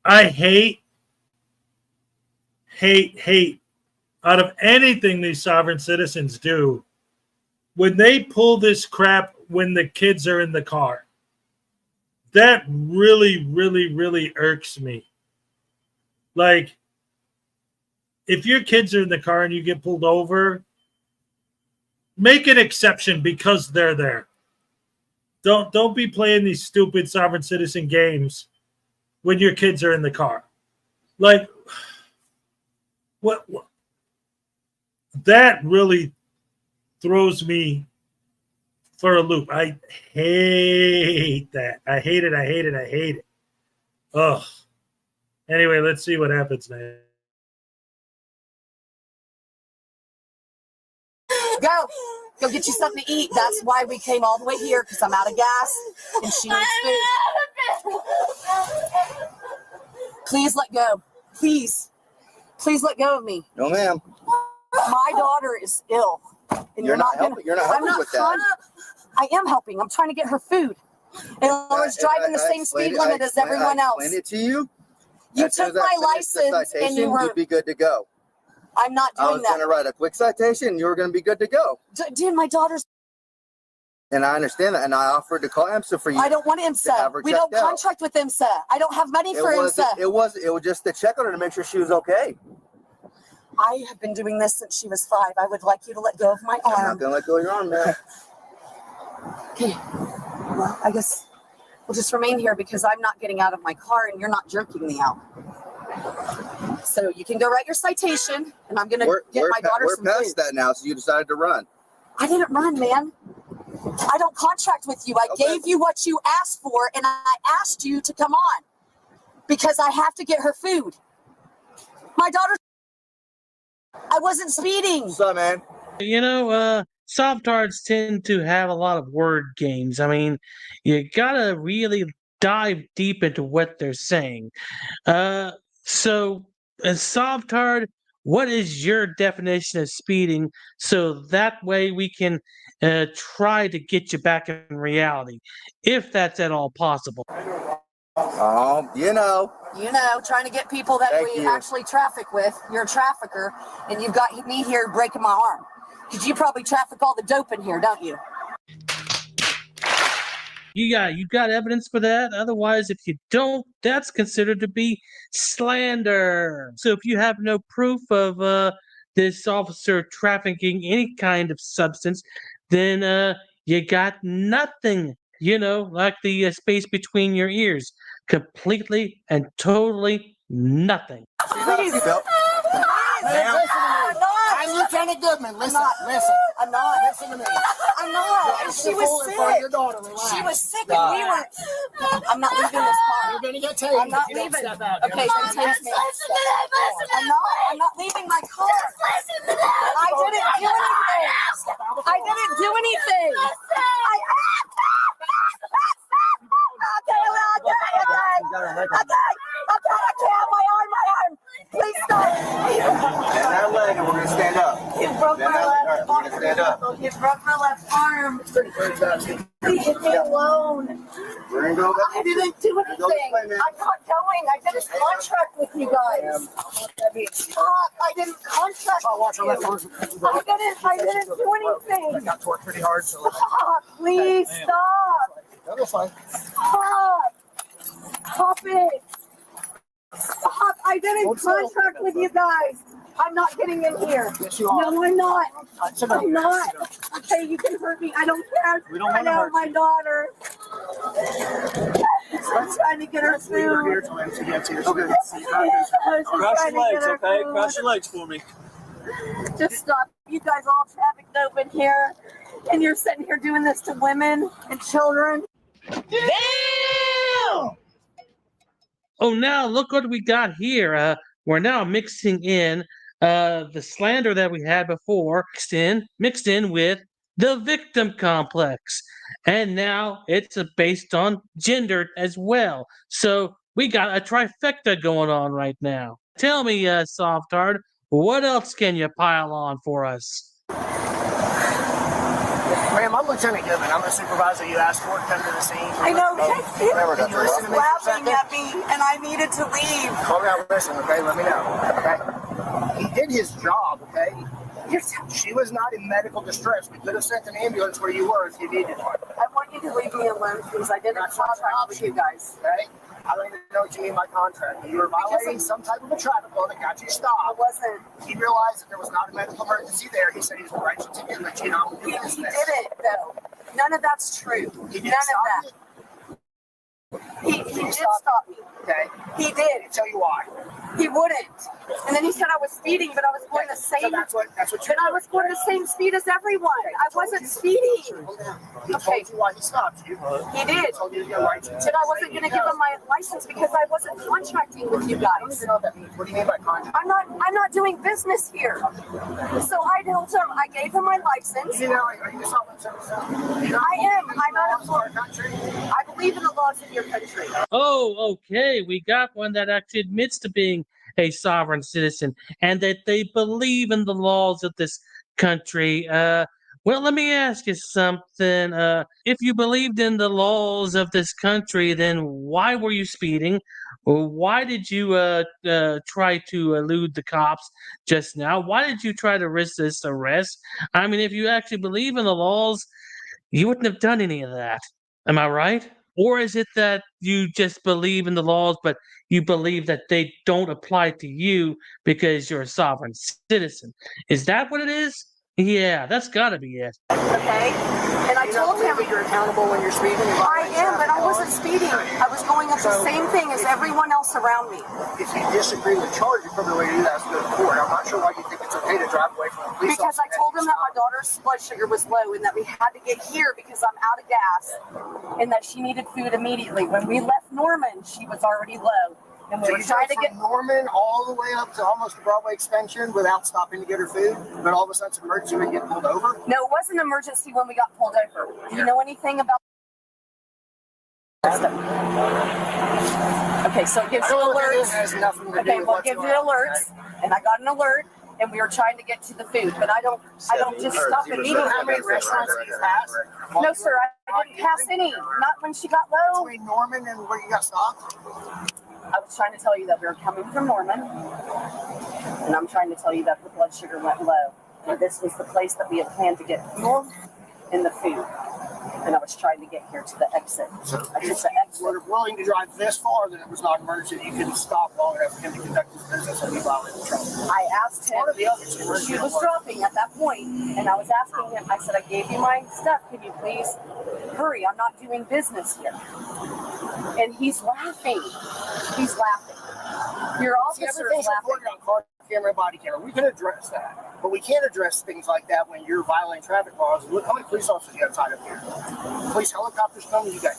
I hate out of anything these sovereign citizens do when they pull this crap when the kids are in the car. That really, really, really irks me. Like, if your kids are in the car and you get pulled over, make an exception because they're there. Don't be playing these stupid sovereign citizen games when your kids are in the car. Like, what that really throws me for a loop. I hate that. I hate it. Ugh. Anyway, let's see what happens now. Go get you something to eat. That's why we came all the way here, because I'm out of gas and she needs food. Please let go. Please let go of me. No, ma'am. My daughter is ill. And You're not helping. You're not helping with that. I am helping. I'm trying to get her food. And Laura's driving the same speed limit as everyone else. I explained it to you. You took my license and you were... You'd be good to go. I'm not doing that. I was going to write a quick citation and you were going to be good to go. Dude, my daughter's... And I understand that. And I offered to call IMSA for you. I don't want IMSA. We don't contract with IMSA. I don't have money for IMSA. It was just to check on her to make sure she was okay. I have been doing this since she was 5. I would like you to let go of my arm. I'm not going to let go of your arm, man. Okay. Well, I guess we'll just remain here because I'm not getting out of my car and you're not jerking me out. So you can go write your citation, and I'm going to get my daughter some food. We're past that now, so you decided to run. I didn't run, man. I don't contract with you. I gave you what you asked for, and I asked you to come on because I have to get her food. My daughter... I wasn't speeding. What's up, man? You know, softards tend to have a lot of word games. I mean, you gotta really dive deep into what they're saying. So, as softard, what is your definition of speeding? So that way we can try to get you back in reality, if that's at all possible. You know, trying to get people that we actually traffic with. You're a trafficker, and you've got me here breaking my arm. Because you probably traffic all the dope in here, don't you? You got evidence for that? Otherwise, if you don't, that's considered to be slander. So if you have no proof of this officer trafficking any kind of substance, then you got nothing. You know, like the space between your ears. Completely and totally nothing. Please. I'm Lieutenant Goodman. Listen. I'm not. Listen to me. I'm not. She was sick. Your daughter. Relax. She was sick and we were... I'm not leaving this car. You're going to get tased. I'm not leaving. Okay, then tase me. I'm not leaving my car. I didn't do anything. I didn't do anything. Okay, my arm. Please stop. Bend that leg and we're going to stand up. You broke my left arm. We're going to stand up. You broke my left arm. Leave me alone. We're going to go. I didn't do anything. I'm not going. I didn't contract with you guys. Stop. I didn't contract with you. I didn't do anything. I got torqued pretty hard. Stop. Please stop. That's fine. Stop. Stop it. Stop. I didn't contract with you guys. I'm not getting in here. Yes, you are. No, I'm not. I'm not. Okay, you can hurt me. I don't care. We don't want to hurt my daughter. I'm trying to get her food. We're here till MC gets here. Okay. Cross your legs, okay? Cross your legs for me. Just stop. You guys all traffic open here, and you're sitting here doing this to women and children. Damn! Oh, now look what we got here. We're now mixing in the slander that we had before, mixed in with the victim complex. And now it's based on gender as well. So we got a trifecta going on right now. Tell me, Softard, what else can you pile on for us? This Ma'am, I'm Lieutenant Goodman. I'm the supervisor you asked for to come to the scene. I know. He Can you listen to me for a laughing second? at me, and I needed to leave. Calm down, listen, okay? Let me know. Okay? He did his job, okay? She was not in medical distress. We could have sent an ambulance where you were if you needed one. I want you to leave me alone, please. I didn't contract with you guys. Okay? I don't even know what you mean by contract. You were violating some type of a traffic law that got you stopped. I wasn't. He realized that there was not a medical emergency there. He said he was going to write you a ticket and let you know. He didn't, though. None of that's true. He did None of that. He did stop me. Okay. He did. Tell you why. He wouldn't. And then he said I was speeding, but I was going the same. So that's what But I was going the same speed as everyone. I wasn't speeding. He told you why he stopped you. He did. He told you to go right. Said I wasn't going to give him my license because I wasn't contracting with you guys. I don't even know what that means. What do you mean by contract? I'm not doing business here. So I told him, I gave him my license. You know, are you a sovereign citizen? I am. I'm not a country. I believe in the laws of your country. Oh, okay. We got one that actually admits to being a sovereign citizen and that they believe in the laws of this country. Well, let me ask you something. If you believed in the laws of this country, then why were you speeding? Or why did you try to elude the cops just now? Why did you try to risk this arrest? I mean, if you actually believe in the laws, you wouldn't have done any of that. Am I right? Or is it that you just believe in the laws, but you believe that they don't apply to you because you're a sovereign citizen? Is that what it is? Yeah, that's got to be it. Okay? And I told him you're accountable when you're speeding. I am, but I wasn't speeding. I was going at the same thing as everyone else around me. If you disagree with charge, you're probably going to do that to go to court. I'm not sure why you think it's okay to drive away from a police Because I told him that my daughter's blood sugar was low and that we had to get here because I'm out of gas and that she needed food immediately. When we left Norman, she was already low. And we So were you trying drove to get from Norman all the way up to almost the Broadway extension without stopping to get her food, but all of a sudden it's an emergency when you get pulled over? No, it wasn't an emergency when we got pulled over. Do you know anything about Okay, so it gives you alerts. Okay, well, it gives you alerts, and I got an alert, and we were trying to get to the food, but I don't just stop immediately. How many restaurants did you pass? No, sir, I didn't pass any. Not when she got low. Between Norman and where you got stopped? I was trying to tell you that we were coming from Norman, and I'm trying to tell you that her blood sugar went low. And this was the place that we had planned to get fuel and the food. And I was trying to get here to the exit. So I took if the you exit. were willing to drive this far, then it was not an emergency. You couldn't stop long enough for him to conduct his business and be violated the traffic. I asked him, she was dropping at that point, and I was asking him, I said, I gave you my stuff. Can you please hurry? I'm not doing business here. And he's laughing. He's laughing. Your officer is Everything's laughing. recorded on car camera and body camera. We can address that. But we can't address things like that when you're violating traffic laws. Look how many police officers you have tied up here. Police helicopters coming. You got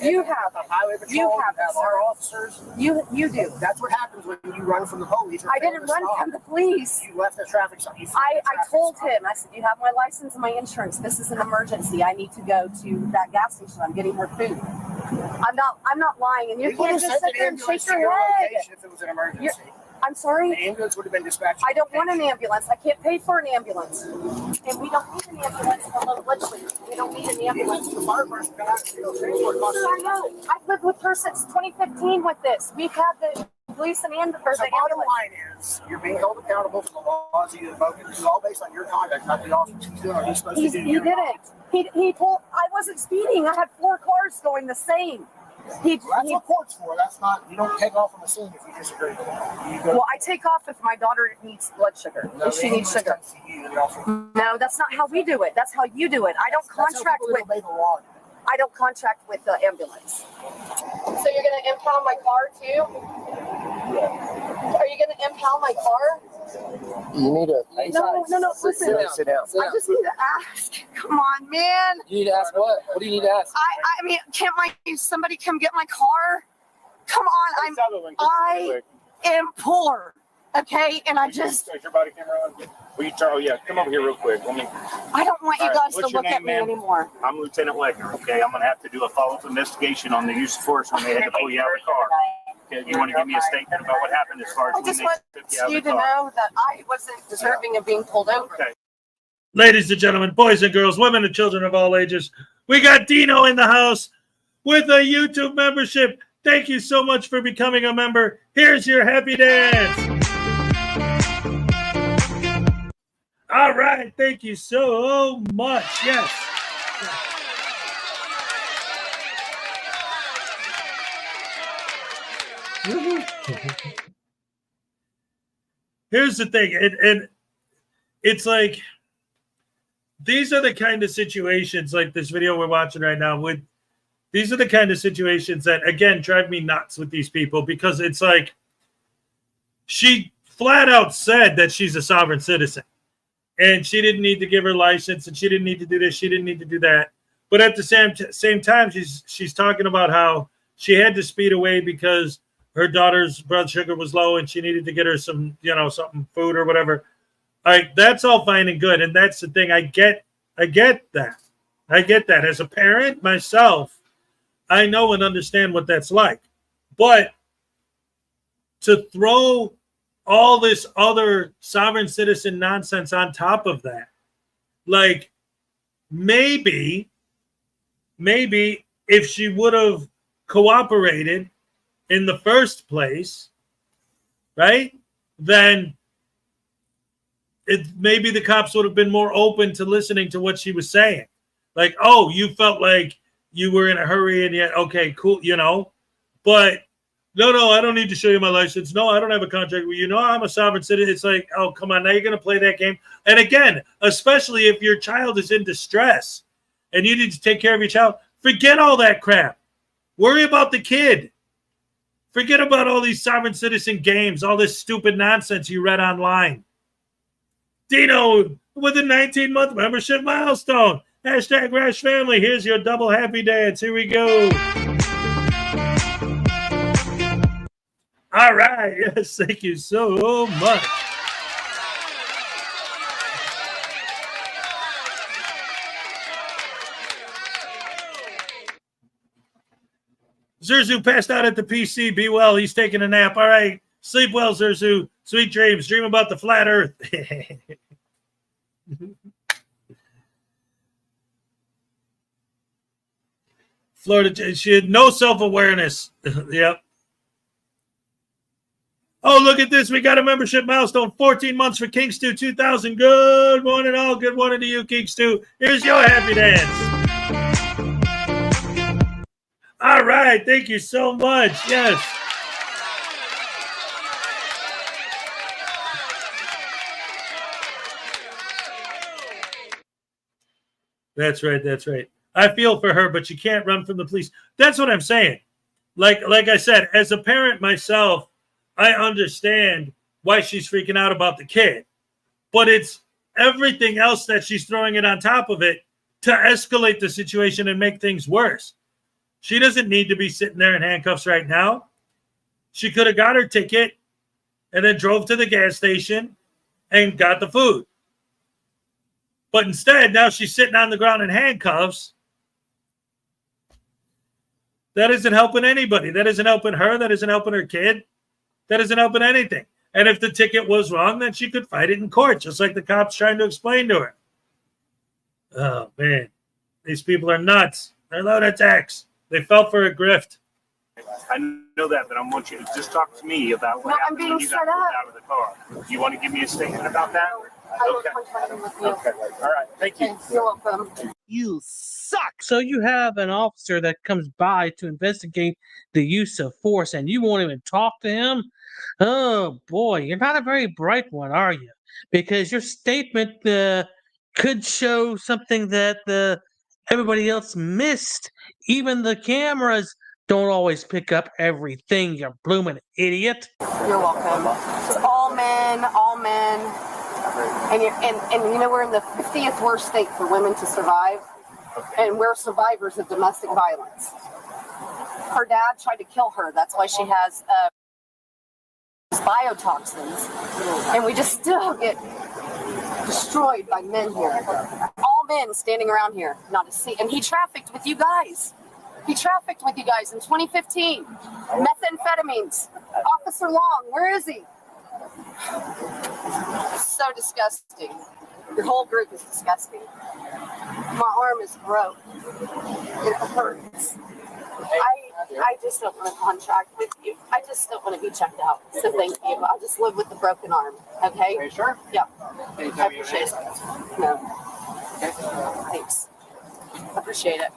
highway patrol. You have our officers. You do. That's what happens when you run from the police. I didn't run from the police. You left the traffic stop. I told him, I said, you have my license and my insurance. This is an emergency. I need to go to that gas station. I'm getting her food. I'm not lying. And you can't just sit there and shake your head. If it was an emergency. I'm sorry? The ambulance would have been dispatched. I don't want an ambulance. I can't pay for an ambulance. And we don't need an ambulance for low blood sugar. We don't need an ambulance. The fire person got out of transport. I know. I've lived with her since 2015 with this. We've had the police and the ambulance. So bottom line is, you're being held accountable for the laws you invoke. This is all based on your conduct, not the officer. He's doing what he's supposed to do. He didn't. He told, I wasn't speeding. I had 4 cars going the same. That's what court's for. That's not, you don't take off on the scene if you disagree with it. Well, I take off if my daughter needs blood sugar. No, if she needs sugar. No, that's not how we do it. That's how you do it. I don't contract with. I don't contract with the ambulance. So you're gonna impound my car too? Are you gonna impound my car? You need to. No. Listen. Sit down. I just need to ask. Come on, man. You need to ask what? What do you need to ask? I mean, can't somebody come get my car? Come on, I am poor. Okay, and I just. Is your body camera on? Will you turn? Oh yeah, come over here real quick. I don't want you guys to look at me anymore. I'm Lieutenant Wegner. Okay, I'm gonna have to do a follow-up investigation on the use of force when they had to pull you out of the car. Okay, you want to give me a statement about what happened as far as I just want you to know that I wasn't deserving of being pulled over. Okay. Ladies and gentlemen, boys and girls, women and children of all ages, we got Dino in the house with a YouTube membership. Thank you so much for becoming a member. Here's your happy dance. All right. Thank you so much. Yes. Here's the thing. And it's like, these are the kind of situations like this video we're watching right now. These are the kind of situations that, again, drive me nuts with these people, because it's like she flat out said that she's a sovereign citizen and she didn't need to give her license and she didn't need to do this. She didn't need to do that. But at the same time, she's talking about how she had to speed away because her daughter's blood sugar was low and she needed to get her some, something, food or whatever. All right, that's all fine and good. And that's the thing. I get that. I get that. As a parent myself, I know and understand what that's like. But to throw all this other sovereign citizen nonsense on top of that, like maybe if she would have cooperated in the first place, right, then maybe the cops would have been more open to listening to what she was saying. Like, oh, you felt like you were in a hurry and yet, okay, cool, but no, I don't need to show you my license. No, I don't have a contract with you. No, I'm a sovereign citizen. It's like, oh, come on, now you're going to play that game. And again, especially if your child is in distress and you need to take care of your child, forget all that crap. Worry about the kid. Forget about all these sovereign citizen games, all this stupid nonsense you read online. Dino with a 19-month membership milestone. Hashtag Rash Family. Here's your double happy dance. Here we go. All right. Yes, thank you so much. Zerzu passed out at the PC. Be well. He's taking a nap. All right. Sleep well, Zerzu. Sweet dreams. Dream about the flat earth. Florida, she had no self-awareness. Yep. Oh, look at this. We got a membership milestone. 14 months for King Stew 2000. Good morning, all. Good morning to you, King Stew. Here's your happy dance. All right. Thank you so much. Yes. That's right. That's right. I feel for her, but you can't run from the police. That's what I'm saying. Like I said, as a parent myself, I understand why she's freaking out about the kid. But it's everything else that she's throwing it on top of it to escalate the situation and make things worse. She doesn't need to be sitting there in handcuffs right now. She could have got her ticket and then drove to the gas station and got the food. But instead, now she's sitting on the ground in handcuffs. That isn't helping anybody. That isn't helping her. That isn't helping her kid. That isn't helping anything. And if the ticket was wrong, then she could fight it in court, just like the cops trying to explain to her. Oh, man. These people are nuts. They're low tax. They fell for a grift. I know that, but I want you to just talk to me about what happened when you got pulled out of the car. You want to give me a statement about that? Okay. Okay. All right. Thank you. You're welcome. You suck. So you have an officer that comes by to investigate the use of force, and you won't even talk to him? Oh, boy. You're not a very bright one, are you? Because your statement could show something that everybody else missed. Even the cameras don't always pick up everything, you blooming idiot. You're welcome. All men, all men. And we're in the 50th worst state for women to survive. And we're survivors of domestic violence. Her dad tried to kill her. That's why she has biotoxins. And we just still get destroyed by men here. All men standing around here, not a seat. And he trafficked with you guys. He trafficked with you guys in 2015. Methamphetamines. Officer Long, where is he? So disgusting. Your whole group is disgusting. My arm is broke. It hurts. I just don't want to contract with you. I just don't want to be checked out. So thank you. I'll just live with the broken arm. Okay? Are you sure? Yeah. I appreciate it. No. Thanks. I appreciate it.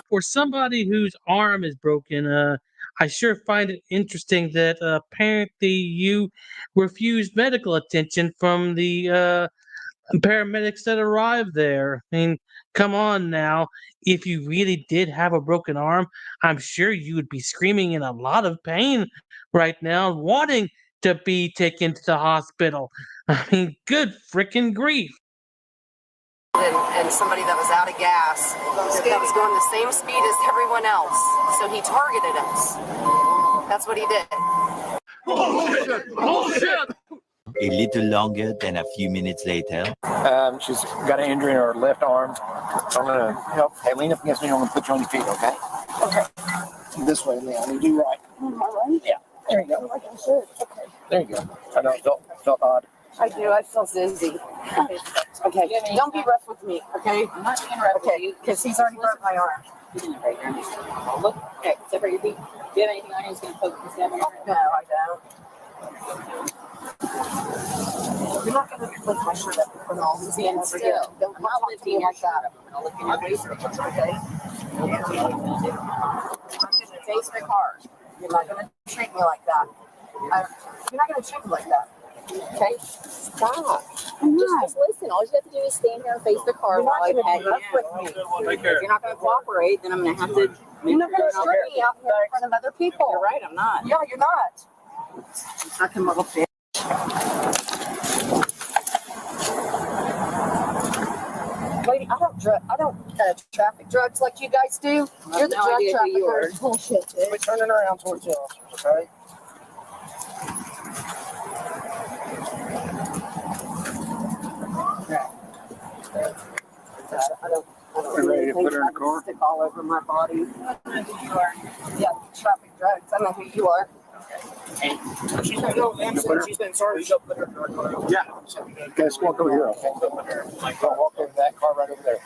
For somebody whose arm is broken, I sure find it interesting that apparently you refused medical attention from the paramedics that arrived there. I mean, come on now. If you really did have a broken arm, I'm sure you would be screaming in a lot of pain right now, wanting to be taken to the hospital. I mean, good freaking grief. And somebody that was out of gas that was going the same speed as everyone else. So he targeted us. That's what he did. Oh shit! A little longer than a few minutes later. She's got an injury in her left arm. So I'm going to help. Hey, lean up against me. I'm going to put you on your feet, okay? Okay. This way, Leon. You do right. Am I right? Yeah. There you go. Like I said. Okay. There you go. I know it felt odd. I do. I feel dizzy. Okay. Don't be rough with me, okay? I'm not being rough with you. Because he's already broke my arm. Look, okay, separate your feet. Do you have anything on you that's going to poke this down? No, I don't. You're not going to lift my shirt up and put all these hands still. Don't come lift me like that. I'll look in your face. Okay? I'm going to face the car. You're not going to treat me like that. You're not going to treat me like that. Okay? Stop. Just listen. All you have to do is stand here and face the car while I pat you down. If you're not going to cooperate, then I'm going to have to. You're not going to strip me out here in front of other people. You're right, I'm not. Yeah, you're not. Fucking little bitch. Lady, I don't traffic drugs like you guys do. You're the drug traffickers. Bullshit, dude. We're turning around towards you, okay? I don't ready to put her in the car? Stick all over my body. Yeah, traffic drugs. I know who you are. Hey, she's been sorry. Yeah. Okay, let's walk over here, okay? Go walk over that car right over there.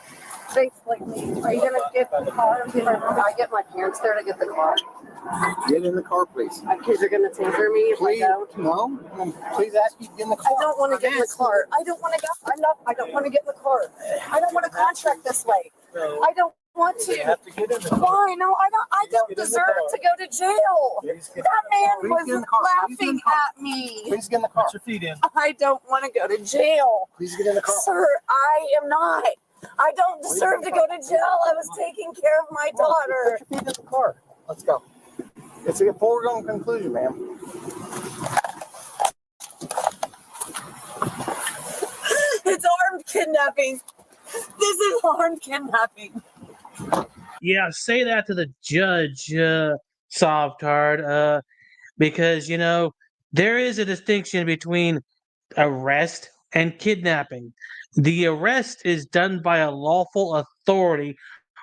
Basically, are you gonna get the car? I get my parents there to get the car. Get in the car, please. My kids are gonna taser me if I don't. No. Please ask you to get in the car. I don't want to get in the car. I don't want to go. I don't want to get in the car. I don't want to contract this way. I don't want to. You have to get in the car. Why? No, I don't deserve to go to jail. That man was laughing at me. Please get in the car. Put your feet in. I don't want to go to jail. Please get in the car. Sir, I am not. I don't deserve to go to jail. I was taking care of my daughter. Put your feet in the car. Let's go. It's a foregone conclusion, ma'am. It's armed kidnapping. This is armed kidnapping. Yeah, say that to the judge, Sovtard, because, you know, there is a distinction between arrest and kidnapping. The arrest is done by a lawful authority,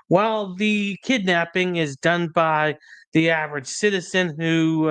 while the kidnapping is done by the average citizen who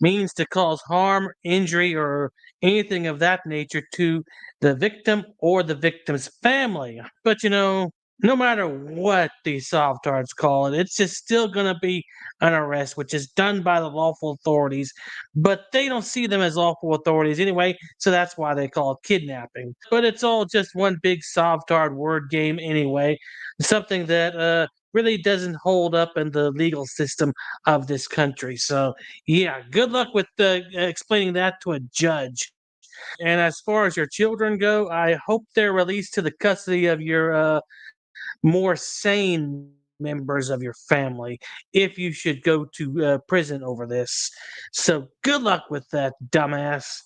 means to cause harm, injury, or anything of that nature to the victim or the victim's family. But, you know, no matter what these Sovtards call it, it's just still going to be an arrest, which is done by the lawful authorities. But they don't see them as lawful authorities anyway, so that's why they call it kidnapping. But it's all just one big Sovtard word game anyway, something that really doesn't hold up in the legal system of this country. So, yeah, good luck with explaining that to a judge. And as far as your children go, I hope they're released to the custody of your more sane members of your family if you should go to prison over this. So good luck with that, dumbass.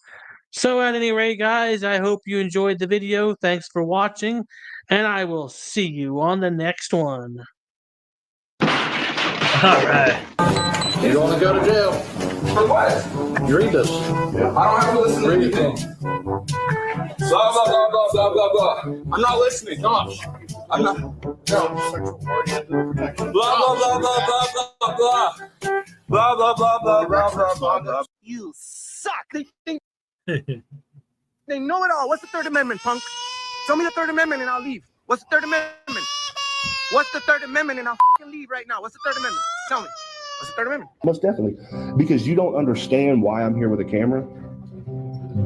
So at any rate, guys, I hope you enjoyed the video. Thanks for watching, and I will see you on the next one. All right. You don't want to go to jail. For what? You read this. I don't have to listen to anything. Blah, blah, blah, blah, blah, blah, blah. I'm not listening. Gosh. I'm not. No. Blah, blah, blah, blah, blah, blah, blah. Blah, blah, blah, blah, blah, blah, blah, blah. You suck. They everything, know it all. What's the Third Amendment, punk? Tell me the Third Amendment and I'll leave. What's the Third Amendment? What's the Third Amendment and I'll leave right now? What's the Third Amendment? Tell me. What's the Third Amendment? Most definitely. Because you don't understand why I'm here with a camera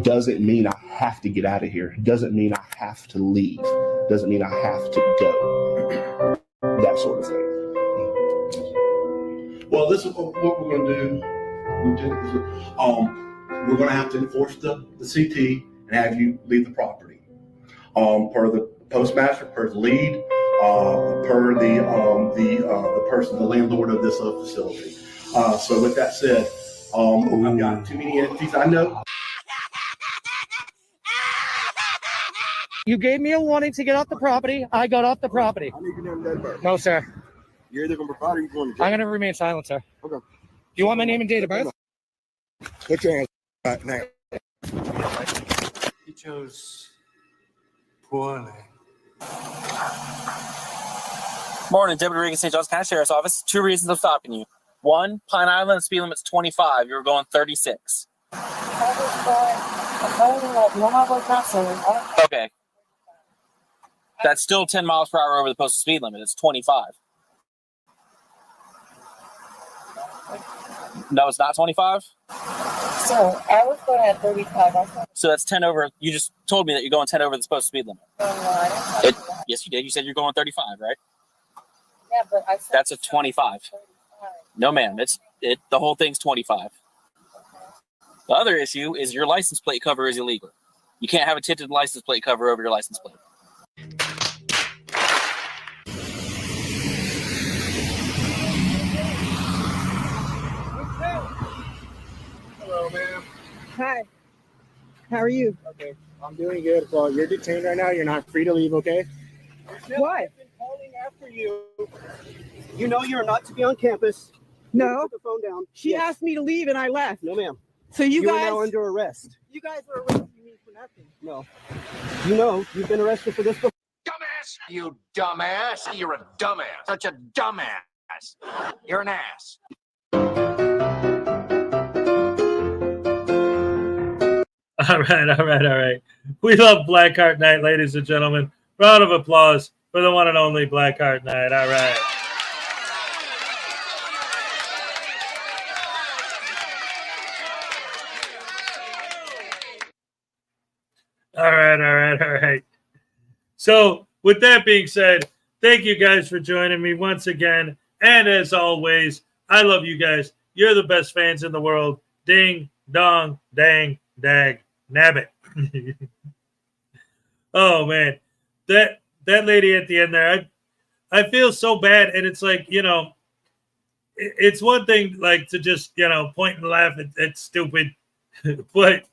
doesn't mean I have to get out of here. Doesn't mean I have to leave. Doesn't mean I have to go. That sort of thing. Well, this is what we're going to do. We're going to have to enforce the CT and have you leave the property. Per the postmaster, per the lead, per the person, the landlord of this facility. So with that said, I've got too many entities I know. You gave me a warning to get off the property. I got off the property. I need your name and date of birth. No, sir. You're either going to provide or you're going to jail. I'm going to remain silent, sir. Okay. Do you want my name and date of birth? Put your hands right now. He chose poorly. Morning, Deputy Regan, St. John's County Sheriff's Office. 2 reasons I'm stopping you. 1, Pine Island speed limit's 25. You were going 36. Okay. That's still 10 miles per hour over the posted speed limit. It's 25. No, it's not 25? So I was going at 35. So that's 10 over. You just told me that you're going 10 over the posted speed limit. Yes, you did. You said you're going 35, right? Yeah, but I said That's a 25. No, ma'am. The whole thing's 25. The other issue is your license plate cover is illegal. You can't have a tinted license plate cover over your license plate. Hello, ma'am. Hi. How are you? Okay, I'm doing good. Well, you're detained right now. You're not free to leave, okay? Why? I've been calling after you. You know you're not to be on campus. No. Put the phone down. She asked me to leave and I left. No, ma'am. So you are guys now under arrest. You guys are arresting me for nothing. No. You know you've been arrested for this before. Dumbass! You dumbass! You're a dumbass! Such a dumbass! You're an ass! All right. We love Blackheart Night, ladies and gentlemen. Round of applause for the one and only Blackheart Night. All right. All right. So, with that being said, thank you guys for joining me once again. And as always, I love you guys. You're the best fans in the world. Ding, dong, dang, dag, nabbit. Oh, man. That lady at the end there, I feel so bad. And it's like, it's one thing like to just, point and laugh at stupid. But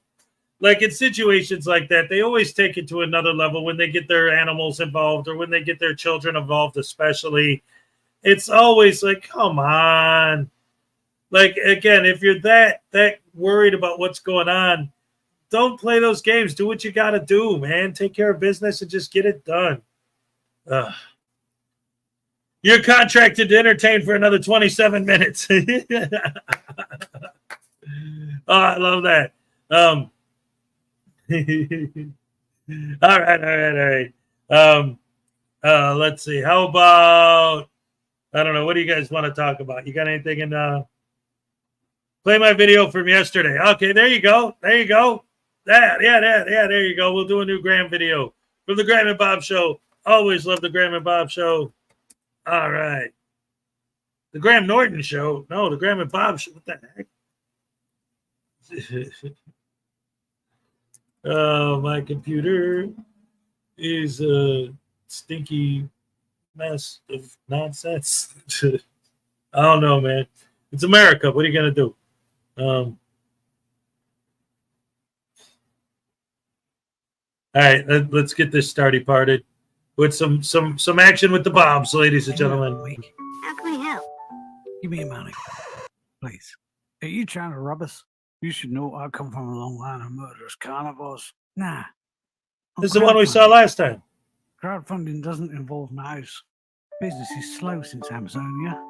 like in situations like that, they always take it to another level when they get their animals involved or when they get their children involved, especially. It's always like, come on. Like, again, if you're that worried about what's going on, don't play those games. Do what you got to do, man. Take care of business and just get it done. You're contracted to entertain for another 27 minutes. Oh, I love that. All right. Let's see. How about, I don't know. What do you guys want to talk about? You got anything in play my video from yesterday? Okay, there you go. There you go. There you go. We'll do a new Graham video from the Graham and Bob Show. Always love the Graham and Bob Show. All right. The Graham Norton Show. No, the Graham and Bob Show. What the heck? My computer is a stinky mess of nonsense. I don't know, man. It's America. What are you gonna do? All right, let's get this parted with some action with the bombs, ladies and gentlemen. How can we help? Give me your money, please. Are you trying to rob us? You should know I come from a long line of murderers, carnivores. Nah. This is the one we saw last time. Crowdfunding doesn't involve my house. Business is slow since Amazonia.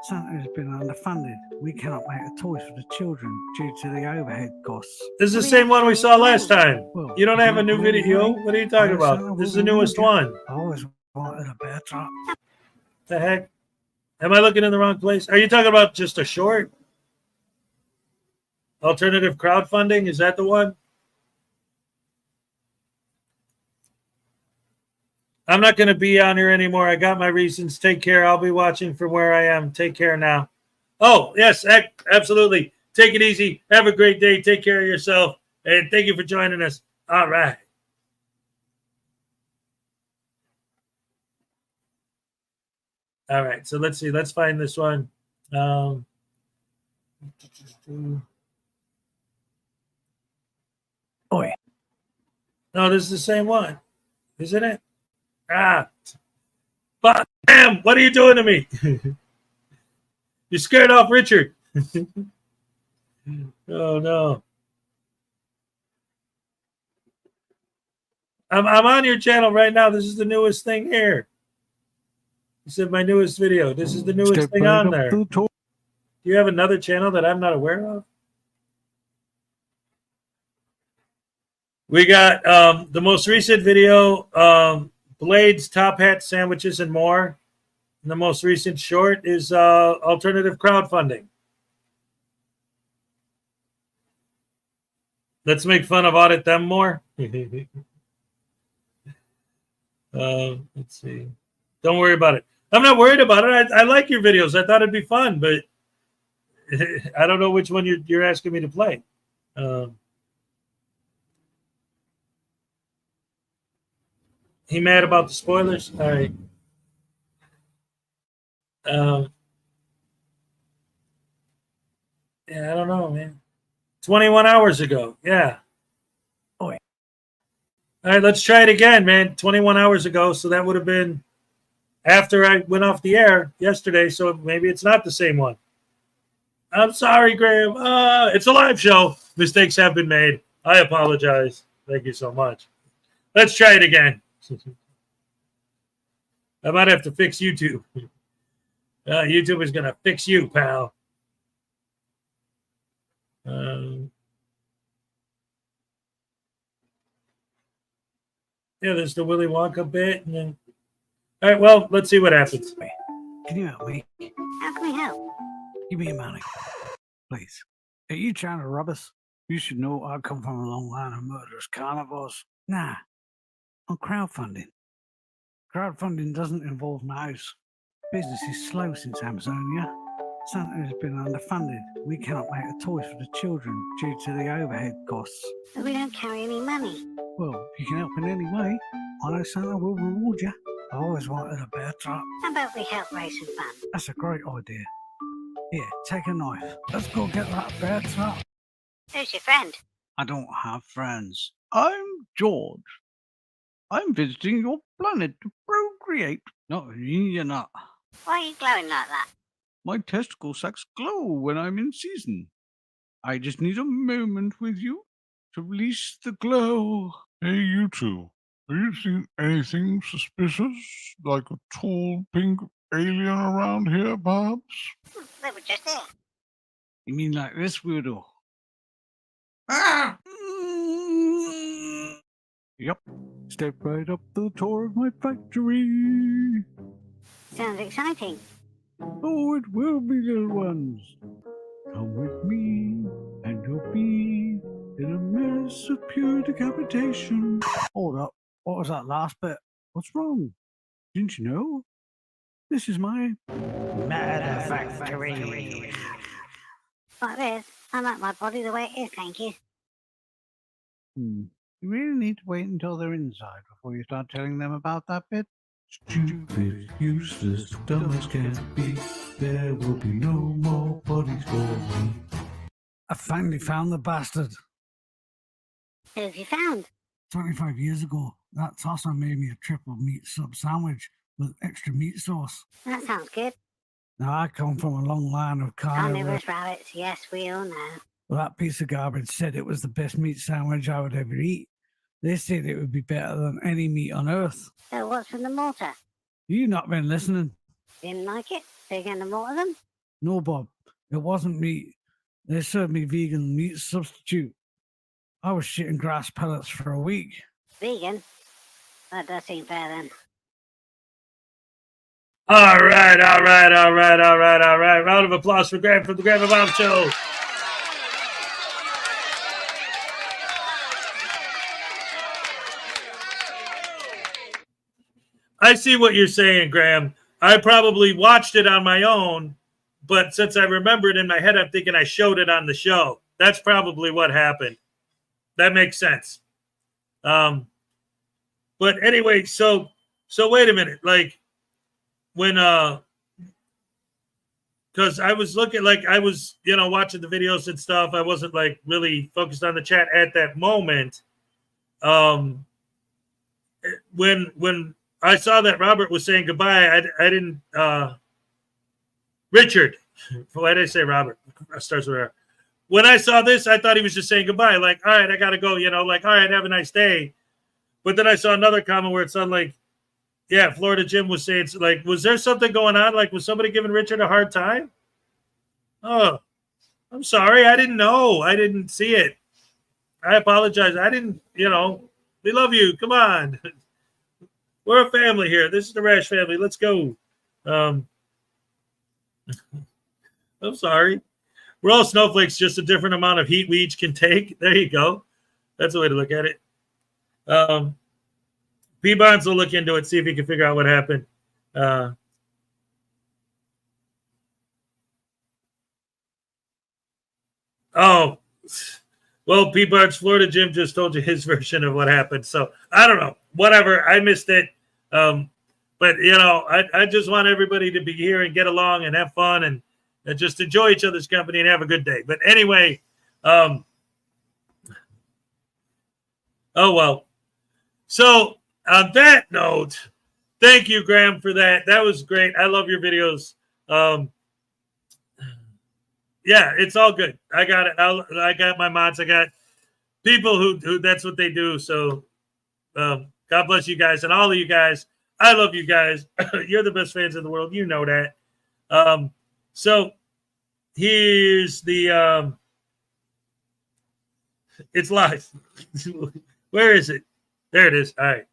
Santa's been underfunded. We cannot make a toys for the children due to the overhead costs. This is the same one we saw last time. Well, You don't have a new really video? right. What are you talking Well, Santa about? This is will the newest reward you. one. I always wanted a bear trap. The heck? Am I looking in the wrong place? Are you talking about just a short? Alternative crowdfunding? Is that the one? I'm not going to be on here anymore. I got my reasons. Take care. I'll be watching from where I am. Take care now. Oh, yes, absolutely. Take it easy. Have a great day. Take care of yourself. And thank you for joining us. All right. All right. So let's see. Let's find this one. No, this is the same one. Isn't it? But damn, what are you doing to me? You scared off Richard. Oh no. I'm on your channel right now. This is the newest thing here. You said my newest video. This is the newest thing on there. Do you have another channel that I'm not aware of? We got the most recent video, Blades, Top Hat, Sandwiches, and More. And the most recent short is alternative crowdfunding. Let's make fun of Audit Them More. Let's see. Don't worry about it. I'm not worried about it. I like your videos. I thought it'd be fun, but I don't know which one you're asking me to play. He mad about the spoilers? All right. Yeah, I don't know, man. 21 hours ago. Yeah. Oh, yeah. All right, let's try it again, man. 21 hours ago. So that would have been after I went off the air yesterday. So maybe it's not the same one. I'm sorry, Graham. It's a live show. Mistakes have been made. I apologize. Thank you so much. Let's try it again. I might have to fix YouTube. YouTube is going to fix you, pal. Yeah, there's the Willy Wonka bit. And then... All right, well, let's see what happens. Can you help me? How can we help? Give me your money, please. Are you trying to rob us? You should know I come from a long line of murderers, carnivores. Nah, I'm crowdfunding. Crowdfunding doesn't involve mouse. Business is slow since Amazonia. Santa has been underfunded. We cannot make a toys for the children due to the overhead costs. But we don't carry any money. Well, if you can help in any way, I know Santa will reward you. I always wanted a bear trap. How about we help raise some funds? That's a great idea. Here, take a knife. Let's go get that bear trap. Who's your friend? I don't have friends. I'm George. I'm visiting your planet to procreate. No, you're not. Why are you glowing like that? My testicle sacs glow when I'm in season. I just need a moment with you to release the glow. Hey, you two. Have you seen anything suspicious? Like a tall pink alien around here, perhaps? They were just there. You mean like this weirdo? Ah! Yep. Step right up the tour of my factory. Sounds exciting. Oh, it will be, little ones. Come with me, and you'll be in a mess of pure decapitation. Hold up. What was that last bit? What's wrong? Didn't you know? This is my murder factory. Like this. I like my body the way it is, thank you. You really need to wait until they're inside before you start telling them about that bit. Stupid, useless, dumb as can be. There will be no more bodies for me. I finally found the bastard. Who have you found? 25 years ago, that tosser made me a triple meat sub sandwich with extra meat sauce. That sounds good. Now, I come from a long line of carnivores. Carnivorous rabbits, yes, we all know. Well, that piece of garbage said it was the best meat sandwich I would ever eat. They said it would be better than any meat on earth. So what's with the mortar? You not been listening? Didn't like it? So you're going to mortar them? No, Bob, it wasn't meat. They served me vegan meat substitute. I was shitting grass pellets for a week. Vegan? That does seem fair then. All right. Round of applause for Graham from the Graham and Bob Show. I see what you're saying, Graham. I probably watched it on my own, but since I remember it in my head, I'm thinking I showed it on the show. That's probably what happened. That makes sense. But anyway, so wait a minute. Like when because I was looking, like I was, watching the videos and stuff. I wasn't like really focused on the chat at that moment. When I saw that Robert was saying goodbye, I didn't. Richard, why did I say Robert? It starts with R. When I saw this, I thought he was just saying goodbye. Like, all right, I gotta go. Like, all right, have a nice day. But then I saw another comment where it sounded like, yeah, Florida Jim was saying, like, was there something going on? Like, was somebody giving Richard a hard time? Oh, I'm sorry. I didn't know. I didn't see it. I apologize. I didn't, we love you. Come on. We're a family here. This is the Rash family. Let's go. I'm sorry. We're all snowflakes, just a different amount of heat we each can take. There you go. That's the way to look at it. P. Bonds will look into it, see if he can figure out what happened. Well, P. Barnes, Florida Jim just told you his version of what happened. So I don't know. Whatever. I missed it. But, I just want everybody to be here and get along and have fun and just enjoy each other's company and have a good day. But anyway, oh, well. So on that note, thank you, Graham, for that. That was great. I love your videos. Yeah, it's all good. I got it. I got my mods. I got people who that's what they do. So God bless you guys and all of you guys. I love you guys. You're the best fans in the world. You know that. So here's the it's live. Where is it? There it is. All right.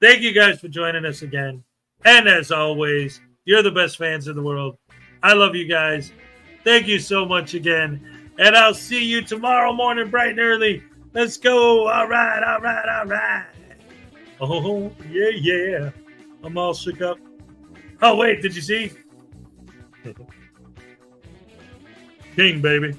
Thank you guys for joining us again. And as always, you're the best fans in the world. I love you guys. Thank you so much again. And I'll see you tomorrow morning bright and early. Let's go. All right. Oh, yeah. I'm all shook up. Oh, wait. Did you see? King, baby.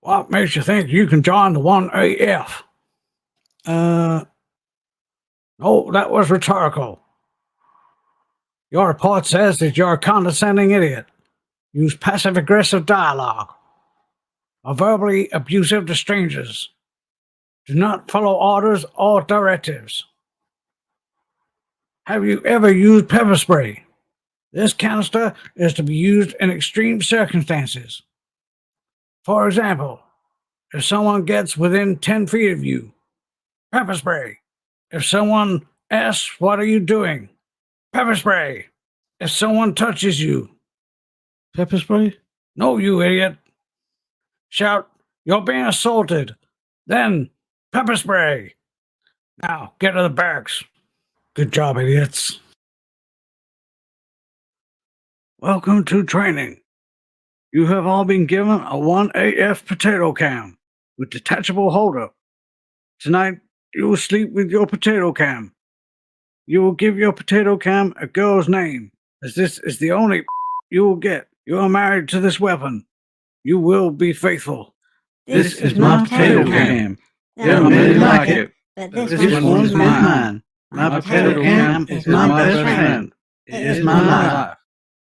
What makes you think you can join the 1AF? Oh, that was rhetorical. Your report says that you're a condescending idiot. Use passive-aggressive dialogue. Are verbally abusive to strangers. Do not follow orders or directives. Have you ever used pepper spray? This canister is to be used in extreme circumstances. For example, if someone gets within 10 feet of you, pepper spray. If someone asks, "What are you doing?" Pepper spray. If someone touches you, pepper spray? No, you idiot. Shout, "You're being assaulted." Then pepper spray. Now, get to the barracks. Good job, idiots. Welcome to training. You have all been given a 1AF potato cam with detachable holder. Tonight, you will sleep with your potato cam. You will give your potato cam a girl's name, as this is the only you will get. You are married to this weapon. You will be faithful. This is my potato cam. There are many like it, but but this this one one is is mine. mine. My potato cam is my best friend. It is my life.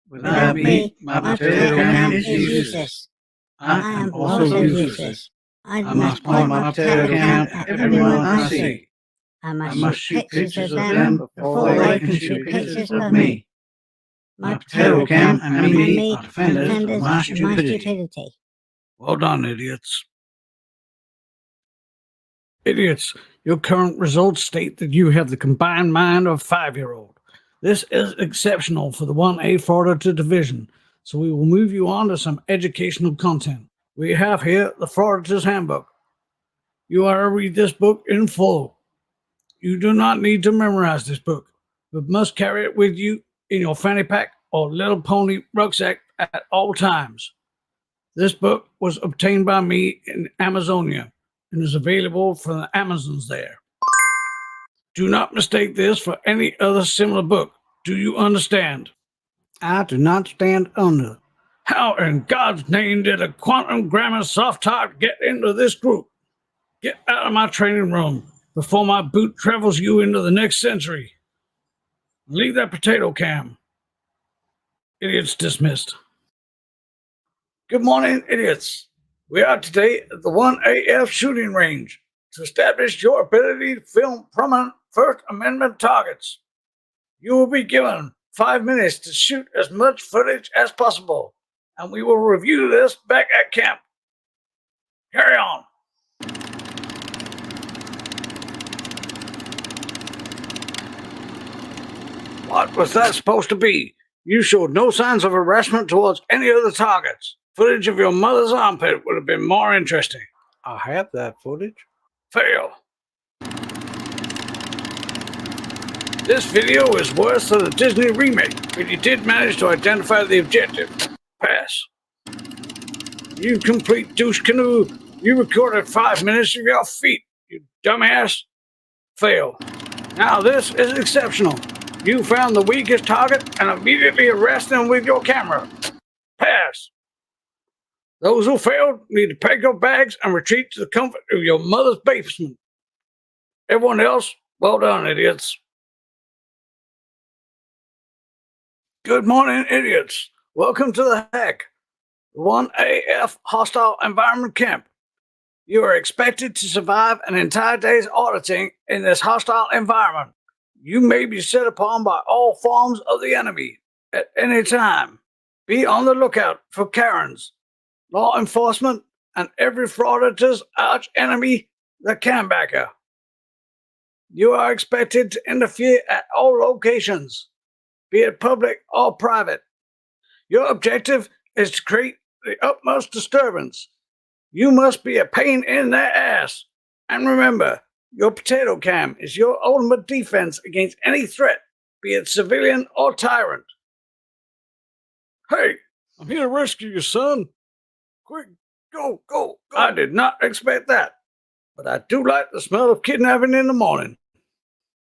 Without me, my potato cam is useless. I am also useless. I must point my potato cam at everyone I see. I I must shoot pictures of them before they can shoot pictures of me. My potato cam and me are defenders of my stupidity. Well done, idiots. Idiots, your current results state that you have the combined mind of a 5-year-old. This is exceptional for the 1A Frauditor division, so we will move you on to some educational content. We have here the Frauditors Handbook. You are to read this book in full. You do not need to memorize this book, but must carry it with you in your fanny pack or little pony rucksack at all times. This book was obtained by me in Amazonia and is available from the Amazons there. Do not mistake this for any other similar book. Do you understand? I do not stand under. How in God's name did a quantum grammar soft tart get into this group? Get out of my training room before my boot travels you into the next century. Leave that potato cam. Idiots dismissed. Good morning, idiots. We are today at the 1AF shooting range to establish your ability to film prominent First Amendment targets. You will be given 5 minutes to shoot as much footage as possible, and we will review this back at camp. Carry on. What was that supposed to be? You showed no signs of harassment towards any of the targets. Footage of your mother's armpit would have been more interesting. I have that footage. Fail. This video is worse than a Disney remake, but you did manage to identify the objective. Pass. You complete douche canoe. You recorded 5 minutes of your feet, you dumbass. Fail. Now this is exceptional. You found the weakest target and immediately arrested them with your camera. Pass. Those who failed need to pack your bags and retreat to the comfort of your mother's basement. Everyone else, well done, idiots. Good morning, idiots. Welcome to the HAC, 1AF Hostile Environment Camp. You are expected to survive an entire day's auditing in this hostile environment. You may be set upon by all forms of the enemy at any time. Be on the lookout for Karens, law enforcement, and every frauditor's arch enemy, the cambacker. You are expected to interfere at all locations, be it public or private. Your objective is to create the utmost disturbance. You must be a pain in their ass. And remember, your potato cam is your ultimate defense against any threat, be it civilian or tyrant. Hey, I'm here to rescue you, son. Quick, go, go, go. I did not expect that, but I do like the smell of kidnapping in the morning.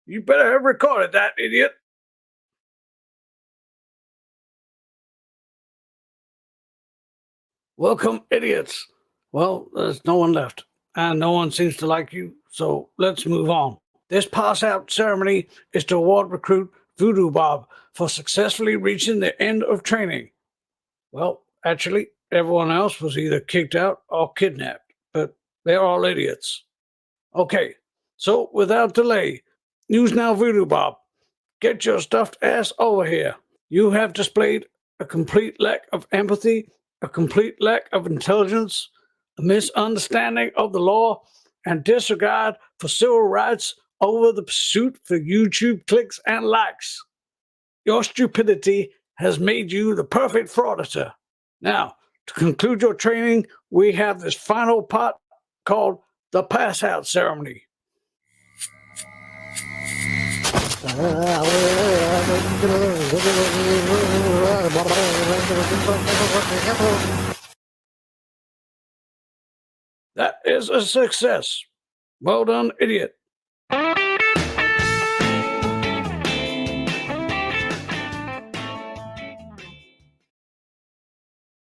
You better have recorded that, idiot. Welcome, idiots. Well, there's no one left, and no one seems to like you, so let's move on. This pass-out ceremony is to award recruit Voodoo Bob for successfully reaching the end of training. Well, actually, everyone else was either kicked out or kidnapped, but they're all idiots. Okay, so without delay, news now, Voodoo Bob. Get your stuffed ass over here. You have displayed a complete lack of empathy, a complete lack of intelligence, a misunderstanding of the law, and disregard for civil rights over the pursuit for YouTube clicks and likes. Your stupidity has made you the perfect frauditor. Now, to conclude your training, we have this final part called the pass-out ceremony. That is a success. Well done, idiot.